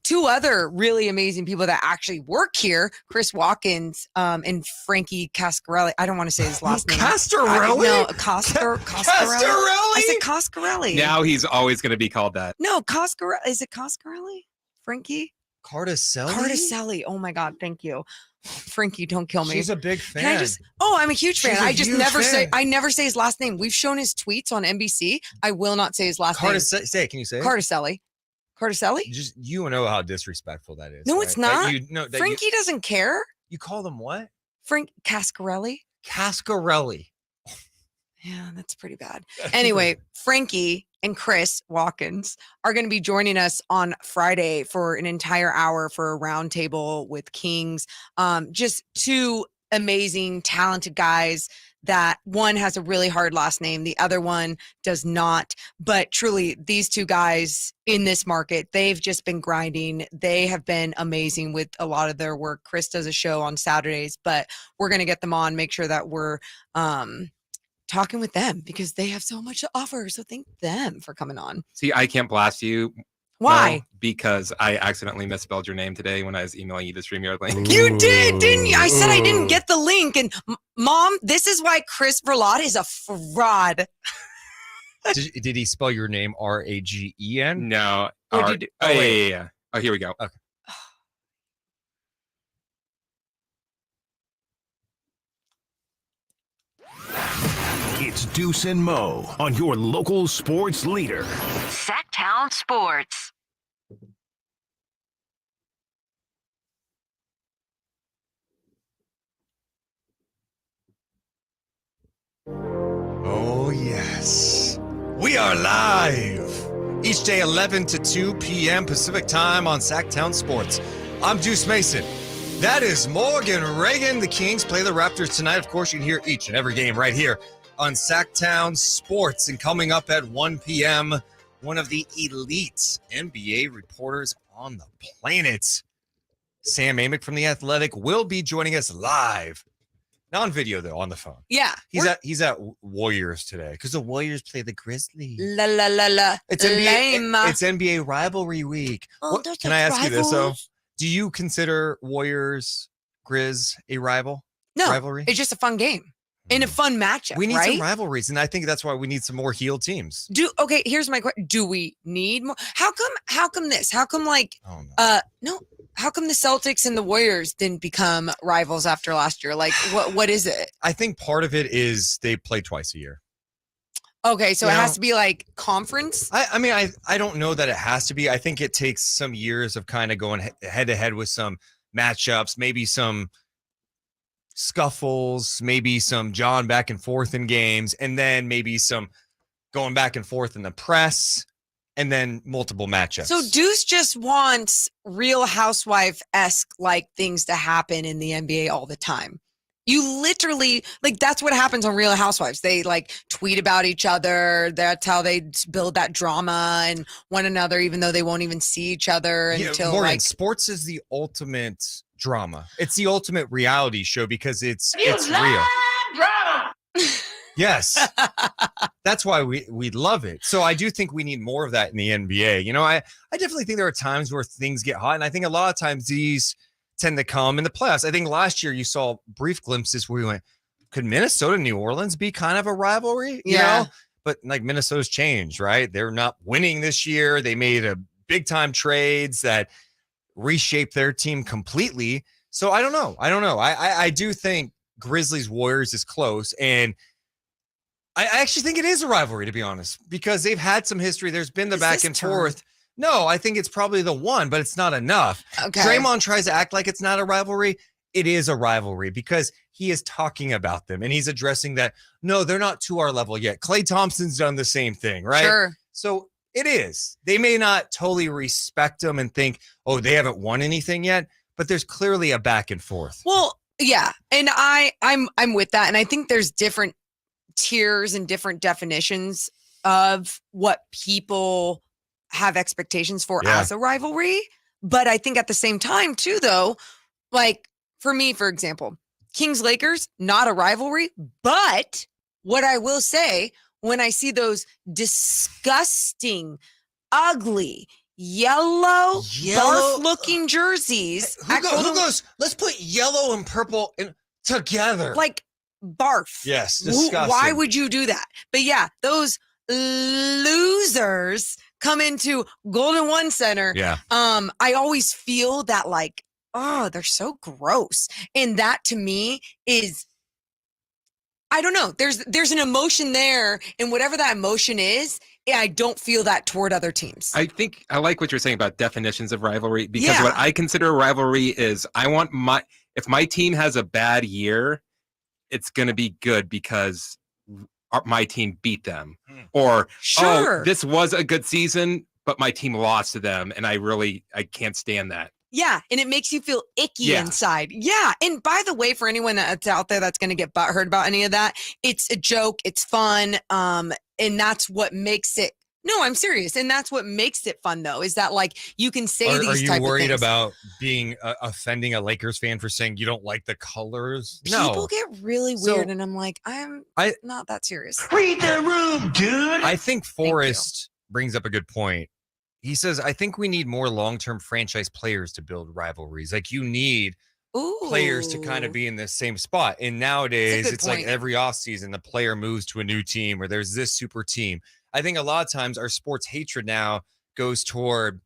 2 other really amazing people that actually work here, Chris Watkins and Frankie Cascarelli. I don't want to say his last name. Cascarelli? No, Cascarelli. I said Cascarelli. Now he's always going to be called that. No, Cascarelli. Is it Cascarelli? Frankie? Cardacelli? Oh my God, thank you. Frankie, don't kill me. She's a big fan. I'm a huge fan. I never say his last name. We've shown his tweets on NBC. I will not say his last name. Can you say it? Cardacelli. You know how disrespectful that is. No, right? it's not. Frankie doesn't care. You call them what? Frank Cascarelli. Yeah, that's pretty bad. Anyway, Frankie and Chris Watkins are going to be joining us on Friday for an entire hour for a roundtable with Kings. Just 2 amazing, talented guys that one has a really hard last name. The other one does not. But truly, these 2 guys in this market, they've just been grinding. They have been amazing with a lot of their work. Chris does a show on Saturdays, but we're going to get them on, make sure that we're talking with them because they have so much to offer. So thank them for coming on. See, I can't blast you Why? No, because I accidentally misspelled your name today when I was emailing you the StreamYard link. You did, didn't you? I said I didn't get the link. And Mom, this is why Chris Verlot is a fraud. Did he spell your name Ragen? No. What did you do? Oh, yeah. Oh, here we go. Okay. It's Deuce and Mo on your local sports leader. Sactown Sports. Oh, yes. We are live each day, 11 to 2 p.m. Pacific time on Sactown Sports. I'm Deuce Mason. That is Morgan Reagan. The Kings play the Raptors tonight. Of course, you can hear each and every game right here on Sactown Sports. And coming up at 1 p.m., one of the elite NBA reporters on the planet, Sam Amick from The Athletic, will be joining us live. Not on video, though, on the phone. Yeah. He's at Warriors today because the Warriors play the Grizzlies. La la la la. It's NBA rivalry week. Oh, Can I ask you this, though? Do you consider Warriors Grizz a rivalry? It's just a fun game and a fun matchup. We need right? some rivalries, and I think that's why we need some more heel teams. Okay, here's my question. Do we need more? How come this? How come how come the Celtics and the Warriors didn't become rivals after last year? Like what is it? I think part of it is they play twice a year. Okay, so it has to be like conference? I mean, I don't know that it has to be. I think it takes some years of kind of going head to head with some matchups, maybe some scuffles, maybe some John back and forth in games, and then maybe some going back and forth in the press, and then multiple matchups. So Deuce just wants Real Housewife-esque like things to happen in the NBA all the time. You literally, like, that's what happens on Real Housewives. They like tweet about each other. That's how they build that drama and one another, even though they won't even see each other until Morgan, sports is the ultimate drama. It's the ultimate reality show because it's real. Drama. Yes. That's why we love it. So I do think we need more of that in the NBA. You know, I definitely think there are times where things get hot, and I think a lot of times these tend to come in the playoffs. I think last year you saw brief glimpses where we went, could Minnesota, New Orleans be kind of a rivalry? You know? But like Minnesota's changed, right? They're not winning this year. They made a big time trades that reshaped their team completely. So I don't know. I do think Grizzlies Warriors is close, and I actually think it is a rivalry, to be honest, because they've had some history. There's been the back and forth. No, I think it's probably the one, but it's not enough. Okay. Draymond tries to act like it's not a rivalry. It is a rivalry because he is talking about them and he's addressing that. No, they're not to our level yet. Klay Thompson's done the same thing, right? Sure. So it is. They may not totally respect them and think, oh, they haven't won anything yet, but there's clearly a back and forth. Well, yeah, and I'm with that, and I think there's different tiers and different definitions of what people have expectations for as a rivalry. But I think at the same time too, though, like for me, for example, Kings Lakers, not a rivalry, but what I will say, when I see those disgusting, ugly, yellow barf looking jerseys, who goes, let's put yellow and purple together. Like barf. Yes, disgusting. Why would you do that? But yeah, those losers come into Golden One Center. Yeah. I always feel that like, oh, they're so gross. And that to me is, I don't know. There's an emotion there, and whatever that emotion is, I don't feel that toward other teams. I think I like what you're saying about definitions of rivalry, because what I consider a rivalry is if my team has a bad year, it's going to be good because my team beat them. Or, oh, this was a good season, but my team lost to them, and I can't stand that. Yeah, and it makes you feel icky inside. Yeah, and by the way, for anyone that's out there that's going to get butthurt about any of that, it's a joke, it's fun, and that's what makes it. No, I'm serious, and that's what makes it fun, though, is that like you can say these type of things. Are you worried about being offending a Lakers fan for saying you don't like the colors? People get really weird, and I'm like, I'm not that serious. Read the room, dude. I think Forrest brings up a good point. he says, I think we need more long-term franchise players to build rivalries. Like you need players to kind of be in the same spot. And nowadays it's like every offseason the player moves to a new team or there's this super team. I think a lot of times our sports hatred now goes toward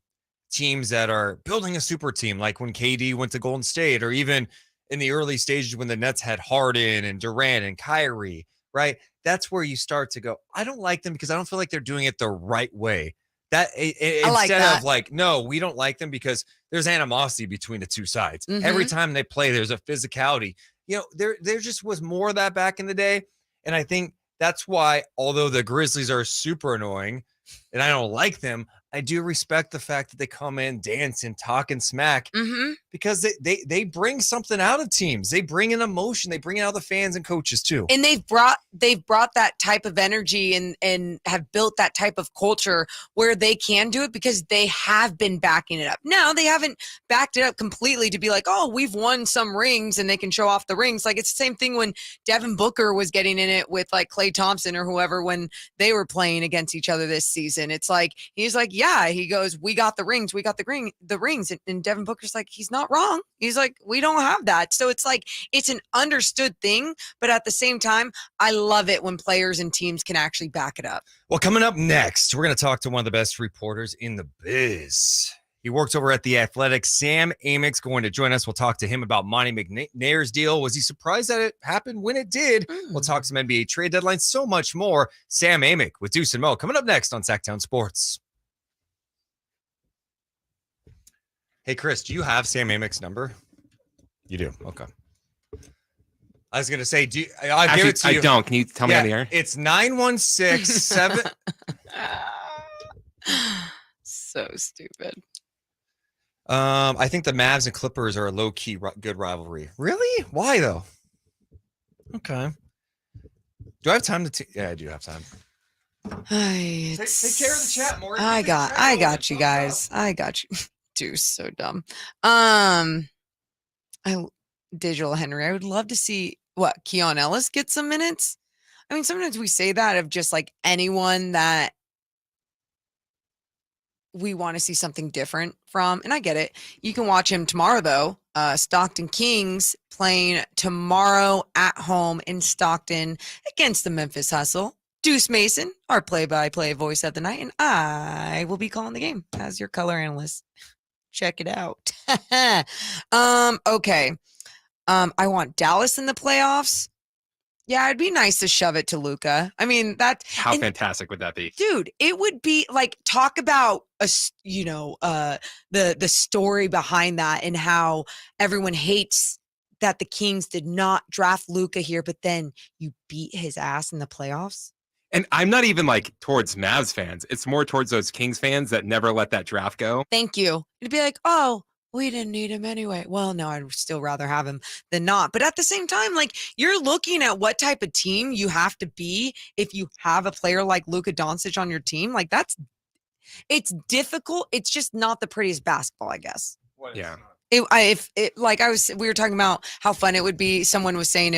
teams that are building a super team, like when KD went to Golden State, or even in the early stages when the Nets had Harden and Durant and Kyrie, right? That's where you start to go, I don't like them because I don't feel like they're doing it the right way. That instead of like, no, we don't like them because there's animosity between the two sides. Every time they play, there's a physicality. You know, there just was more of that back in the day. And I think that's why, although the Grizzlies are super annoying and I don't like them, I do respect the fact that they come in dancing, talking smack, because they bring something out of teams. They bring an emotion. They bring out the fans and coaches too. And they've brought that type of energy and have built that type of culture where they can do it because they have been backing it up. Now they haven't backed it up completely to be like, oh, we've won some rings and they can show off the rings. Like it's the same thing when Devin Booker was getting in it with like Klay Thompson or whoever when they were playing against each other this season. It's like he's like, yeah, he goes, we got the rings, the rings, and Devin Booker's like, he's not wrong. He's like, we don't have that. So it's like it's an understood thing, but at the same time, I love it when players and teams can actually back it up. Well, coming up next, we're going to talk to one of the best reporters in the biz. He works over at The Athletic. Sam Amick's going to join us. We'll talk to him about Monte McNair's deal. Was he surprised that it happened when it did? We'll talk some NBA trade deadlines, so much more. Sam Amick with Deuce and Mo coming up next on Sactown Sports. Hey, Chris, do you have Sam Amick's number? You do. Okay. I was going to say, I'll give it to you. I don't. Can you tell me on the air? It's 916-7. So stupid. I think the Mavs and Clippers are a low-key good rivalry. Really? Why, though? Okay. Do I have time to yeah, I do have time. Take care of the chat, Morgan. I got you guys. I got you. Deuce, so dumb. Digital Henry, I would love to see Keon Ellis get some minutes. I mean, sometimes we say that of just like anyone that we want to see something different from, and I get it. You can watch him tomorrow though. Stockton Kings playing tomorrow at home in Stockton against the Memphis Hustle. Deuce Mason, our play-by-play voice of the night, and I will be calling the game as your color analyst. Check it out. Okay. I want Dallas in the playoffs. Yeah, it'd be nice to shove it to Luka. I mean, how fantastic would that be? Dude, it would be like, talk about the story behind that and how everyone hates that the Kings did not draft Luka here, but then you beat his ass in the playoffs. And I'm not even like towards Mavs fans. It's more towards those Kings fans that never let that draft go. Thank you. It'd be like, oh, we didn't need him anyway. Well, no, I'd still rather have him than not. But at the same time, like, you're looking at what type of team you have to be if you have a player like Luka Doncic on your team. Like, it's difficult. It's just not the prettiest basketball, I guess. Yeah. We were talking about how fun it would be. Someone was saying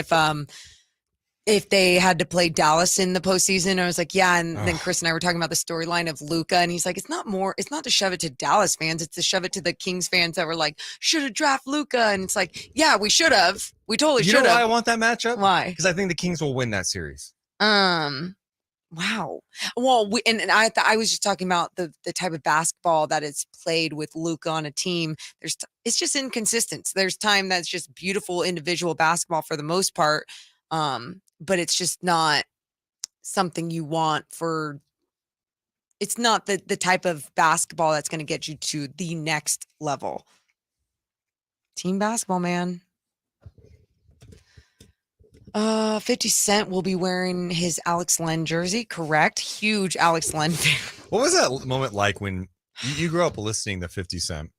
if they had to play Dallas in the postseason, I was like, yeah. And then Chris and I were talking about the storyline of Luka, and he's like, it's not to shove it to Dallas fans. It's to shove it to the Kings fans that were like, should have drafted Luka. And it's like, yeah, we should have. We totally should have. You know why I want that matchup? Why? Because I think the Kings will win that series. Wow. Well, I was just talking about the type of basketball that is played with Luka on a team. It's just inconsistent. There's time that's just beautiful individual basketball for the most part. But it's just not something you want it's not the type of basketball that's going to get you to the next level. Team basketball, man. 50 Cent will be wearing his Alex Len jersey, correct? Huge Alex Len fan. What was that moment like when you grew up listening to 50 Cent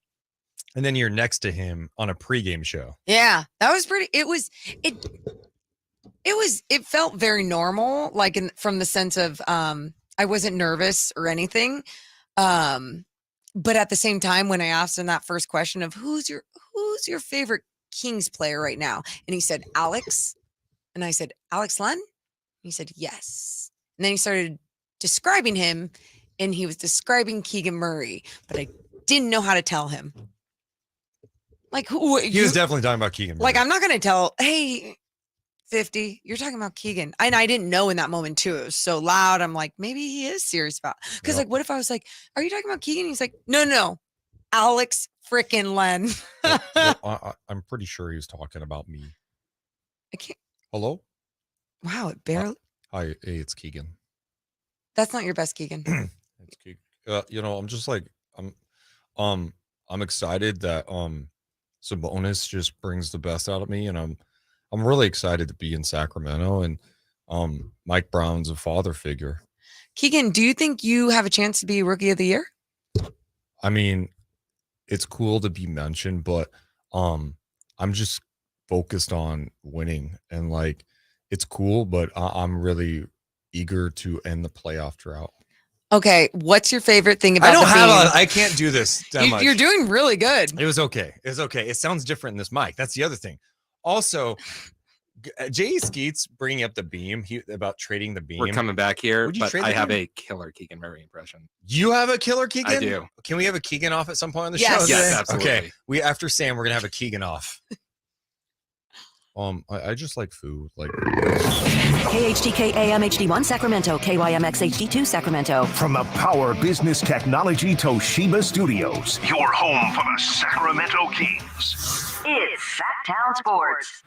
and then you're next to him on a pregame show? Yeah, that was pretty, it felt very normal, like from the sense of I wasn't nervous or anything. But at the same time, when I asked him that first question of who's your favorite Kings player right now? And he said, Alex. And I said, Alex Len? He said, yes. And then he started describing him. and he was describing Keegan Murray, but I didn't know how to tell him. Like, who? He was definitely talking about Keegan Murray. Like, I'm not going to tell, hey, 50, you're talking about Keegan. And I didn't know in that moment, too. It was so loud. I'm like, maybe he is serious about it. Because, like, what if I was like, are you talking about Keegan? He's like, no, Alex frickin' Len. I'm pretty sure he was talking about me. I can't. Hello? Wow, it barely. Hi, hey, it's Keegan. That's not your best Keegan. It's Keegan. I'm just like, I'm excited that Sabonis just brings the best out of me, and I'm really excited to be in Sacramento, and Mike Brown's a father figure. Keegan, do you think you have a chance to be Rookie of the Year? I mean, it's cool to be mentioned, but I'm just focused on winning, and like it's cool, but I'm really eager to end the playoff drought. Okay, what's your favorite thing about I can't do this that much. You're doing really good. It was okay. It sounds different in this mic. That's the other thing. Also, JE Skeets bringing up the beam about trading the beam. We're coming back here, but I have beam? a killer Keegan Murray impression. You have a killer Keegan? I do. Can we have a Keegan-off at some point on the Yes. show? Yes, absolutely. Okay. After Sam, we're gonna have a Keegan-off. I just like food. Like KHTK AM HD1 Sacramento, KYMX HD2 Sacramento. From the Power Business Technology Toshiba Studios, your home for the Sacramento Kings. It's Sactown Sports.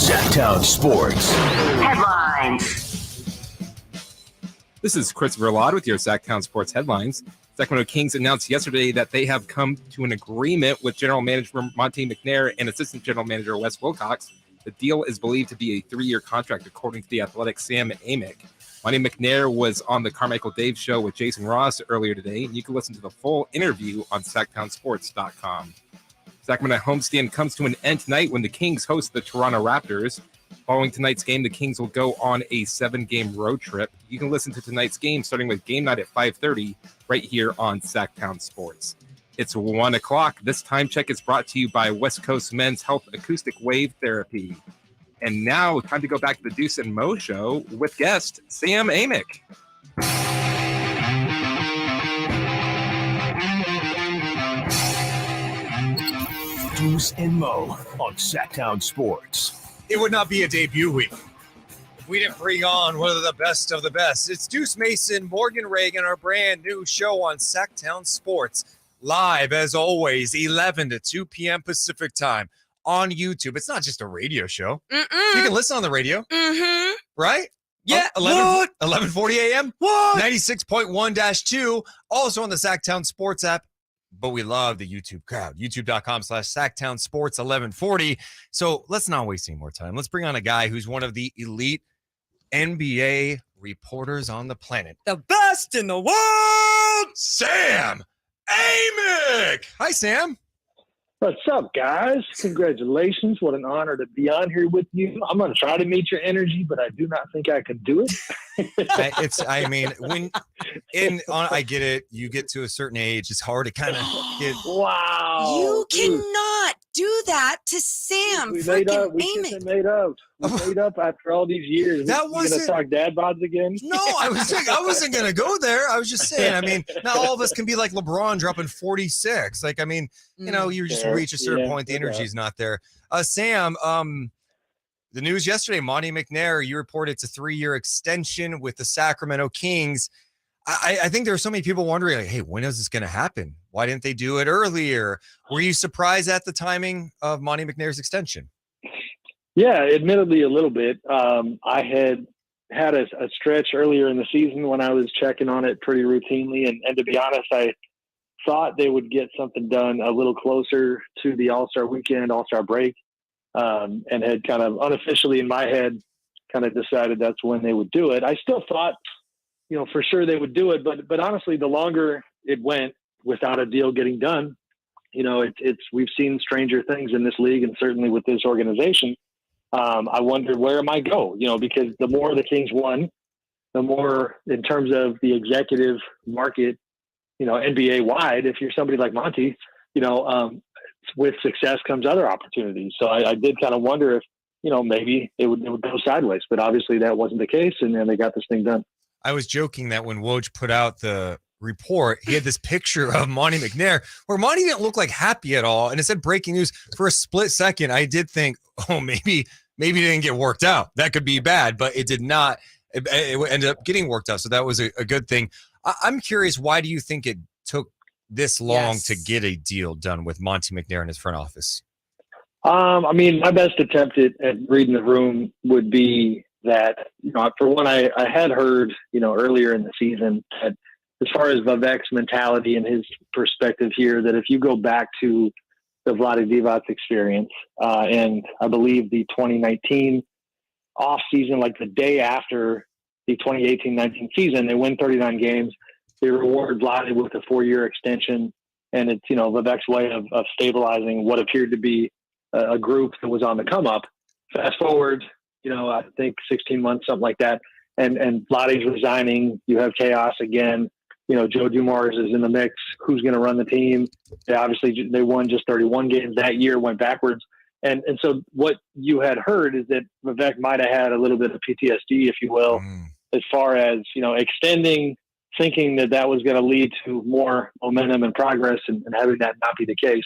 Sactown Sports. Headlines. This is Chris Verlod with your Sactown Sports headlines. Sacramento Kings announced yesterday that they have come to an agreement with General Manager Monte McNair and Assistant General Manager Wes Wilcox. The deal is believed to be a 3-year contract, according to the Athletic Sam Amick. Monte McNair was on the Carmichael Dave show with Jason Ross earlier today, and you can listen to the full interview on SactownSports.com. Sacramento homestand comes to an end tonight when the Kings host the Toronto Raptors. Following tonight's game, the Kings will go on a 7-game road trip. You can listen to tonight's game starting with game night at 5:30 right here on Sactown Sports. It's 1 o'clock. This time check is brought to you by West Coast Men's Health Acoustic Wave Therapy. And now, time to go back to the Deuce and Mo show with guest Sam Amick. Deuce and Mo on Sactown Sports. it would not be a debut week if we didn't bring on one of the best of the best. It's Deuce Mason, Morgan Reagan, our brand new show on Sactown Sports. Live, as always, 11 to 2 p.m. Pacific time on YouTube. It's not just a radio show. You can listen on the radio. Right? Yeah. 11:40 a.m. What? 96.1-2. Also on the Sactown Sports app. But we love the YouTube crowd. YouTube.com/Sactown Sports 1140. So let's not waste any more time. Let's bring on a guy who's one of the elite NBA reporters on the planet. The best in the world, Sam Amick. Hi, Sam. What's up, guys? Congratulations. What an honor to be on here with you. I'm going to try to meet your energy, but I do not think I can do it. I get it. You get to a certain age, it's hard to kind of get. Wow. You cannot do that to Sam. We Freaking just made up. We made up after all these years. That wasn't. You going to talk dad bods again? No, I wasn't going to go there. I was just saying, not all of us can be like LeBron dropping 46. You just reach a certain point. The energy's not there. Sam, the news yesterday, Monte McNair, you reported it's a 3-year extension with the Sacramento Kings. I think there are so many people wondering, like, hey, when is this going to happen? Why didn't they do it earlier? Were you surprised at the timing of Monte McNair's extension? Yeah, admittedly a little bit. I had a stretch earlier in the season when I was checking on it pretty routinely. And to be honest, I thought they would get something done a little closer to the All-Star weekend, All-Star break, and had kind of unofficially in my head kind of decided that's when they would do it. I still thought, for sure they would do it. But honestly, the longer it went without a deal getting done, we've seen stranger things in this league and certainly with this organization. I wondered where it might go, because the more the Kings won, the more in terms of the executive market, NBA wide, if you're somebody like Monte, with success comes other opportunities. So I did kind of wonder if, maybe it would go sideways, but obviously that wasn't the case. And then they got this thing done. I was joking that when Woj put out the report, he had this picture of Monte McNair where Monte didn't look like happy at all. And it said breaking news. For a split second, I did think, oh, maybe he didn't get worked out. That could be bad, but it did not. It ended up getting worked out. So that was a good thing. I'm curious, why do you think it took this long to get a deal done with Monte McNair in his front office? I mean, my best attempt at reading the room would be that, for one, I had heard, earlier in the season that as far as Vivek's mentality and his perspective here, that if you go back to the Vlade Divac experience, and I believe the 2019 off season, like the day after the 2018-19 season, they win 39 games. They reward Vlade with a 4-year extension. And it's, Vivek's way of stabilizing what appeared to be a group that was on the come up. Fast forward, I think 16 months, something like that. And Vlade's resigning. You have chaos again. Joe Dumars is in the mix. Who's going to run the team? They won just 31 games that year, went backwards. And so what you had heard is that Vivek might have had a little bit of PTSD, if you will, as far as, extending, thinking that was going to lead to more momentum and progress, and having that not be the case.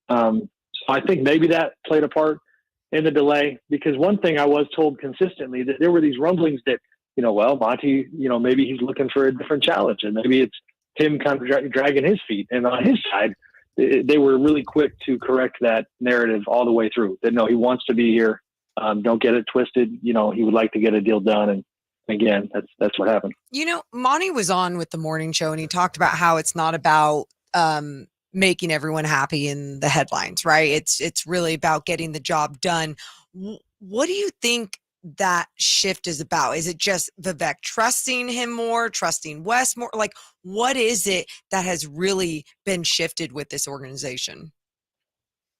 So I think maybe that played a part in the delay, because one thing I was told consistently, that there were these rumblings that, Monte, maybe he's looking for a different challenge, and maybe it's him kind of dragging his feet. And on his side, they were really quick to correct that narrative all the way through. That no, he wants to be here. Don't get it twisted. He would like to get a deal done. And again, that's what happened. Monte was on with the morning show, and he talked about how it's not about making everyone happy in the headlines, right? It's really about getting the job done. What do you think that shift is about? Is it just Vivek trusting him more, trusting Wes more? Like, what is it that has really been shifted with this organization?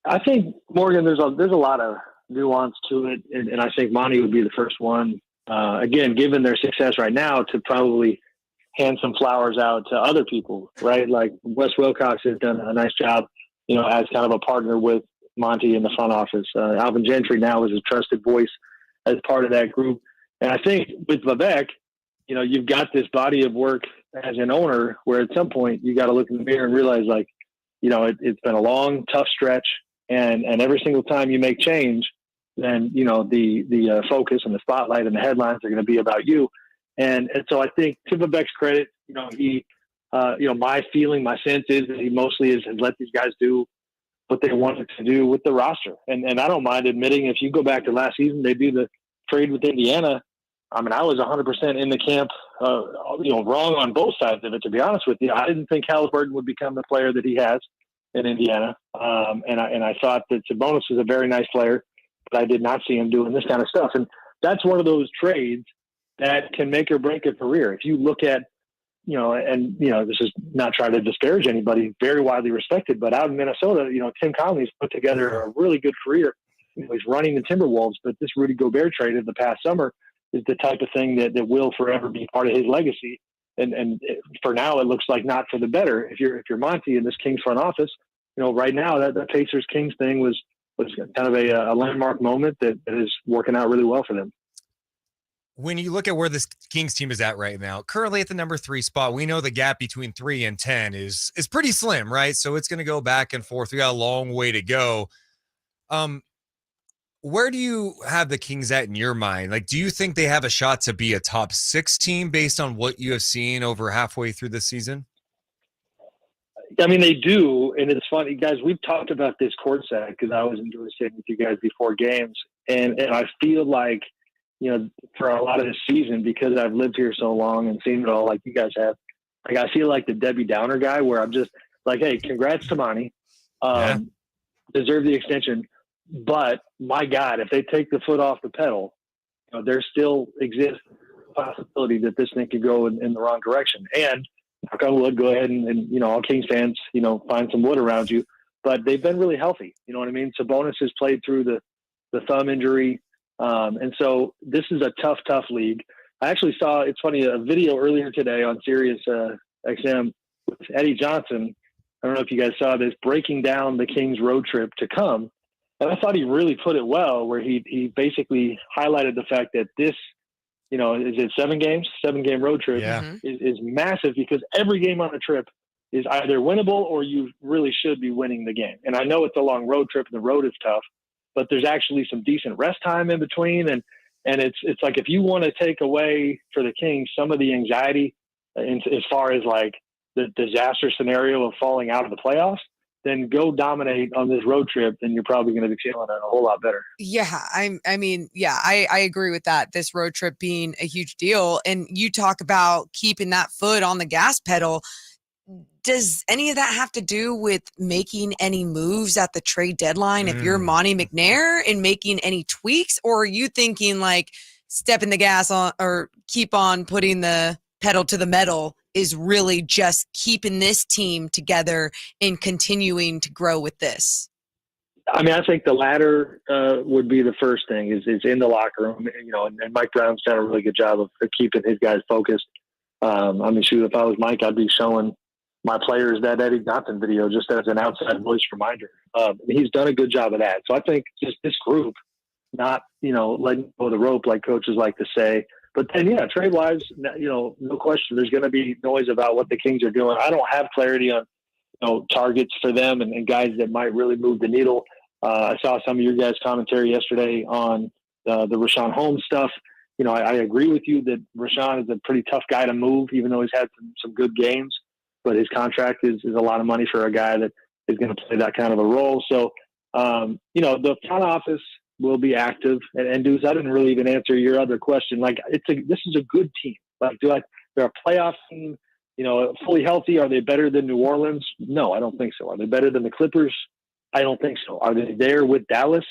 I think, Morgan, there's a lot of nuance to it, and I think Monte would be the first one, again, given their success right now, to probably hand some flowers out to other people, right? Like Wes Wilcox has done a nice job, as kind of a partner with Monte in the front office. Alvin Gentry now is a trusted voice as part of that group. And I think with Vivek, you've got this body of work as an owner where at some point you got to look in the mirror and realize, like, it's been a long, tough stretch. And every single time you make change, then, the focus and the spotlight and the headlines are going to be about you. And so I think, to Vivek's credit, he, my feeling, my sense is that he mostly has let these guys do what they wanted to do with the roster. And I don't mind admitting, if you go back to last season, they do the trade with Indiana. I mean, I was 100% in the camp, wrong on both sides of it, to be honest with you. I didn't think Halliburton would become the player that he has in Indiana. And I thought that Sabonis is a very nice player, but I did not see him doing this kind of stuff. And that's one of those trades that can make or break a career. If you look at, this is not trying to disparage anybody, very widely respected, but out in Minnesota, Tim Conley's put together a really good career. He's running the Timberwolves, but this Rudy Gobert trade of the past summer is the type of thing that will forever be part of his legacy. And for now, it looks like not for the better. If you're Monte in this Kings front office, right now that Pacers Kings thing was kind of a landmark moment that is working out really well for them. When you look at where this Kings team is at right now, currently at the number 3 spot, we know the gap between 3 and 10 is pretty slim, right? So it's going to go back and forth. We got a long way to go. Where do you have the Kings at in your mind? Like, do you think they have a shot to be a top 6 team based on what you have seen over halfway through the season? I mean, they do. And it's funny, guys, we've talked about this courtside because I was enjoying sitting with you guys before games. And I feel like, for a lot of this season, because I've lived here so long and seen it all like you guys have, like, I feel like the Debbie Downer guy where I'm just like, hey, congrats to Monte. Deserve the extension. But my God, if they take the foot off the pedal, there still exists a possibility that this thing could go in the wrong direction. And knock on wood, go ahead and all Kings fans, find some wood around you. But they've been really healthy. You know what I mean? Sabonis has played through the thumb injury. And so this is a tough league. I actually saw, it's funny, a video earlier today on Sirius XM with Eddie Johnson. I don't know if you guys saw this, breaking down the Kings road trip to come. And I thought he really put it well, where he basically highlighted the fact that this is it 7 games? 7-game road trip is massive because every game on the trip is either winnable or you really should be winning the game. And I know it's a long road trip and the road is tough, but there's actually some decent rest time in between. And it's like, if you want to take away for the Kings some of the anxiety as far as like the disaster scenario of falling out of the playoffs, then go dominate on this road trip, and you're probably going to be feeling it a whole lot better. Yeah, I agree with that. This road trip being a huge deal. And you talk about keeping that foot on the gas pedal. Does any of that have to do with making any moves at the trade deadline if you're Monte McNair and making any tweaks? Or are you thinking like stepping the gas on or keep on putting the pedal to the metal is really just keeping this team together and continuing to grow with this? I mean, I think the latter would be the first thing is in the locker room, and Mike Brown's done a really good job of keeping his guys focused. I mean, shoot, if I was Mike, I'd be showing my players that Eddie Johnson video just as an outside voice reminder. He's done a good job of that. So I think just this group, not, letting go of the rope like coaches like to say. But then, trade-wise, no question, there's going to be noise about what the Kings are doing. I don't have clarity on, targets for them and guys that might really move the needle. I saw some of your guys' commentary yesterday on the Rashawn Holmes stuff. I agree with you that Rashawn is a pretty tough guy to move, even though he's had some good games. But his contract is a lot of money for a guy that is going to play that kind of a role. So, the front office will be active. And Deuce, I didn't really even answer your other question. Like, this is a good team. Like, they're a playoff team, fully healthy. Are they better than New Orleans? No, I don't think so. Are they better than the Clippers? I don't think so. Are they there with Dallas?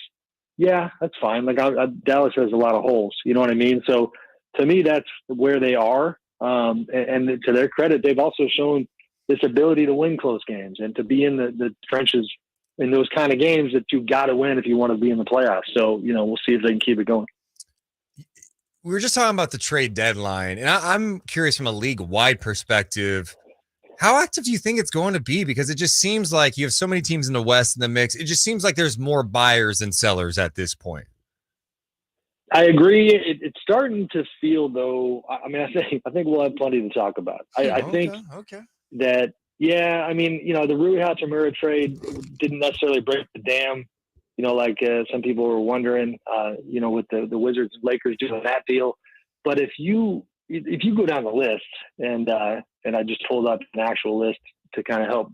Yeah, that's fine. Like, Dallas has a lot of holes. You know what I mean? So, to me, that's where they are. And to their credit, they've also shown this ability to win close games and to be in the trenches in those kind of games that you've got to win if you want to be in the playoffs. So, we'll see if they can keep it going. We were just talking about the trade deadline, and I'm curious from a league-wide perspective, how active do you think it's going to be? Because it just seems like you have so many teams in the West in the mix. It just seems like there's more buyers than sellers at this point. I agree. It's starting to feel, though. I mean, I think we'll have plenty to talk about. I think that, the Rui Hachimura trade didn't necessarily break the dam, like some people were wondering, with the Wizards and Lakers doing that deal. But if you go down the list, and I just pulled up an actual list to kind of help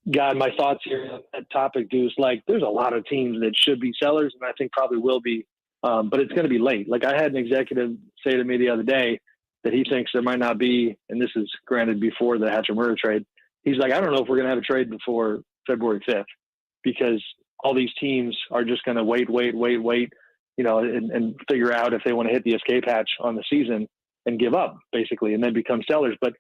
guide my thoughts here on that topic, Deuce, like there's a lot of teams that should be sellers, and I think probably will be. But it's going to be late. Like I had an executive say to me the other day that he thinks there might not be, and this is granted before the Hachimura trade. He's like, I don't know if we're going to have a trade before February 5th because all these teams are just going to wait, and figure out if they want to hit the escape hatch on the season and give up basically, and then become sellers. But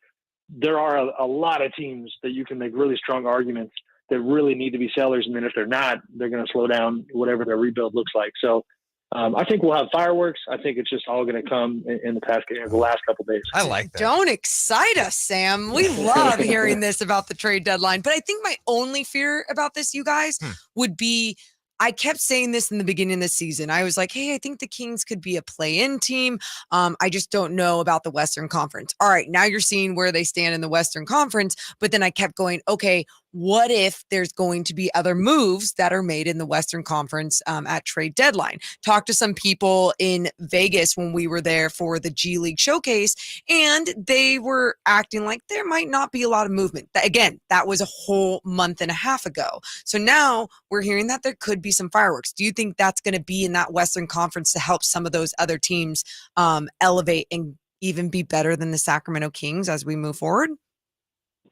there are a lot of teams that you can make really strong arguments that really need to be sellers. And then if they're not, they're going to slow down whatever their rebuild looks like. So, I think we'll have fireworks. I think it's just all going to come in the last couple of days. I like that. Don't excite us, Sam. We love hearing this about the trade deadline. But I think my only fear about this, you guys, would be I kept saying this in the beginning of the season. I was like, hey, I think the Kings could be a play-in team. I just don't know about the Western Conference. All right, now you're seeing where they stand in the Western Conference. But then I kept going, okay, what if there's going to be other moves that are made in the Western Conference at trade deadline? Talked to some people in Vegas when we were there for the G League showcase, and they were acting like there might not be a lot of movement. Again, that was a whole month and a half ago. So now we're hearing that there could be some fireworks. Do you think that's going to be in that Western Conference to help some of those other teams elevate and even be better than the Sacramento Kings as we move forward?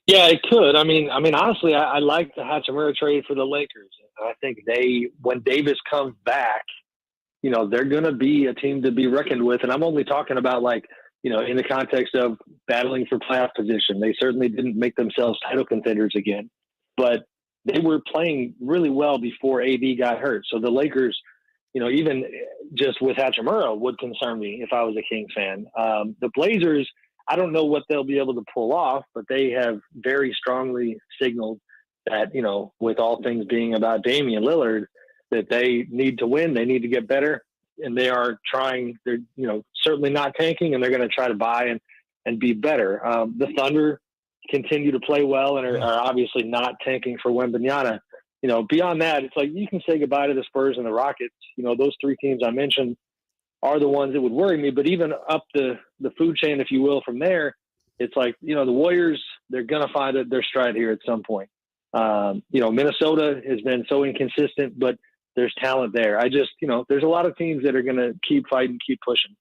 Yeah, it could. I mean, honestly, I like the Hachimura trade for the Lakers. I think when Davis comes back, they're going to be a team to be reckoned with. And I'm only talking about in the context of battling for playoff position. They certainly didn't make themselves title contenders again, but they were playing really well before AD got hurt. So the Lakers, even just with Hachimura would concern me if I was a Kings fan. The Blazers, I don't know what they'll be able to pull off, but they have very strongly signaled that, with all things being about Damian Lillard, that they need to win. They need to get better. and they are trying. They're certainly not tanking, and they're going to try to buy and be better. The Thunder continue to play well and are obviously not tanking for Wembanyama. Beyond that, it's like you can say goodbye to the Spurs and the Rockets. Those three teams I mentioned are the ones that would worry me. But even up the food chain, if you will, from there, it's like, the Warriors, they're going to find their stride here at some point. Minnesota has been so inconsistent, but there's talent there. There's a lot of teams that are going to keep fighting, keep pushing.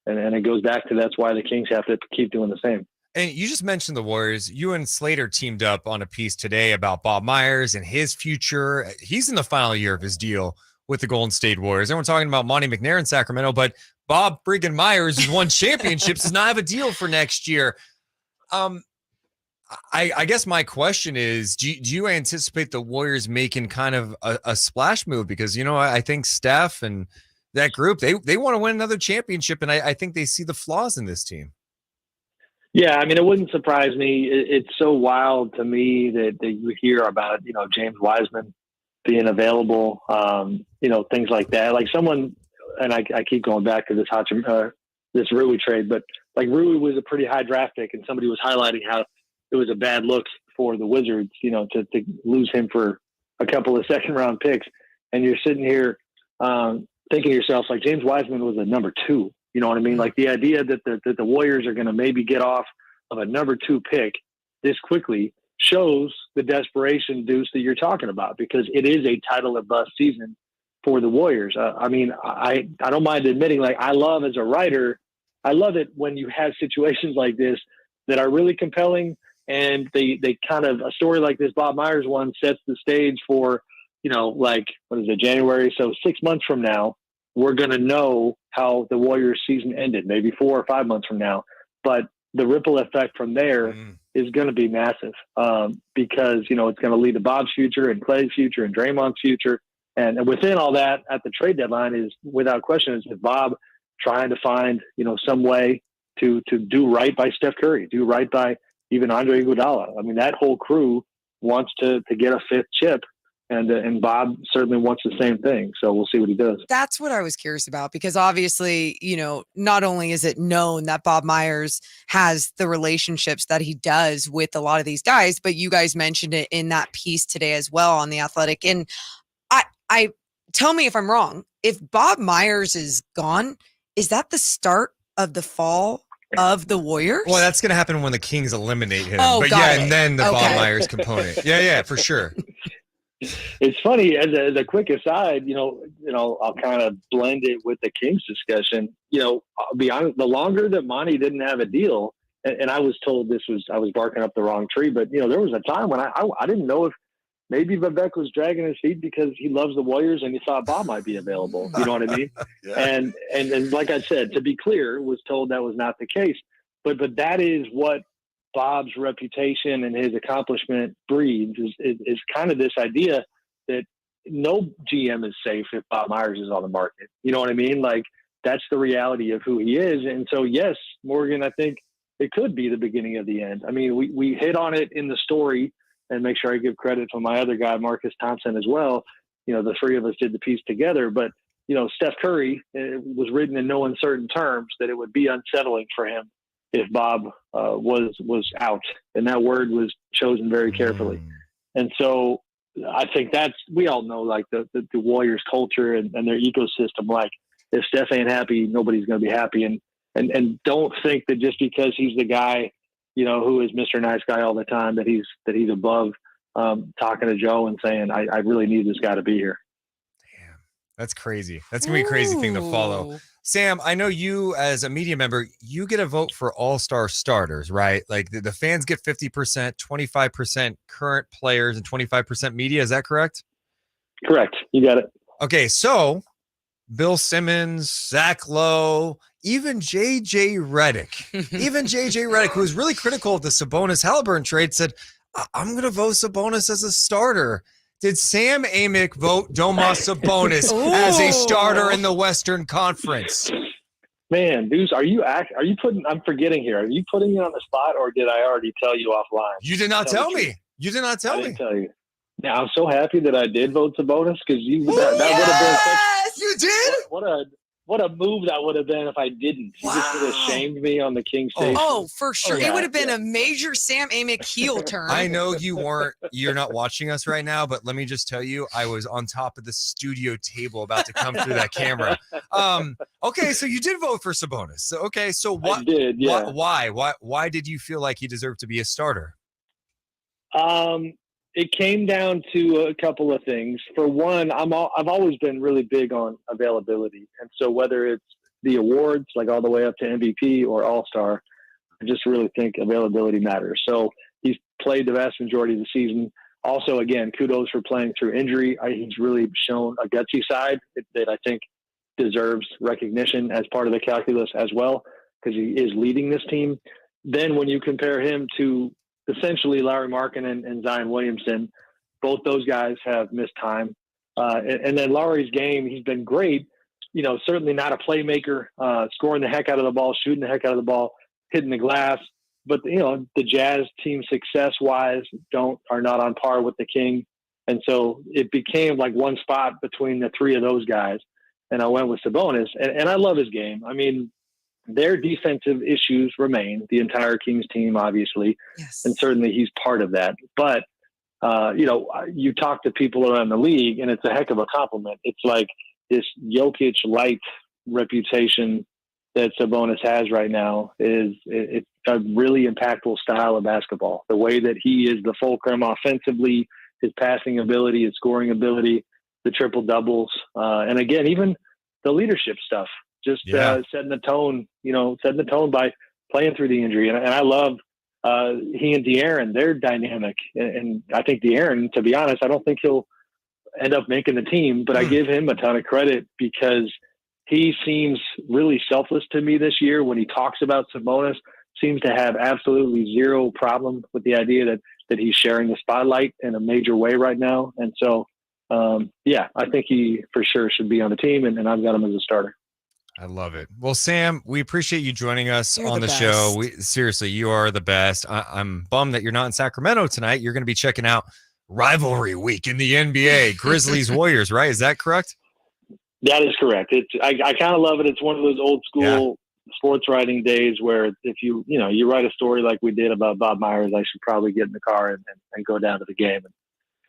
And it goes back to that's why the Kings have to keep doing the same. And you just mentioned the Warriors. You and Slater teamed up on a piece today about Bob Myers and his future. He's in the final year of his deal with the Golden State Warriors. Everyone's talking about Monte McNair in Sacramento, but Bob friggin' Myers, who's won championships, does not have a deal for next year. I guess my question is, do you anticipate the Warriors making kind of a splash move? Because, I think Steph and that group, they want to win another championship, and I think they see the flaws in this team. Yeah, it wouldn't surprise me. It's so wild to me that you hear about, James Wiseman being available, things like that. Like someone, and I keep going back to this Rui trade, but like Rui was a pretty high draft pick, and somebody was highlighting how it was a bad look for the Wizards, to lose him for a couple of second-round picks. And you're sitting here thinking to yourself, like, James Wiseman was a number 2. You know what I mean? Like the idea that the Warriors are going to maybe get off of a number 2 pick this quickly shows the desperation, Deuce, that you're talking about, because it is a title or bust season for the Warriors. I don't mind admitting, like, I love as a writer, I love it when you have situations like this that are really compelling, and they kind of, a story like this Bob Myers one sets the stage for, January. So 6 months from now, we're going to know how the Warriors season ended, maybe 4 or 5 months from now. But the ripple effect from there is going to be massive because, it's going to lead to Bob's future and Clay's future and Draymond's future. And within all that, at the trade deadline is, without question, is Bob trying to find, some way to do right by Steph Curry, do right by even Andre Iguodala. That whole crew wants to get a 5th chip. And Bob certainly wants the same thing. So we'll see what he does. That's what I was curious about, because obviously, not only is it known that Bob Myers has the relationships that he does with a lot of these guys, but you guys mentioned it in that piece today as well on The Athletic. And I tell me if I'm wrong. If Bob Myers is gone, is that the start of the fall of the Warriors? Well, that's going to happen when the Kings eliminate him. Oh, but got it. And then the Okay. Bob Myers component. Yeah, for sure. It's funny, as a quick aside, I'll kind of blend it with the Kings discussion. I'll be honest, the longer that Monty didn't have a deal, and I was told I was barking up the wrong tree, but there was a time when I didn't know if maybe Vivek was dragging his feet because he loves the Warriors and he thought Bob might be available. You know what I mean? Yeah. And like I said, to be clear, was told that was not the case. But that is what Bob's reputation and his accomplishment breeds is kind of this idea that no GM is safe if Bob Myers is on the market. You know what I mean? Like, that's the reality of who he is. And so, yes, Morgan, I think it could be the beginning of the end. We hit on it in the story, and make sure I give credit to my other guy, Marcus Thompson, as well. The three of us did the piece together, but Steph Curry, it was written in no uncertain terms that it would be unsettling for him if Bob was out, and that word was chosen very carefully. And so I think we all know, like, the Warriors culture and their ecosystem. Like, if Steph ain't happy, nobody's going to be happy. And don't think that just because he's the guy, who is Mr. Nice Guy all the time, that he's above talking to Joe and saying, I really need this guy to be here. Damn, that's crazy. That's going to be a crazy thing to follow. Sam, I know you as a media member, you get a vote for all-star starters, right? Like the fans get 50%, 25% current players, and 25% media. Is that correct? Correct. You got it. Okay, so Bill Simmons, Zach Lowe, even JJ Redick, who was really critical of the Sabonis Halliburton trade, said, I'm going to vote Sabonis as a starter. Did Sam Amick vote Domas Sabonis as a starter in the Western Conference? Man, Deuce, are you putting? I'm forgetting here. Are you putting me on the spot, or did I already tell you offline? You did not tell me. You did not tell me. I didn't tell you. Now, I'm so happy that I did vote Sabonis, because that would have been such. You did? what a move that would have been if I didn't. He just would have shamed me on the King stage. Oh, for sure. yeah, It would have been yeah. a major Sam Amick heel turn. I know you're not watching us right now, but let me just tell you, I was on top of the studio table about to come through that camera. Okay, so you did vote for Sabonis. So, okay, so what? I did, yeah. Why did you feel like he deserved to be a starter? It came down to a couple of things. For one, I've always been really big on availability, and so whether it's the awards, like all the way up to MVP or All-Star, I just really think availability matters. So he's played the vast majority of the season. Also, again, kudos for playing through injury. He's really shown a gutsy side that I think deserves recognition as part of the calculus as well, because he is leading this team. Then when you compare him to essentially Larry Markkinen and Zion Williamson, both those guys have missed time. And then Larry's game, he's been great. You know, certainly not a playmaker, scoring the heck out of the ball, shooting the heck out of the ball, hitting the glass. But, you know, the Jazz team success-wise are not on par with the King. And so it became like one spot between the three of those guys. And I went with Sabonis. And I love his game. I mean, their defensive issues remain, the entire Kings team, obviously. Yes. And certainly he's part of that. But, you know, you talk to people around the league, and it's a heck of a compliment. It's like this Jokic light reputation that Sabonis has right now it's a really impactful style of basketball. The way that he is the fulcrum offensively, his passing ability, his scoring ability, the triple doubles, and again, even the leadership stuff, just setting the tone by playing through the injury. And I love he and De'Aaron, they're dynamic. And I think De'Aaron, to be honest, I don't think he'll end up making the team, but I give him a ton of credit because he seems really selfless to me this year when he talks about Sabonis. Seems to have absolutely zero problem with the idea that he's sharing the spotlight in a major way right now. And so, I think he for sure should be on the team, and I've got him as a starter. I love it. Well, Sam, we appreciate you joining us You're on the the show. best. Seriously, you are the best. I'm bummed that you're not in Sacramento tonight. You're going to be checking out rivalry week in the NBA, Grizzlies Warriors, right? Is that correct? That is correct. I kind of love it. It's one of those old school sports writing days where if you write a story like we did about Bob Myers, I should probably get in the car and go down to the game and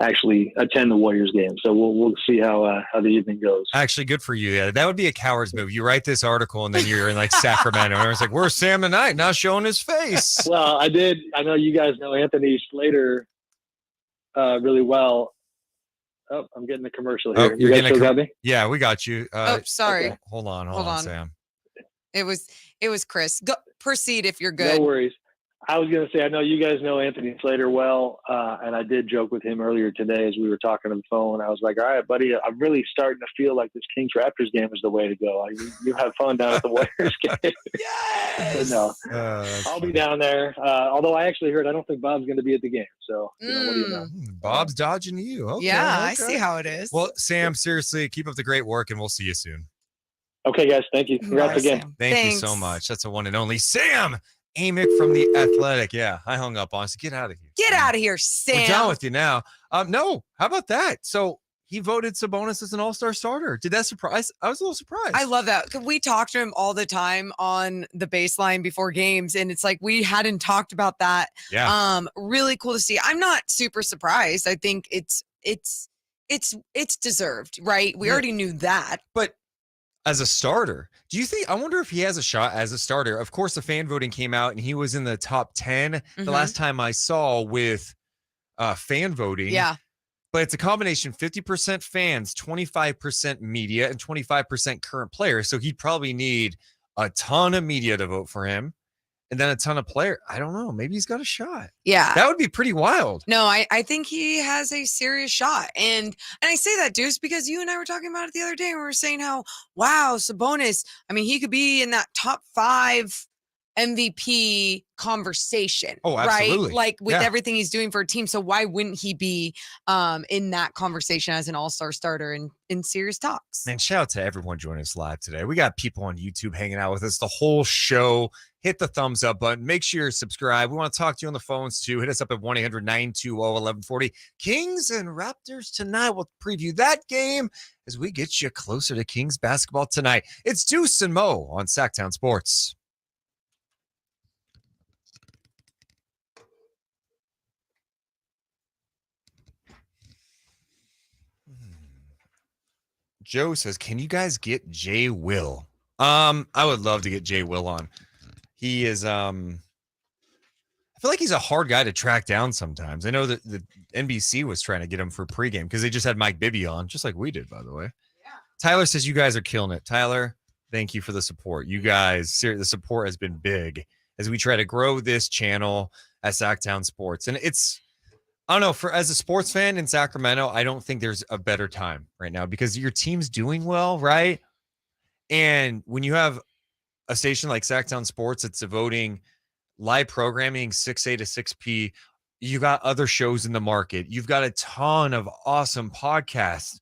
actually attend the Warriors game. So we'll see how the evening goes. Actually, good for you. Yeah, that would be a coward's move. You write this article and then you're in like Sacramento, and it's like, where's Sam tonight? Not showing his face. Well, I did. I know you guys know Anthony Slater really well. Oh, I'm getting the commercial here. You're guys getting still got me? Yeah, we got you. Sorry. Okay. Hold on, Sam. It was Chris. Go, proceed if you're good. No worries. I was going to say, I know you guys know Anthony Slater well, and I did joke with him earlier today as we were talking on the phone. I was like, all right, buddy, I'm really starting to feel like this Kings-Raptors game is the way to go. You have fun down at the Warriors game. Yes! No, I'll be down there. Although I actually heard I don't think Bob's going to be at the game. So, what do you know? Bob's dodging you. Okay, I okay. see how it is. Well, Sam, seriously, keep up the great work, and we'll see you soon. Okay, guys. Thank you. Congrats again. Sam. Thank you so much. That's a one and only Sam Amick from The Athletic. Yeah, I hung up on us. Get out of here. Get out of here, Sam. We're done with you now. No, how about that? So he voted Sabonis as an all-star starter. Did that surprise? I was a little surprised. I love that. We talk to him all the time on the baseline before games, and it's like we hadn't talked about that. Yeah. Really cool to see. I'm not super surprised. I think it's deserved, right? We already knew that. But as a starter, do you think, I wonder if he has a shot as a starter? Of course, the fan voting came out and he was in the top 10 the last time I saw with fan voting. Yeah. But it's a combination, 50% fans, 25% media, and 25% current players. So he'd probably need a ton of media to vote for him. And then a ton of players. I don't know. Maybe he's got a shot. Yeah. That would be pretty wild. No, I think he has a serious shot. And I say that, Deuce, because you and I were talking about it the other day. And we were saying how, wow, Sabonis, I mean, he could be in that top 5 MVP conversation. Oh, absolutely. Right? Like with everything he's doing for a team. So why wouldn't he be in that conversation as an all-star starter in serious talks? Man, shout out to everyone joining us live today. We got people on YouTube hanging out with us the whole show. hit the thumbs up button. Make sure you're subscribed. We want to talk to you on the phones too. Hit us up at 1-800-920-1140. Kings and Raptors tonight. We'll preview that game as we get you closer to Kings basketball tonight. It's Deuce and Mo on Sactown Sports. Joe says, can you guys get Jay Will? I would love to get Jay Will on. He is, I feel like he's a hard guy to track down sometimes. I know that the NBC was trying to get him for pregame because they just had Mike Bibby on, just like we did, by the way. Yeah. Tyler says, you guys are killing it. Tyler, thank you for the support. You guys, the support has been big as we try to grow this channel at Sactown Sports. And it's, I don't know, as a sports fan in Sacramento, I don't think there's a better time right now because your team's doing well, right? And when you have a station like Sactown Sports that's devoting live programming 6A to 6P, you got other shows in the market. You've got a ton of awesome podcasts.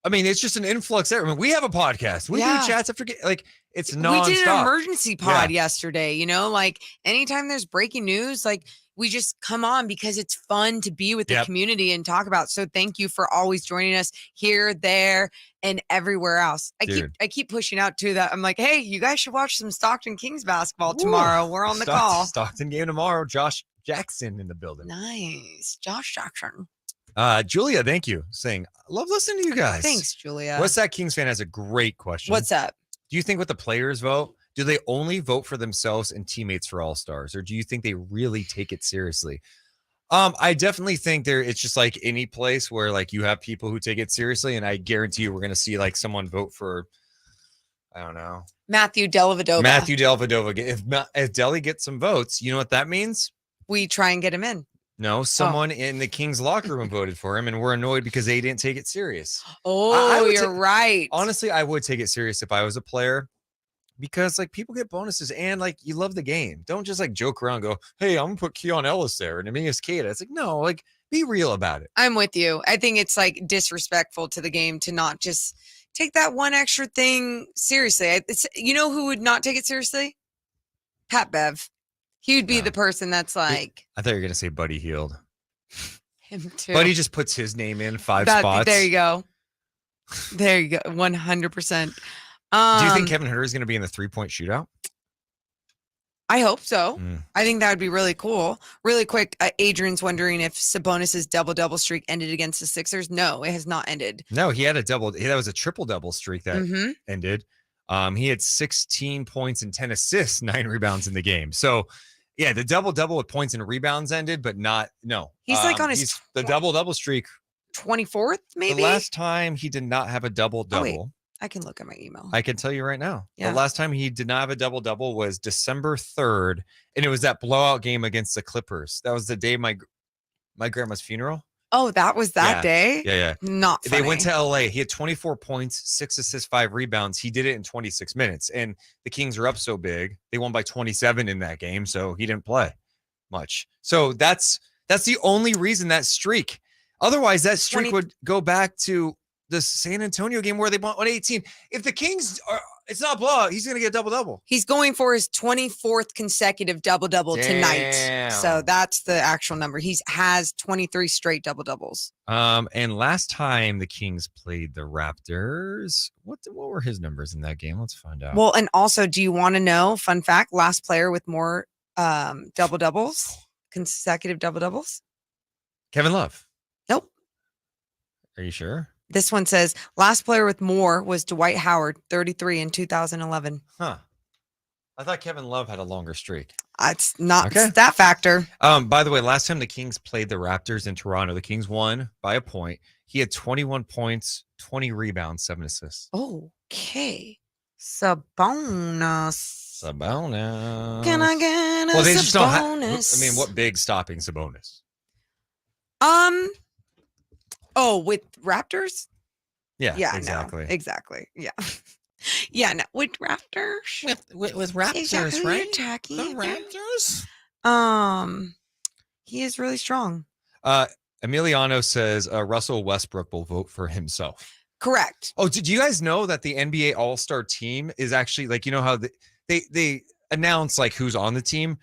I mean, it's just an influx there. I mean, we have a podcast. We do chats after, like, it's nonstop. We did an emergency pod yesterday, you know, like anytime there's breaking news, like we just come on because it's fun to be with the community and talk about. So thank you for always joining us here, there, and everywhere else. I keep pushing out to that. I'm like, hey, you guys should watch some Stockton Kings basketball tomorrow. We're on the call. Stockton game tomorrow. Josh Jackson in the building. Nice. Josh Jackson. Julia, thank you. Saying, I love listening to you guys. Thanks, Julia. What's that Kings fan has a great question. What's up? Do you think with the players vote, do they only vote for themselves and teammates for All-Stars? Or do you think they really take it seriously? I definitely think it's just like any place where like you have people who take it seriously. And I guarantee you we're going to see like someone vote for, I don't know. Matthew Dellavedova. If Delly gets some votes, you know what that means? We try and get him in. No, someone in the Kings locker room voted for him, and we're annoyed because they didn't take it serious. Oh, you're right. Honestly, I would take it serious if I was a player because, like, people get bonuses and, like, you love the game. Don't just, like, joke around and go, hey, I'm going to put Keon Ellis there and Amias Queta. It's like, no, like, be real about it. I'm with you. I think it's, like, disrespectful to the game to not just take that one extra thing seriously. You know who would not take it seriously? Pat Bev. He would be the person that's like. I thought you were going to say Buddy Hield. Him too. Buddy just puts his name in 5 spots. There you go. There you go. 100%. Do you think Kevin Huerter is going to be in the 3-point shootout? I hope so. I think that would be really cool. Really quick, Adrian's wondering if Sabonis' double-double streak ended against the Sixers. No, it has not ended. No, he had that was a triple-double streak that ended. He had 16 points and 10 assists, 9 rebounds in the game. So, yeah, the double-double with points and rebounds ended, but He's like on his the double-double streak. 24th, maybe? The last time he did not have a double-double. Oh, wait. I can look at my email. I can tell you right now. Yeah. The last time he did not have a double-double was December 3rd, and it was that blowout game against the Clippers. That was the day my grandma's funeral. Oh, that was that day? Yeah. Not funny. They went to LA. He had 24 points, 6 assists, 5 rebounds. He did it in 26 minutes. And the Kings are up so big. They won by 27 in that game, so he didn't play much. So that's the only reason that streak. Otherwise, that streak would go back to the San Antonio game where they won 118. If the Kings are, it's not a blowout, he's going to get a double-double. He's going for his 24th consecutive double-double tonight. So that's the actual number. He has 23 straight double-doubles. And last time the Kings played the Raptors, what were his numbers in that game? Let's find out. Well, and also, do you want to know, fun fact, last player with more double-doubles, consecutive double-doubles? Kevin Love. Nope. Are you sure? This one says last player with more was Dwight Howard, 33 in 2011. Huh. I thought Kevin Love had a longer streak. It's not that factor. By the way, last time the Kings played the Raptors in Toronto, the Kings won by a point. He had 21 points, 20 rebounds, 7 assists. Okay. Sabonis. Can I get a they just don't Sabonis? I mean, what big stopping Sabonis? Oh, with Raptors? Yeah, exactly. No, exactly. Yeah. Yeah, no, with Raptors. With Raptors, exactly right? Attacking. The Raptors? He is really strong. Emiliano says Russell Westbrook will vote for himself. Correct. Oh, did you guys know that the NBA All-Star team is actually like, you know how they announce like who's on the team.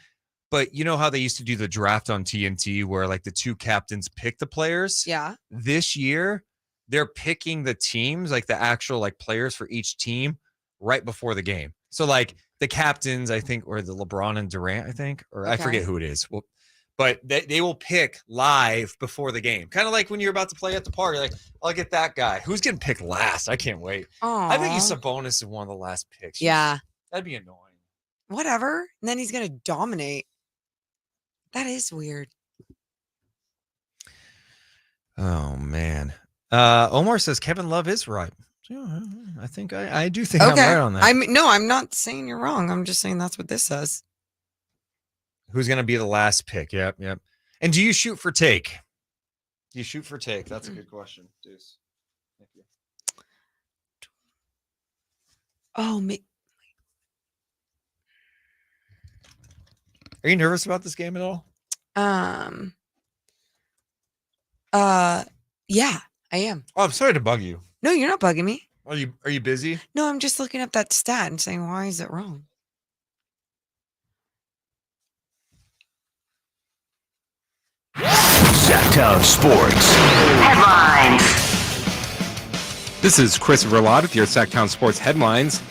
But you know how they used to do the draft on TNT where like the two captains pick the players? Yeah. This year, they're picking the teams, like the actual like players for each team right before the game. So like the captains, I think, or the LeBron and Durant, I think, or I forget who it is. Well, but they will pick live before the game. Kind of like when you're about to play at the party, like, I'll get that guy. Who's getting picked last? I can't wait. Aww. I think Sabonis is one of the last picks. Yeah. That'd be annoying. Whatever. And then he's going to dominate. That is weird. Oh, man. Omar says Kevin Love is right. Yeah, I think I do think I'm right on that. I'm not saying you're wrong. I'm just saying that's what this says. Who's going to be the last pick? Yep. And do you shoot for take? Do you shoot for take? That's a good question, Deuce. Thank you. Oh, Are you nervous about this game at all? Yeah, I am. Oh, I'm sorry to bug you. No, you're not bugging me. Are you busy? No, I'm just looking up that stat and saying, why is it wrong? Sactown Sports Headlines. This is Chris Verlot with your Sactown Sports headlines.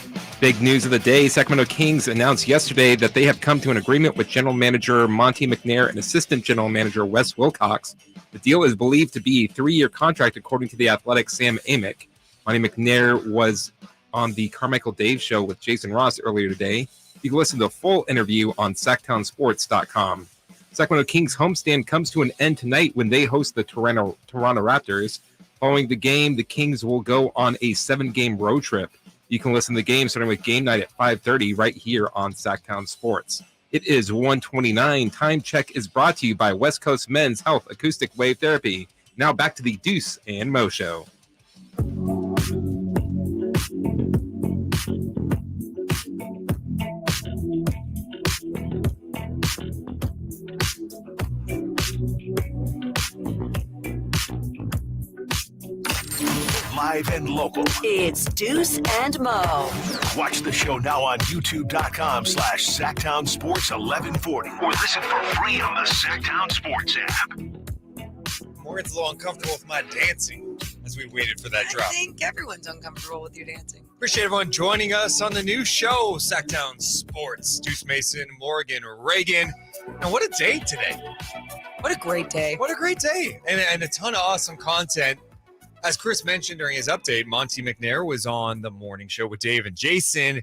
Big news of the day, Sacramento Kings announced yesterday that they have come to an agreement with General Manager Monte McNair and Assistant General Manager Wes Wilcox. The deal is believed to be a 3-year contract, according to the Athletic Sam Amick. Monte McNair was on the Carmichael Dave show with Jason Ross earlier today. You can listen to the full interview on SactownSports.com. Sacramento Kings homestand comes to an end tonight when they host the Toronto Raptors. Following the game, the Kings will go on a 7-game road trip. You can listen to the game starting with game night at 5:30 right here on Sactown Sports. It is 1:29. Time check is brought to you by West Coast Men's Health Acoustic Wave Therapy. Now back to the Deuce and Mo show. Live and local. It's Deuce and Mo. Watch the show now on YouTube.com/Sactown Sports 1140 or listen for free on the Sactown Sports app. Morgan's a little uncomfortable with my dancing as we waited for that I drop. think everyone's uncomfortable with your dancing. Appreciate everyone joining us on the new show, Sactown Sports. Deuce Mason, Morgan, Reagan. And what a day today. What a great day. What a great day. And a ton of awesome content. As Chris mentioned during his update, Monte McNair was on the morning show with Dave and Jason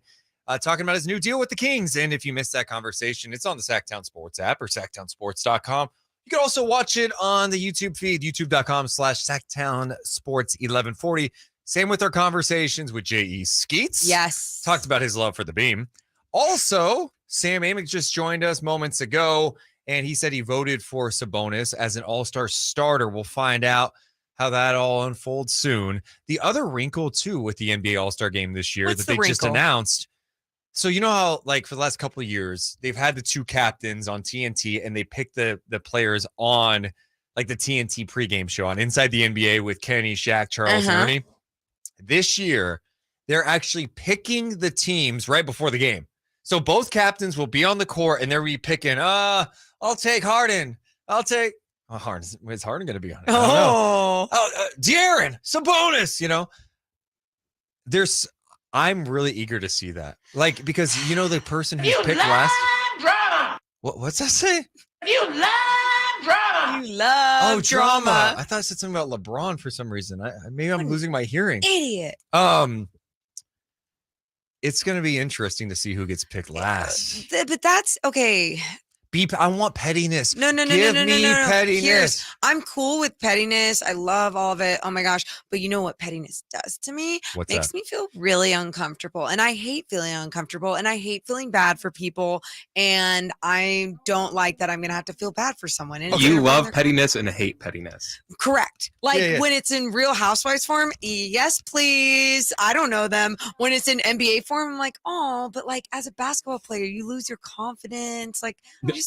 talking about his new deal with the Kings. And if you missed that conversation, it's on the Sactown Sports app or SactownSports.com. You can also watch it on the YouTube feed, youtube.com/Sactown Sports 1140. Same with our conversations with JE Skeets. Yes. Talked about his love for the beam. Also, Sam Amick just joined us moments ago, and he said he voted for Sabonis as an all-star starter. We'll find out how that all unfolds soon. The other wrinkle, too, with the NBA All-Star Game this year What's that they just wrinkle? announced. So you know how, like, for the last couple of years, they've had the two captains on TNT, and they pick the players on, like, the TNT pregame show on Inside the NBA with Kenny, Shaq, Charles, and Ernie. This year, they're actually picking the teams right before the game. So both captains will be on the court, and they'll be picking, I'll take Harden. I'll take... Oh, Harden. Is Harden going to be on it? I don't know. De'Aaron, Sabonis, you know. I'm really eager to see that. Like, because, you know, the person who's picked last. Drama. What's that say? You love drama. You love drama. I thought it said something about LeBron for some reason. Maybe I'm losing my hearing. Idiot. It's going to be interesting to see who gets picked last. But that's okay. I want pettiness. No. Give me pettiness. I'm cool with pettiness. I love all of it. Oh my gosh. But you know what pettiness does to me? What's Makes that? me feel really uncomfortable. And I hate feeling uncomfortable. And I hate feeling bad for people. And I don't like that I'm going to have to feel bad for someone. And You love pettiness and hate pettiness. Correct. Like Yeah. when it's in Real Housewives form, yes, please. I don't know them. When it's in NBA form, I'm like, oh, but like as a basketball player, you lose your confidence. Like,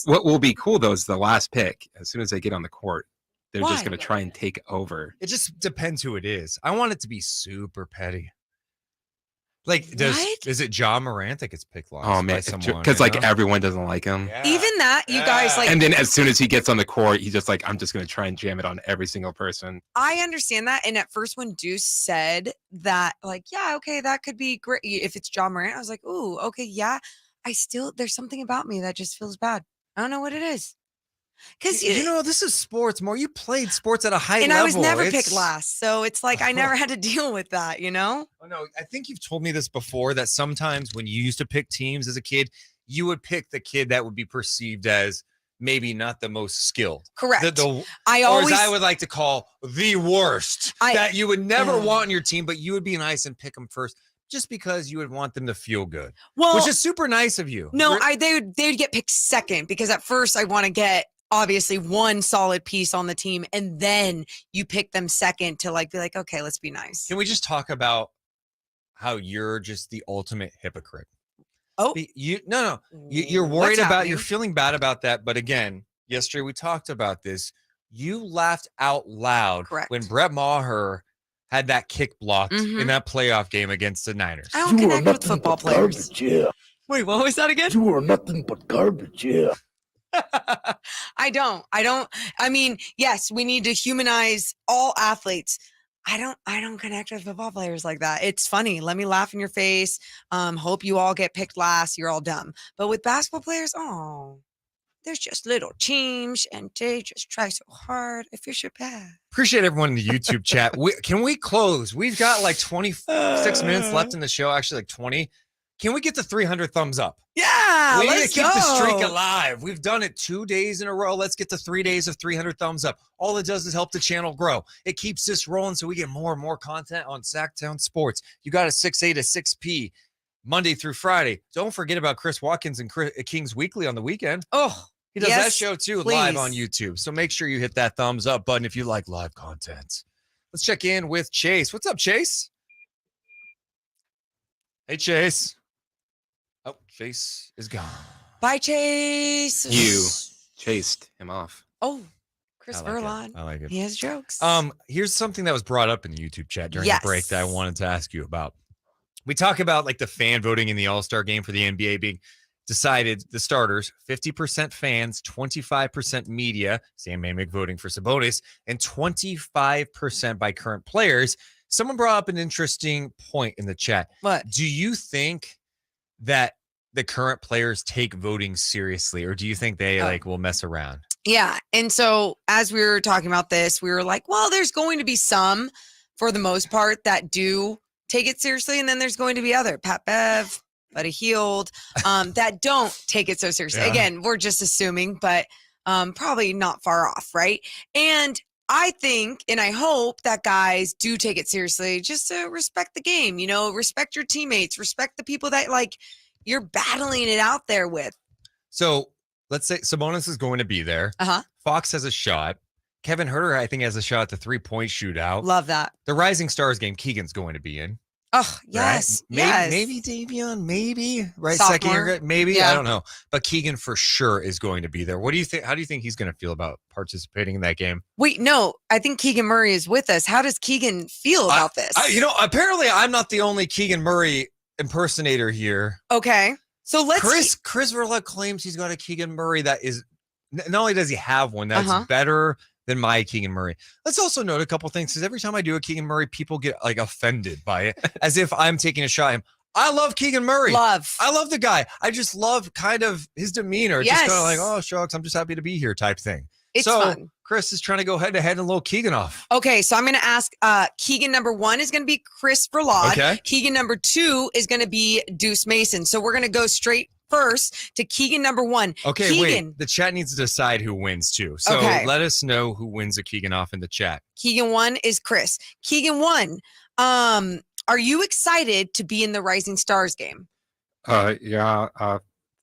What will be cool, though, is the last pick. As soon as they get on the court, they're Why? just going to try and take over. It just depends who it is. I want it to be super petty. Like, is it John Morant that gets picked last? Oh man, because like everyone doesn't like him. Yeah. Even that, you guys like. And then as soon as he gets on the court, he's just like, I'm just gonna try and jam it on every single person. I understand that. And at first, when Deuce said that, like, yeah, okay, that could be great if it's John Morant, I was like, ooh, okay, yeah. There's something about me that just feels bad. I don't know what it is. Because this is sports. More you played sports at a high level, and I was never picked last, so it's like I never had to deal with that. Oh no, I think you've told me this before that sometimes when you used to pick teams as a kid, you would pick the kid that would be perceived as maybe not the most skilled. Correct. Or as I would like to call the worst that you would never want in your team, but you would be nice and pick them first. Just because you would want them to feel good, which is super nice of you. No, they'd get picked second because at first I want to get obviously one solid piece on the team, and then you pick them second to like be like, okay, let's be nice. Can we just talk about how you're just the ultimate hypocrite? Oh, you're worried about, you're feeling bad about that. But again, yesterday we talked about this. You laughed out loud when Brett Maher had that kick blocked in that playoff game against the Niners. I don't connect with football players. Garbage, yeah. Wait, what was that again? You are nothing but garbage, yeah. I don't. I mean, yes, we need to humanize all athletes. I don't connect with football players like that. It's funny. Let me laugh in your face. Hope you all get picked last. You're all dumb. But with basketball players, there's just little teams and they just try so hard. It feels so bad. Appreciate everyone in the YouTube chat. Can we close? We've got like 26 minutes left in the show. Actually, like 20. Can we get the 300 thumbs up? Yeah, we need to keep the streak alive. We've done it 2 days in a row. Let's get to 3 days of 300 thumbs up. All it does is help the channel grow. It keeps this rolling so we get more and more content on Sactown Sports. You got a 6A to 6P Monday through Friday. Don't forget about Chris Watkins and Kings Weekly on the weekend. Oh, he does that show too, live on YouTube. So make sure you hit that thumbs up button if you like live content. Let's check in with Chase. What's up, Chase? Hey, Chase. Oh, Chase is gone. Bye, Chase. You chased him off. Oh, Chris I Verlon. like it. He has jokes. Here's something that was brought up in the YouTube chat during the break that I wanted to ask you about. We talk about like the fan voting in the All-Star game for the NBA being decided, the starters, 50% fans, 25% media, Sam Amick voting for Sabonis, and 25% by current players. Someone brought up an interesting point in the chat. What? Do you think that the current players take voting seriously, or do you think they will mess around? Yeah. And so as we were talking about this, we were like, well, there's going to be some for the most part that do take it seriously. And then there's going to be other Pat Bev, Buddy Hield, that don't take it so seriously. Yeah. Again, we're just assuming, but probably not far off. Right. And I think, and I hope that guys do take it seriously, just to respect the game, respect your teammates, respect the people that you're battling it out there with. So let's say Sabonis is going to be there. Fox has a shot. Kevin Huerter, I think, has a shot at the 3-point shootout. Love that. The Rising Stars game, Keegan's going to be in. Oh, yes. Right? Yes. Maybe Davion, maybe, right? Sophomore. Second year, maybe. Yeah. I don't know. But Keegan for sure is going to be there. What do you think? How do you think he's going to feel about participating in that game? Wait, no, I think Keegan Murray is with us. How does Keegan feel about this? Apparently I'm not the only Keegan Murray impersonator here. Okay. So let's Chris Verla claims he's got a Keegan Murray that is, not only does he have one that's better than my Keegan Murray. Let's also note a couple things, because every time I do a Keegan Murray, people get offended by it as if I'm taking a shot at him. I love Keegan Murray. I love the guy. I just love kind of his demeanor. Yes. Just kind of like, oh, shucks, I'm just happy to be here type thing. It's fun. Chris is trying to go head to head in a little Keegan-off. Okay, so I'm going to ask Keegan number 1 is going to be Chris Verlad. Okay. Keegan number 2 is going to be Deuce Mason. So we're going to go straight first to Keegan number 1. Okay, Keegan. wait. The chat needs to decide who wins too. So let us know who wins a Keegan-off in the chat. Keegan 1 is Chris. Keegan 1, are you excited to be in the Rising Stars game? Yeah,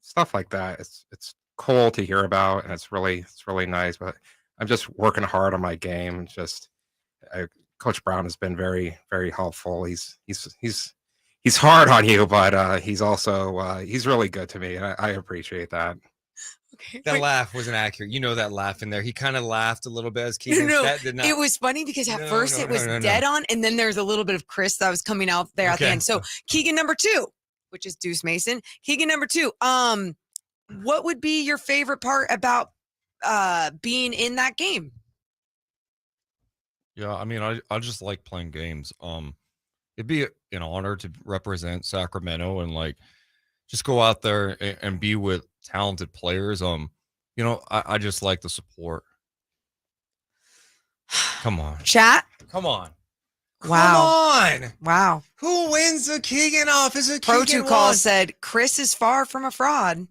stuff like that. It's cool to hear about, and it's really nice. But I'm just working hard on my game. Coach Brown has been very, very helpful. He's hard on you, but he's also he's really good to me, and I appreciate that. That laugh wasn't accurate. You know that laugh in there. He kind of laughed a little bit as Keegan. No, That did not. it was funny because at first it was dead on, and then there's a little bit of Chris that was coming out there at the end. So Keegan number 2, which is Deuce Mason. Keegan number 2. What would be your favorite part about being in that game? Yeah, I mean, I just like playing games. It'd be an honor to represent Sacramento and like just go out there and be with talented players. I just like the support. Come on, chat. Come on. Wow. Come on. Wow. Who wins the Keegan-off? Is it Pro Keegan 2 Call 1? said Chris is far from a fraud.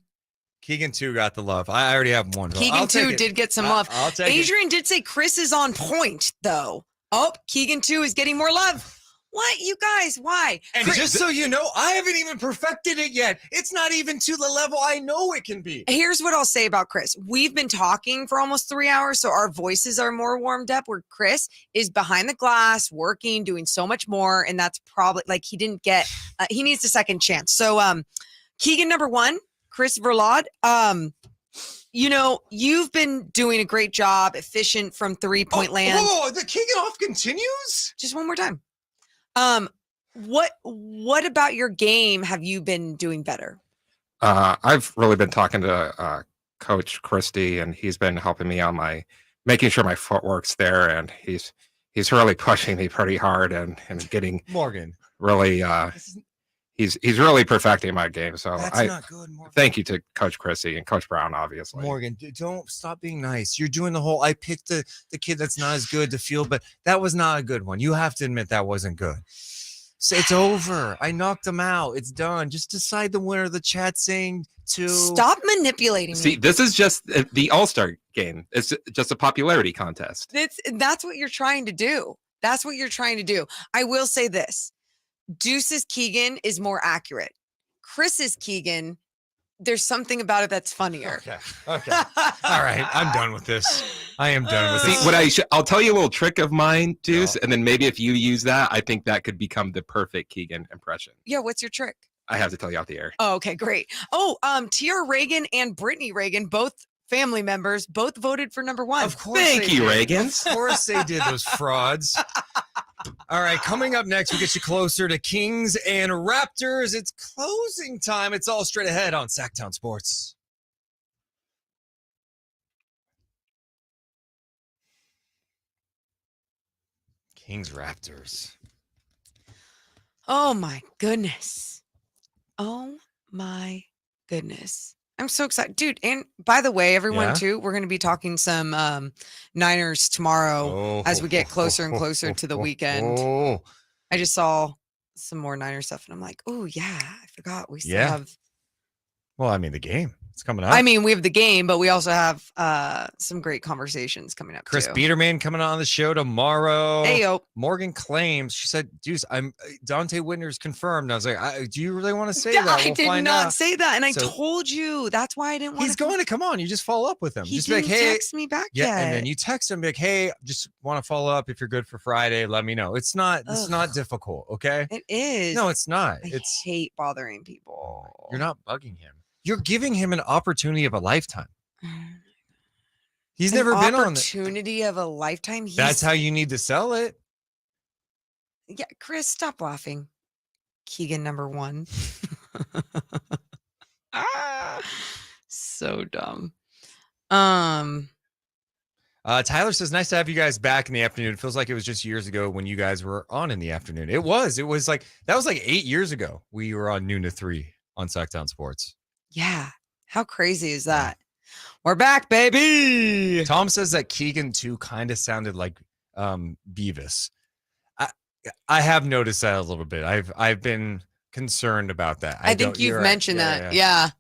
Keegan 2 got the love. I already have one. Keegan 2 did get some love. I'll take Adrian did say Chris is on point, though. Oh, Keegan 2 is getting more love. What, you guys? Why? And just so you know, I haven't even perfected it yet. It's not even to the level I know it can be. Here's what I'll say about Chris. We've been talking for almost 3 hours, so our voices are more warmed up, where Chris is behind the glass, working, doing so much more, and that's probably, like, he didn't get, he needs a second chance. So, Keegan number 1, Chris Verlaud, you've been doing a great job, efficient from three-point land. Oh, the Keegan-off continues? Just one more time. What about your game have you been doing better? I've really been talking to Coach Christie, and he's been helping me on making sure my footwork's there, and he's really pushing me pretty hard and getting Morgan really he's really perfecting my game. So That's not good, Morgan. Thank you to Coach Christie and Coach Brown, obviously. Morgan, don't stop being nice. You're doing the whole I picked the kid that's not as good to field, but that was not a good one. You have to admit that wasn't good. So it's over. I knocked him out. It's done. Just decide the winner. The chat saying to stop manipulating. See, this is just the All-Star game. It's just a popularity contest. That's what you're trying to do. That's what you're trying to do. I will say this. Deuce's Keegan is more accurate. Chris's Keegan, there's something about it that's funnier. Okay. All right. I'm done with this. I am done with this. See, I'll tell you a little trick of mine, Deuce, and then maybe if you use that, I think that could become the perfect Keegan impression. Yeah, what's your trick? I have to tell you out the air. Oh, okay, great. Oh, T.R. Reagan and Brittany Reagan, both family members, both voted for number 1. Of course. Thank you, Reagans. Of course they did, those frauds. All right, coming up next, we get you closer to Kings and Raptors. It's closing time. It's all straight ahead on Sactown Sports. Kings Raptors. Oh my goodness. Oh my goodness. I'm so excited. Dude, and by the way, everyone too, we're going to be talking some Niners tomorrow as we get closer and closer to the weekend. I just saw some more Niners stuff and I'm like, oh yeah, I forgot we still have. Well, I mean, the game. It's coming up. I mean, we have the game, but we also have some great conversations coming up. Chris too. Biederman coming on the show tomorrow. Hey, yo. Morgan claims, she said, Deuce, Dante Whitner's confirmed. I was like, do you really want to say that? I did not say that. And So, I told you. That's why I didn't want He's going to come on. You just follow up with him. He Just be like, didn't hey. text me back yet. And then you text him, be like, hey, just want to follow up. If you're good for Friday, let me know. It's not difficult, okay? It is. No, it's not. I hate bothering people. You're not bugging him. You're giving him an opportunity of a lifetime. He's never been on the opportunity of a lifetime. That's how you need to sell it. Yeah, Chris, stop laughing. Keegan number 1. So dumb. Tyler says, nice to have you guys back in the afternoon. It feels like it was just years ago when you guys were on in the afternoon. It was like, that was like 8 years ago. We were on noon to 3 on Sactown Sports. Yeah. How crazy is that? We're back, baby. Tom says that Keegan too kind of sounded like Beavis. I have noticed that a little bit. I've been concerned about that. I think you've mentioned that. Yeah.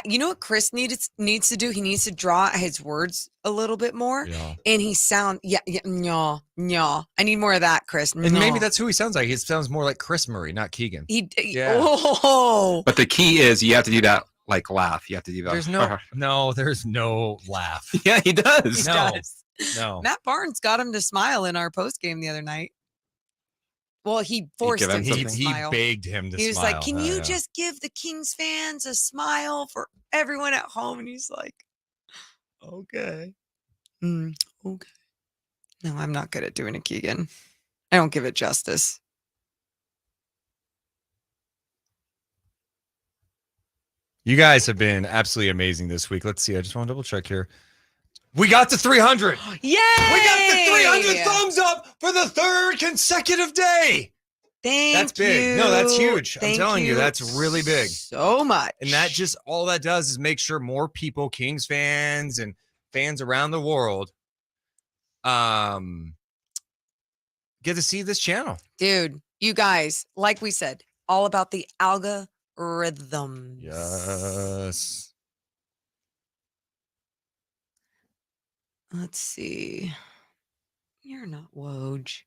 You know what Chris needs to do? He needs to draw his words a little bit more. Yeah. And he sound no. I need more of that, Chris. And maybe that's who he sounds like. He sounds more like Chris Murray, not Keegan. But the key is you have to do that like laugh. You have to do that. There's no laugh. Yeah, he does. No. Matt Barnes got him to smile in our post game the other night. Well, he forced him to He smile. begged him to smile. He was like, "Can you Yeah. just give the Kings fans a smile for everyone at home?" And he's like, "Okay, okay." No, I'm not good at doing a Keegan. I don't give it justice. You guys have been absolutely amazing this week. Let's see. I just want to double check here. We got to 300. Yay! We got the 300 thumbs up for the third consecutive day. That's big. you. No, that's huge. I'm Thank telling you, that's really big. So much. And that just all that does is make sure more people, Kings fans and fans around the world, get to see this channel. Dude, you guys, like we said, all about the algorithms. Yes. Let's see. You're not Woj.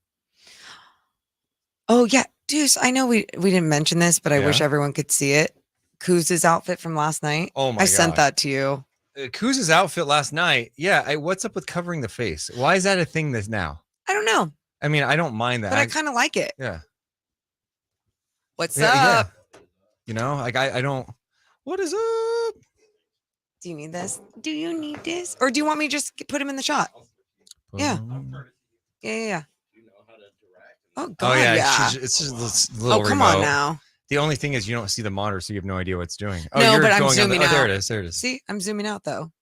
Oh yeah, Deuce. I know we didn't mention this, but I wish everyone could see it. Kuz's outfit from last night. Oh my I sent God. that to you. Kuz's outfit last night. Yeah. What's up with covering the face? Why is that a thing that's now? I don't know, I mean, I don't mind that. but I kind of like it. Yeah. What's Yeah, up? yeah. You know, like I don't. What is up? Do you need this? Do you need this? Or do you want me to just put him in the shot? Yeah. Yeah. Oh, God. Oh yeah, Yeah. it's just a little Oh, come on remote. now. The only thing is you don't see the monitor, so you have no idea what it's doing. Oh, No, you're but I'm going on zooming the, oh, there out. it is. There it is. See, I'm zooming out though.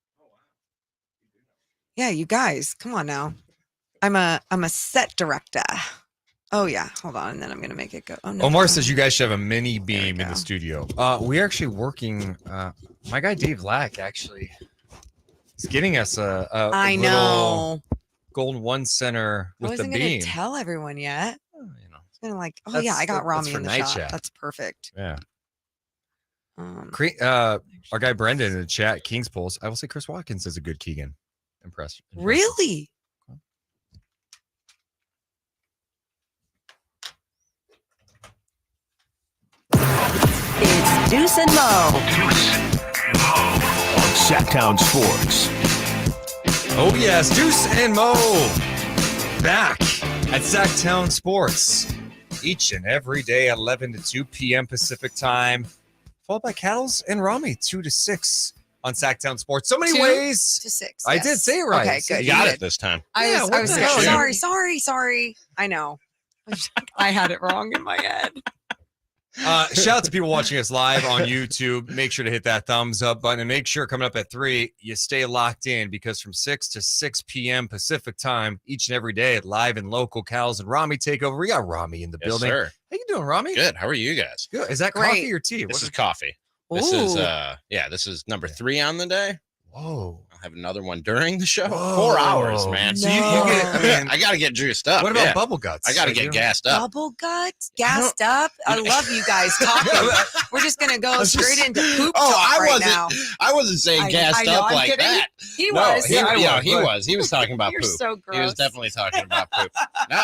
Yeah, you guys, come on now. I'm a set director. Oh yeah, hold on, and then I'm gonna make it go. Oh no. Omar says you guys should have a mini beam in the studio. We're actually working. My guy Dave Lack actually is getting us a I little know. gold 1 center I with the wasn't gonna beam. tell everyone yet. You know, It's gonna like, oh That's- yeah, I got that's Ramie for in the night shot. chat. That's perfect. Yeah. Um, Our guy Brendan in the chat, Kings Pulse. I will say Chris Watkins is a good Keegan. Impressed. really? It's Deuce and Mo. On Sactown Sports. Oh yes, Deuce and Mo back at Sactown Sports each and every day, 11 to 2 p.m. Pacific time, followed by Cattles and Ramie, 2 to 6 on Sactown Sports. So many 2 ways to 6. I yes. did say it right. Okay, See, good. you You got did. it this time. I Yeah, was, what I was the hell? sorry. I know. I had it wrong in my head. Shout out to people watching us live on YouTube. Make sure to hit that thumbs up button and make sure coming up at 3, you stay locked in because from 6 to 6 p.m. Pacific time, each and every day at live and local Cals and Ramie takeover. We got Ramie in the building. Sir. How you doing, Ramie? Good. How are you guys? Good. Is that Great. coffee or tea? This What is coffee. This is Ooh. this is number 3 on the day. Whoa. I'll have another one during the show. Whoa. 4 hours, man. So you get, I mean, I got to get juiced up. what about yeah. bubble guts? I got to Like, get you know- gassed up. Bubble guts, gassed up. I love you guys talking. We're just gonna go straight into poop Oh, talk I right wasn't. now. I wasn't saying I gassed know, up I'm like kidding. that. He No, was. he was. He was talking about You're poop. so He was gross. definitely talking about poop. No,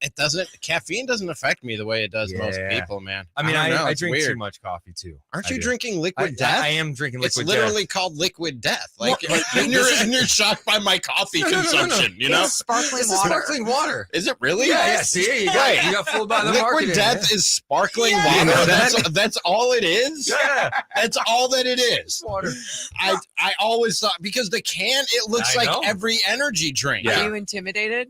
it doesn't. Caffeine doesn't affect me the way it does most Yeah. people, man. I mean, don't know, I it's drink weird. too much coffee too. Aren't I you do. drinking liquid death? I am drinking liquid It's literally death. called liquid death. Like, Well, and you're shocked by my coffee No. consumption. You know, It's sparkling This is water. sparkling water. is it really? Yeah. See, you got fooled by the Liquid marketing. death is sparkling You water. know that? That's all it is. Yeah. That's all that it is. Water. I always thought because the can it looks I like know. every energy drink. Are you intimidated?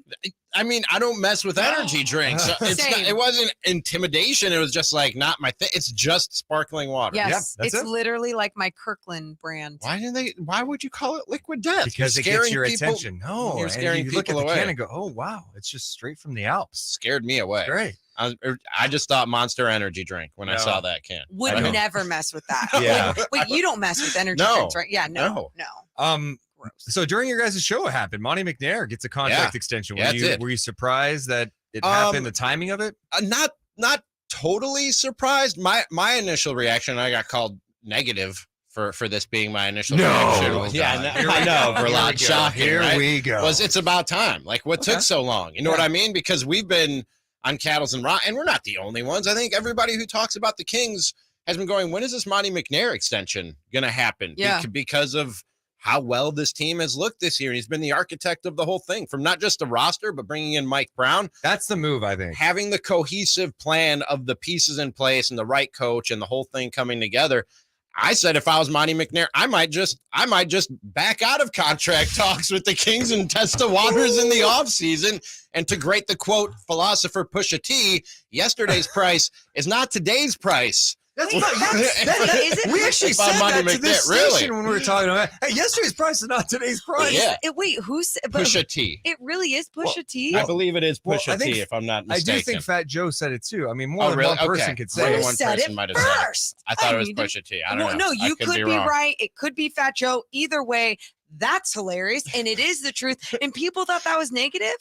I mean, I don't mess with energy drinks. So it's not, Same. it wasn't intimidation. It was just like not my thing. It's just sparkling water. Yes, that's it's it. literally like my Kirkland brand. Why would you call it liquid death? Because You're it gets scaring your people- attention. No, you're and scaring you look at people the away. can and go, "Oh wow, it's just straight from the Alps." Scared me away. Great. I just thought Monster Energy drink when I No. saw that can. Would I know. never mess with that. Yeah. Wait, you don't mess with energy No. drinks, right? Yeah, no. Gross. So during your guys' show, what happened? Monte McNair gets a contract extension. Yeah, it did. Were you surprised that it happened? The timing of it? Not totally surprised. My initial reaction, I got called negative for this being my initial reaction. No. Was, yeah, God. I Here know, we go. Here we Verlad, go. shocking. Here right? we go. Was it's about time? Like what took so long? You know what I mean? Because we've been on Cattles and Raw, and we're not the only ones. I think everybody who talks about the Kings has been going, when is this Monte McNair extension gonna happen? Yeah. Because of how well this team has looked this year. And he's been the architect of the whole thing, from not just the roster, but bringing in Mike Brown. That's the move, I think. Having the cohesive plan of the pieces in place and the right coach and the whole thing coming together. I said if I was Monte McNair, I might just back out of contract talks with the Kings and test the waters in the offseason. And to great the quote philosopher Pusha T, yesterday's price is not today's price. That's not, we actually said that to this station when we were talking about, hey, yesterday's price is not today's price. Yeah. Wait, who's Pusha T? It really is Pusha T? I believe it is Pusha T, if I'm not mistaken. I do think Fat Joe said it too. I mean, more than one person could say it. Who said it first? I thought it was Pusha T. I don't know. No, you could be right. It could be Fat Joe. Either way, that's hilarious, and it is the truth. And people thought that was negative.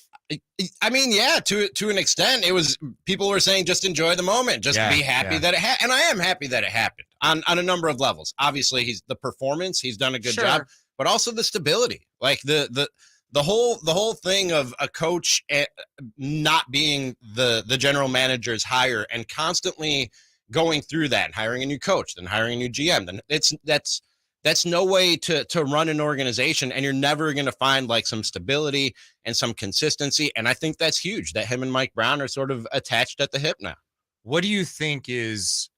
I mean, yeah, to an extent, it was. People were saying just enjoy the moment, just be happy that it happened, and I am happy that it happened on a number of levels. Obviously, he's the performance; he's done a good job, but also the stability, like the whole thing of a coach not being the general manager's hire and constantly going through that and hiring a new coach, then hiring a new GM. Then that's no way to run an organization, and you're never going to find like some stability and some consistency. And I think that's huge that him and Mike Brown are sort of attached at the hip now. What do you think is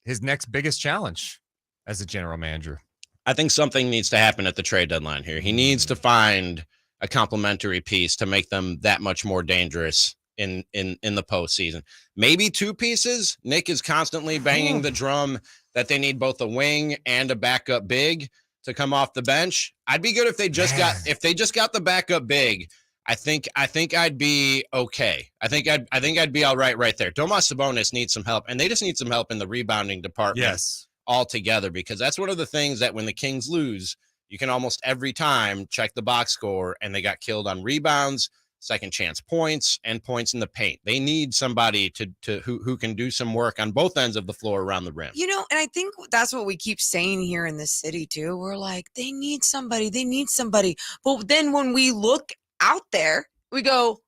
his next biggest challenge as a general manager? I think something needs to happen at the trade deadline here. He needs to find a complementary piece to make them that much more dangerous in the postseason. Maybe two pieces. Nick is constantly banging the drum that they need both a wing and a backup big to come off the bench. I'd be good if they just got the backup big. I think I'd be okay. I think I'd be all right there. Domas Sabonis needs some help, and they just need some help in the rebounding department. Yes. Altogether, because that's one of the things that when the Kings lose, you can almost every time check the box score, and they got killed on rebounds, second chance points, and points in the paint. They need somebody to who can do some work on both ends of the floor around the rim. You know, and I think that's what we keep saying here in this city too. We're like, they need somebody. But then when we look out there, we go,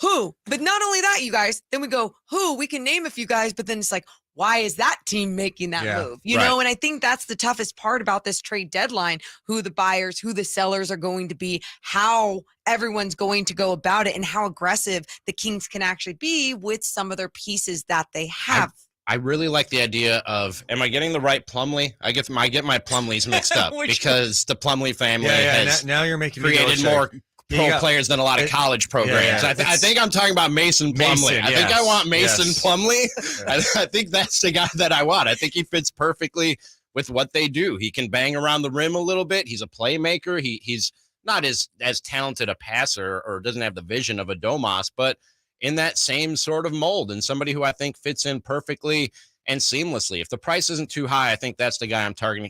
who? But not only that, you guys, then we go, who? We can name a few guys, but then it's like, why is that team making that move? You know, and I think that's the toughest part about this trade deadline, who the buyers, who the sellers are going to be, how everyone's going to go about it, and how aggressive the Kings can actually be with some of their pieces that they have. I really like the idea of, am I getting the right Plumlee? I get my Plumlees mixed up because the Plumlee family has now you're making created more pro players than a lot of college programs. I think I'm talking about Mason Plumlee. I think I want Mason Plumlee. I think that's the guy that I want. I think he fits perfectly with what they do. He can bang around the rim a little bit. He's a playmaker. He's not as talented a passer or doesn't have the vision of a Domas, but in that same sort of mold, and somebody who I think fits in perfectly and seamlessly. If the price isn't too high, I think that's the guy I'm targeting.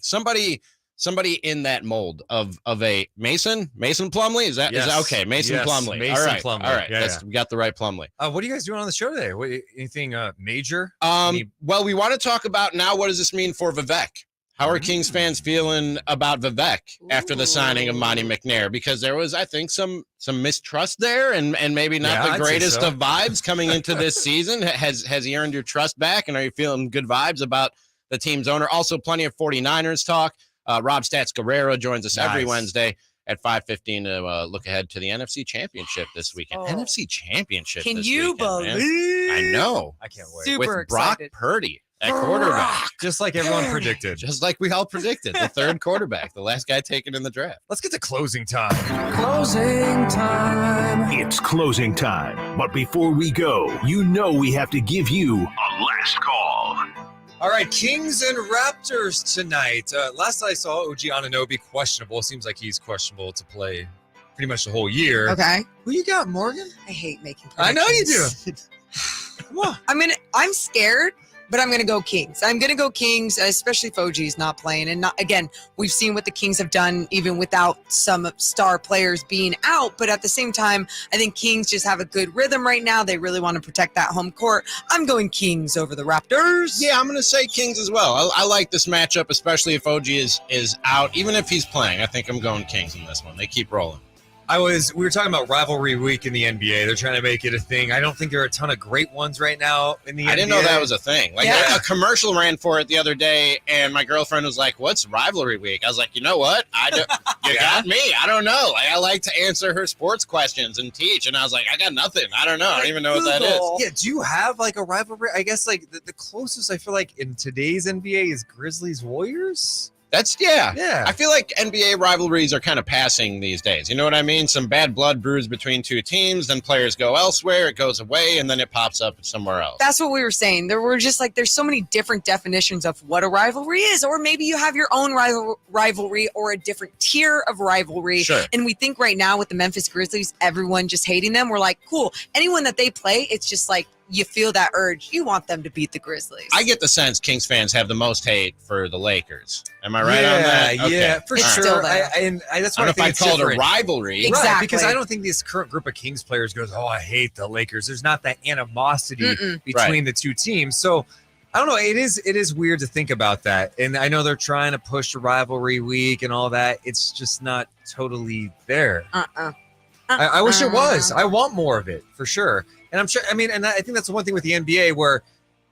Somebody in that mold of a Mason Plumlee. Is that okay? Mason Plumlee. All right. We got the right Plumlee. What are you guys doing on the show today? Anything major? Well, we want to talk about now. What does this mean for Vivek? How are Kings fans feeling about Vivek after the signing of Monte McNair? Because there was, I think, some mistrust there, and maybe not the greatest of vibes coming into this season. Has he earned your trust back? And are you feeling good vibes about the team's owner? Also, plenty of 49ers talk. Rob Stats Guerrero joins us every Wednesday at 5:15 to look ahead to the NFC Championship this weekend. NFC Championship. Can this you weekend, believe? Man. I know. I can't wait. Super with Brock excited. Purdy at quarterback, just like everyone predicted. Just like we all predicted, the third quarterback, the last guy taken in the draft. Let's get to closing time. Closing time. It's closing time. But before we go, you know we have to give you a last call. All right, Kings and Raptors tonight. Last I saw, OG Anunoby questionable. Seems like he's questionable to play pretty much the whole year. Okay. Who you got, Morgan? I hate making I know you predictions. do. Come on. I'm scared, but I'm gonna go Kings. I'm gonna go Kings, especially if OG's not playing. And again, we've seen what the Kings have done even without some star players being out. But at the same time, I think Kings just have a good rhythm right now. They really want to protect that home court. I'm going Kings over the Raptors. Yeah, I'm going to say Kings as well. I like this matchup, especially if OG is out. Even if he's playing, I think I'm going Kings in this one. They keep rolling. We were talking about rivalry week in the NBA. They're trying to make it a thing. I don't think there are a ton of great ones right now in the NBA. I didn't know that was a thing. Like a commercial ran for it the other day, and my girlfriend was like, "What's rivalry week?" I was like, "You know what? You got me. I don't know. Like, I like to answer her sports questions and teach." And I was like, "I got nothing. I don't know. I don't even know what that is." Yeah. Do you have like a rivalry? I guess like the closest I feel like in today's NBA is Grizzlies Warriors. Yeah. I feel like NBA rivalries are kind of passing these days. You know what I mean? Some bad blood brews between two teams, then players go elsewhere, it goes away, and then it pops up somewhere else. That's what we were saying. There were just like, there's so many different definitions of what a rivalry is, or maybe you have your own rivalry or a different tier of rivalry. Sure. And we think right now with the Memphis Grizzlies, everyone just hating them, we're like, cool. Anyone that they play, it's just like, you feel that urge. You want them to beat the Grizzlies. I get the sense Kings fans have the most hate for the Lakers. Am I right on that? Okay. Yeah, for It's sure. still there. That's I what don't know I if think I called it a different. rivalry. Exactly. Right, because I don't think this current group of Kings players goes, "Oh, I hate the Lakers." There's not that animosity between the two teams. So I don't know. It is weird to think about that. And I know they're trying to push a rivalry week and all that. It's just not totally there. I wish it was. I want more of it for sure. And I'm sure. I mean, and I think that's the one thing with the NBA where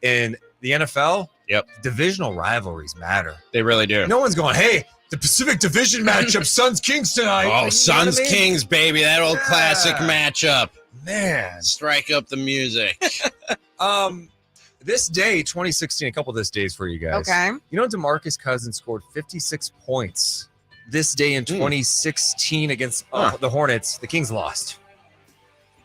in the NFL, divisional rivalries matter. They really do. No one's going, "Hey, the Pacific Division matchup, Suns Kings tonight." Oh, You know Suns what I mean? Kings, baby. That old classic matchup. Man. Strike up the music. This day, 2016, a couple of this days for you guys. Okay. You know, DeMarcus Cousins scored 56 points this day in 2016 against the Hornets. The Kings lost.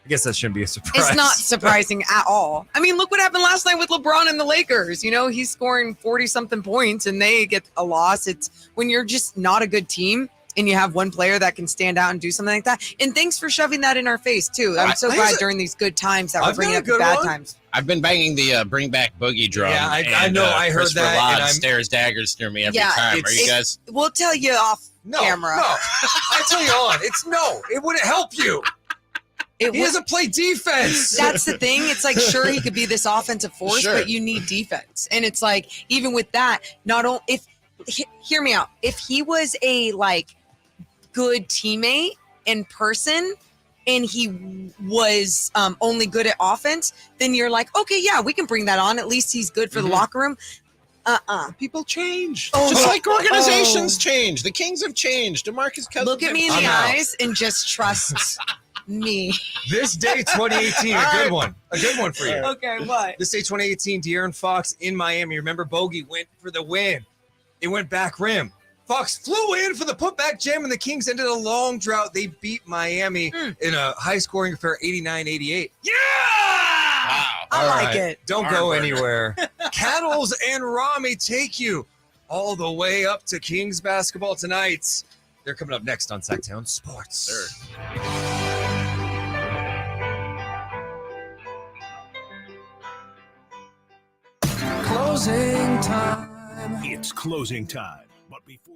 I guess that shouldn't be a surprise. It's not surprising at all. I mean, look what happened last night with LeBron and the Lakers. You know, he's scoring 40-something points and they get a loss. It's when you're just not a good team and you have one player that can stand out and do something like that. And thanks for shoving that in our face, too. I'm so glad during these good times that we're bringing up the bad times. I've been banging the Bring Back Boogie drum. Yeah, I know. I heard Chris that. Rod stares daggers through me every time. Are you guys? We'll tell you off camera. No, I tell you on. It wouldn't help you. He doesn't play defense. That's the thing. It's like, sure, he could be this offensive force, but you need defense. And it's like, even with that, hear me out. If he was a good teammate in person and he was only good at offense, then you're like, okay, yeah, we can bring that on. At least he's good for the locker room. People change. Just like organizations change. The Kings have changed. DeMarcus Cousins. Look at me in the eyes and just trust me. This day, 2018, a good one. A good one for you. Okay, what? This day, 2018, De'Aaron Fox in Miami. Remember, Bogey went for the win. It went back rim. Fox flew in for the putback jam, and the Kings ended a long drought. They beat Miami in a high-scoring affair, 89-88. Yeah! Wow. I like it. Don't go anywhere. Cattles and Ramie take you all the way up to Kings basketball tonight. They're coming up next on Sactown Sports. Closing time. It's closing time. But before